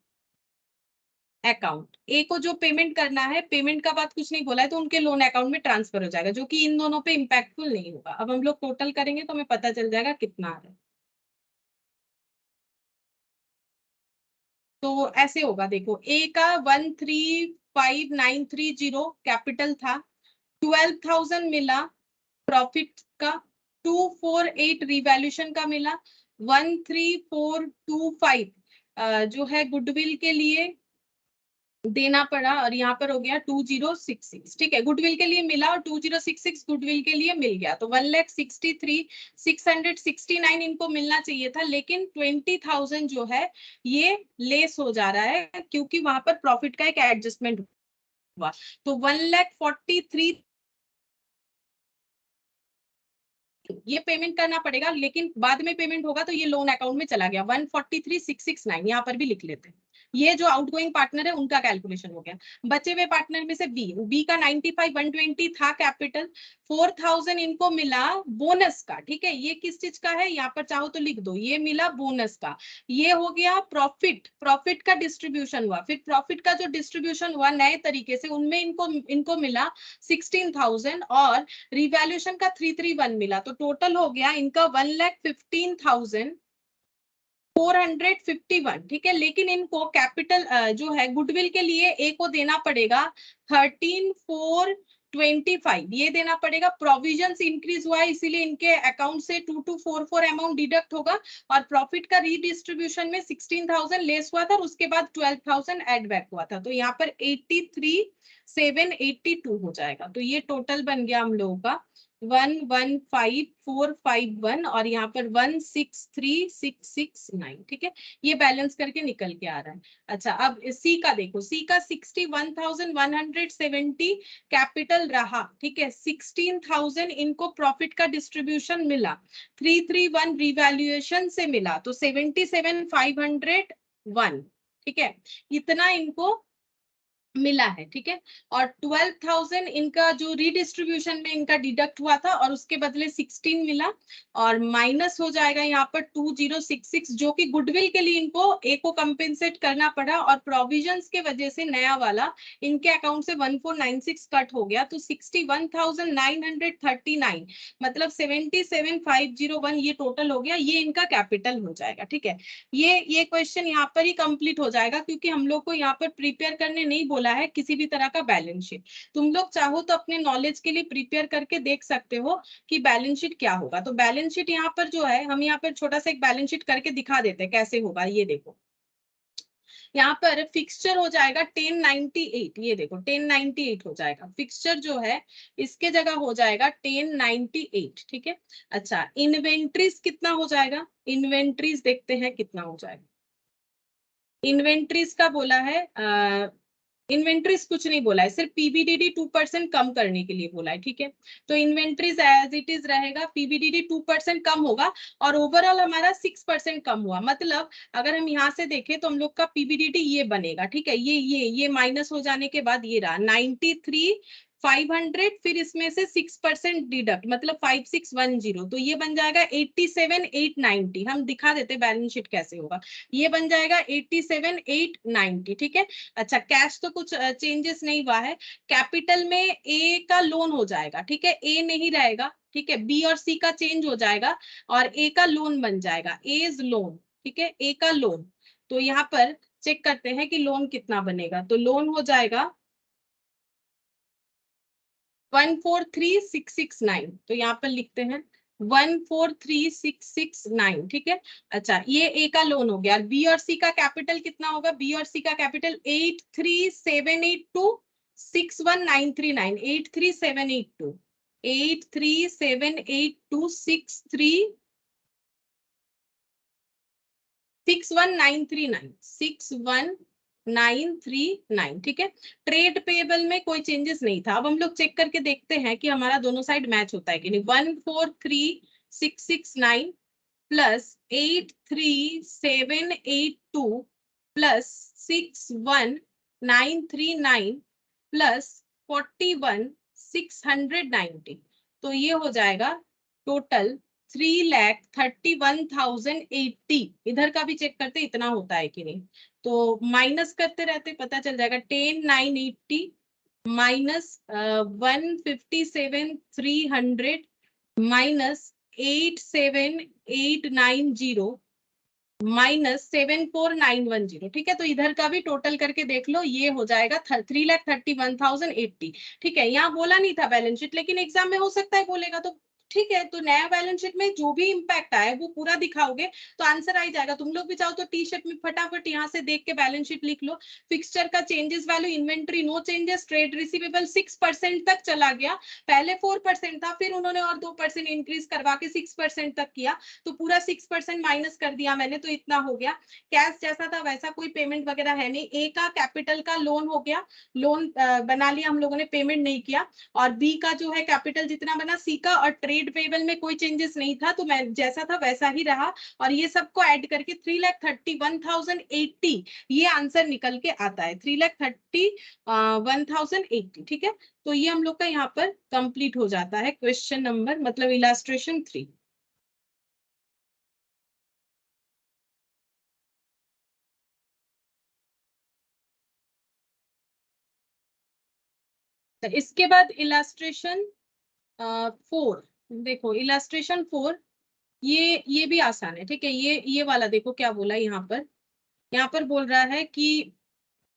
S1: अकाउंट। ए को जो पेमेंट करना है, पेमेंट का बात कुछ नहीं बोला है, तो उनके लोन अकाउंट में ट्रांसफर हो जाएगा, जो कि इन दोनों पे इम्पैक्टफुल नहीं होगा। अब हम लोग टोटल करेंगे तो हमें पता चल जाएगा कितना आ रहा है। तो ऐसे होगा, देखो ए का 135930 कैपिटल था, 12,000 मिला प्रॉफिट का, 248 रिवैल्यूएशन का मिला, 13425 जो है गुडविल के लिए देना पड़ा, और यहाँ पर हो गया 2066, ठीक है गुडविल के लिए मिला और 2066 गुडविल के लिए मिल गया, तो 1,63,669 इनको मिलना चाहिए था, लेकिन 20,000 जो है ये लेस हो जा रहा है, क्योंकि वहां पर प्रॉफिट का एक एडजस्टमेंट हुआ। तो 1,43,000 ये पेमेंट करना पड़ेगा, लेकिन बाद में पेमेंट होगा तो ये लोन अकाउंट में चला गया। 143,669 यहाँ पर भी लिख लेते हैं। ये जो आउटगोइंग पार्टनर है उनका कैलकुलेशन हो गया। बचे हुए पार्टनर में से बी का 95,120 था कैपिटल, 4,000 इनको मिला बोनस का, ठीक है ये किस चीज का है, यहाँ पर चाहो तो लिख दो, ये मिला बोनस का। ये हो गया प्रॉफिट का डिस्ट्रीब्यूशन हुआ, फिर प्रॉफिट का जो डिस्ट्रीब्यूशन हुआ नए तरीके से, उनमें इनको मिला 16,000, और रिवैल्यूएशन का 331 मिला, तो टोटल हो गया इनका 1,15,451, ठीक है। लेकिन इनको कैपिटल जो है गुडविल के लिए ए को देना पड़ेगा 13,425, ये देना पड़ेगा। प्रोविजंस इंक्रीज हुआ है, इसीलिए इनके अकाउंट से 2244 अमाउंट डिडक्ट होगा, और प्रॉफिट का रीडिस्ट्रीब्यूशन में 16,000 लेस हुआ था, और उसके बाद 12,000 एड बैक हुआ था, तो यहाँ पर 83,782 हो जाएगा। तो ये टोटल बन गया हम लोगों का 115,451, और यहाँ पर 163,669, ठीक है ये बैलेंस करके निकल के आ रहा है। अच्छा अब सी का देखो, सी का 61,170 कैपिटल रहा, ठीक है 16,000 इनको प्रॉफिट का डिस्ट्रीब्यूशन मिला, 331 रिवैल्यूएशन से मिला, तो 77,501, ठीक है इतना इनको मिला है, ठीक है। और 12,000 इनका जो रीडिस्ट्रीब्यूशन में इनका डिडक्ट हुआ था, और उसके बदले 16 मिला, और माइनस हो जाएगा यहाँ पर 2066, जो कि गुडविल के लिए इनको ए को कंपेंसेट करना पड़ा, और प्रोविजंस के वजह से नया वाला इनके अकाउंट से 1496 कट हो गया, तो 61,939 मतलब 77,501 ये टोटल हो गया, ये इनका कैपिटल हो जाएगा, ठीक है। ये क्वेश्चन यहाँ पर ही कंप्लीट हो जाएगा, क्योंकि हम लोग को यहाँ पर प्रिपेयर करने नहीं बोला है किसी भी तरह का बैलेंस शीट। तुम लोग चाहो तो अपने नॉलेज के लिए प्रिपेयर करके देख सकते हो कि बैलेंस शीट क्या होगा। तो बैलेंस शीट यहाँ पर जो है, हम यहाँ पर छोटा सा एक बैलेंस शीट करके दिखा देते हैं कैसे होगा। ये देखो यहाँ पर फिक्सचर हो जाएगा 1098, ये देखो 1098 हो जाएगा फिक्सचर जो है, इसके जगह हो जाएगा 1098, ठीक है। अच्छा इन्वेंट्रीज कितना हो जाएगा, इन्वेंट्रीज देखते हैं कितना हो जाएगा। इन्वेंट्रीज का बोला है, इन्वेंट्रीज कुछ नहीं बोला है, सिर्फ पीबीडीडी 2% कम करने के लिए बोला है, ठीक है। तो इन्वेंट्रीज एज इट इज रहेगा, पीबीडीडी 2% कम होगा, और ओवरऑल हमारा 6% कम हुआ। मतलब अगर हम यहाँ से देखें तो हम लोग का पीबीडीडी ये बनेगा, ठीक है ये माइनस हो जाने के बाद ये रहा 93,500, फिर इसमें से 6% डिडक्ट मतलब 5,610, तो ये बन जाएगा 87,890। हम दिखा देते बैलेंस शीट कैसे होगा, ये बन जाएगा 87,890, ठीक है। अच्छा कैश तो कुछ चेंजेस नहीं हुआ है। कैपिटल में ए का लोन हो जाएगा, ठीक है ए नहीं रहेगा, ठीक है बी और सी का चेंज हो जाएगा, और ए का लोन बन जाएगा एज लोन, ठीक है ए का लोन। तो यहाँ पर चेक करते हैं कि लोन कितना बनेगा, तो लोन हो जाएगा 143,669, तो यहाँ पर लिखते हैं 143,669, ठीक है। अच्छा ये ए का लोन हो गया, बी और सी का कैपिटल कितना होगा, बी और सी का कैपिटल 83,782,61939, 83,782, 83,782,639 61939 ठीक है। ट्रेड पेबल में कोई चेंजेस नहीं था। अब हम लोग चेक करके देखते हैं कि हमारा दोनों साइड मैच होता है कि नहीं। 143669 प्लस 83782 प्लस 61939 प्लस 41690, तो ये हो जाएगा टोटल 3,31,080। इधर का भी चेक करते इतना होता है कि नहीं, तो माइनस करते रहते पता चल जाएगा। 10,980 माइनस 157,300 माइनस 87890 माइनस 74,910। ठीक है, तो इधर का भी टोटल करके देख लो, ये हो जाएगा 3,31,080। ठीक है, यहाँ बोला नहीं था बैलेंस शीट, लेकिन एग्जाम में हो सकता है बोलेगा, तो ठीक है। तो नया बैलेंस शीट में जो भी इंपैक्ट आए वो पूरा दिखाओगे तो आंसर आ ही जाएगा। तुम लोग भी चाहो तो टी शर्ट में फटाफट यहाँ से देख के बैलेंस शीट लिख लो। फिक्सचर का changes value, inventory no changes, trade receivable 6% तक चला गया, पहले 4% था, फिर उन्होंने और 2% इंक्रीज करवा के 6% तक किया, तो पूरा 6% माइनस कर दिया मैंने, तो इतना हो गया। कैश जैसा था वैसा कोई पेमेंट वगैरह है नहीं। ए का कैपिटल का लोन हो गया, लोन बना लिया हम लोगों ने, पेमेंट नहीं किया। और बी का जो है कैपिटल जितना बना, सी का और ट्रेड पेबल में कोई चेंजेस नहीं था, तो मैं जैसा था वैसा ही रहा। और ये सबको ऐड करके 3,31,080 ये आंसर निकल के आता है, 3,31,080। ठीक है, तो ये हम लोग का यहाँ पर कंप्लीट हो जाता है क्वेश्चन नंबर, मतलब इलास्ट्रेशन 3। तो इसके बाद इलास्ट्रेशन 4। देखो इलास्ट्रेशन 4, ये भी आसान है। ठीक है, ये वाला देखो क्या बोला यहाँ पर। यहाँ पर बोल रहा है कि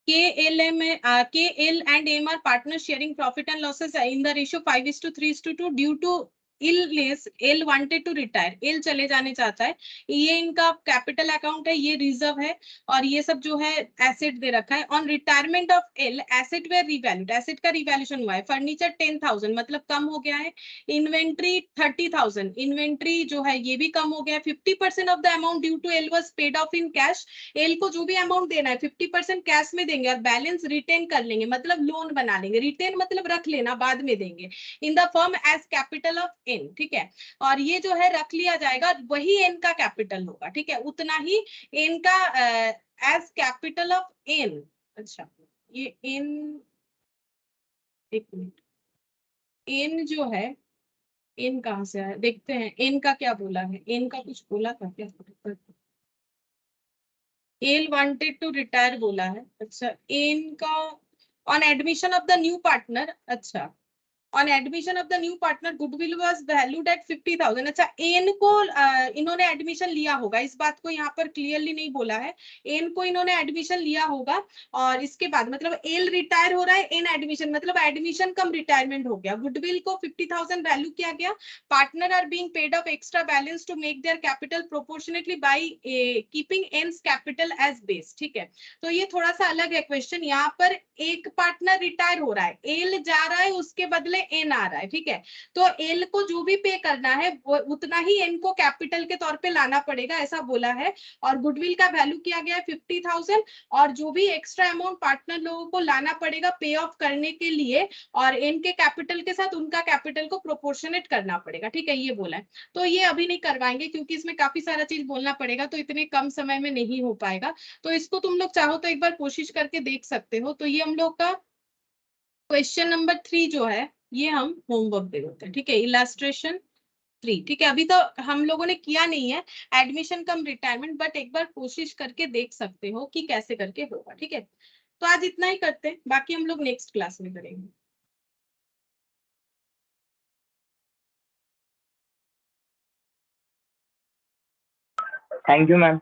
S1: KL and M are partners sharing profit and losses in the ratio 5:3:2 due to illness. L wanted to retire. L चले जाने चाहता है। ये इनका कैपिटल अकाउंट है, ये रिजर्व है, और ये सब जो है एसेट दे रखा है। On retirement of L asset were revalued, asset का रिवैल्यूएशन हुआ है। फर्नीचर 10,000 मतलब कम हो गया है। इन्वेंट्री 30,000, इन्वेंट्री जो है ये भी कम हो गया है। 50% of the amount due to L was paid off in cash. L को जो भी अमाउंट देना है 50% कैश में देंगे और बैलेंस रिटेन कर लेंगे, मतलब लोन बना लेंगे। रिटेन मतलब रख लेना, बाद में देंगे। In the firm as capital of N. ठीक है, और ये जो है रख लिया जाएगा, वही एन का कैपिटल होगा। ठीक है, उतना ही एन का एज कैपिटल ऑफ एन। अच्छा, ये एन, एक मिनट, एन जो है, एन कहाँ से आया देखते हैं। एन का क्या बोला है, एन का कुछ बोला था क्या? एल वांटेड टू रिटायर बोला है। अच्छा, एन का on admission of the new partner, अच्छा, on admission of the new partner goodwill was valued at 50,000। अच्छा, एन को इन्होंने एडमिशन लिया होगा, इस बात को यहाँ पर क्लियरली नहीं बोला है। एन को इन्होंने एडमिशन लिया होगा, और इसके बाद मतलब एल रिटायर हो रहा है, एन एडमिशन, मतलब एडमिशन कम रिटायरमेंट हो गया। गुडविल को 50,000 वैल्यू किया गया। Partner are being paid off extra balance to make their capital proportionately by keeping N's capital as base. ठीक है, तो ये थोड़ा सा अलग है क्वेश्चन। यहाँ पर एक पार्टनर रिटायर हो रहा है, एल जा रहा है, उसके बदले एन आ रहा है। ठीक है, तो एल को जो भी पे करना है वो उतना ही एन को कैपिटल के तौर पे लाना पड़ेगा, ऐसा बोला है। और गुडविल का वैल्यू किया गया है 50,000, और जो भी एक्स्ट्रा अमाउंट पार्टनर लोगों को लाना पड़ेगा पे ऑफ करने के लिए, और एन के कैपिटल के साथ उनका कैपिटल को प्रोपोर्शनेट करना पड़ेगा। ठीक है, ये बोला है। तो ये अभी नहीं करवाएंगे क्योंकि इसमें काफी सारा चीज बोलना पड़ेगा, तो इतने कम समय में नहीं हो पाएगा। तो इसको तुम लोग चाहो तो एक बार कोशिश करके देख सकते हो। तो ये हम लोग का क्वेश्चन नंबर 3 जो है, ये हम होमवर्क दे देते हैं। ठीक है, इलास्ट्रेशन 3। ठीक है, अभी तो हम लोगों ने किया नहीं है एडमिशन कम रिटायरमेंट, बट एक बार कोशिश करके देख सकते हो कि कैसे करके होगा। ठीक है, तो आज इतना ही करते हैं, बाकी हम लोग नेक्स्ट क्लास में करेंगे।
S2: Thank you, ma'am.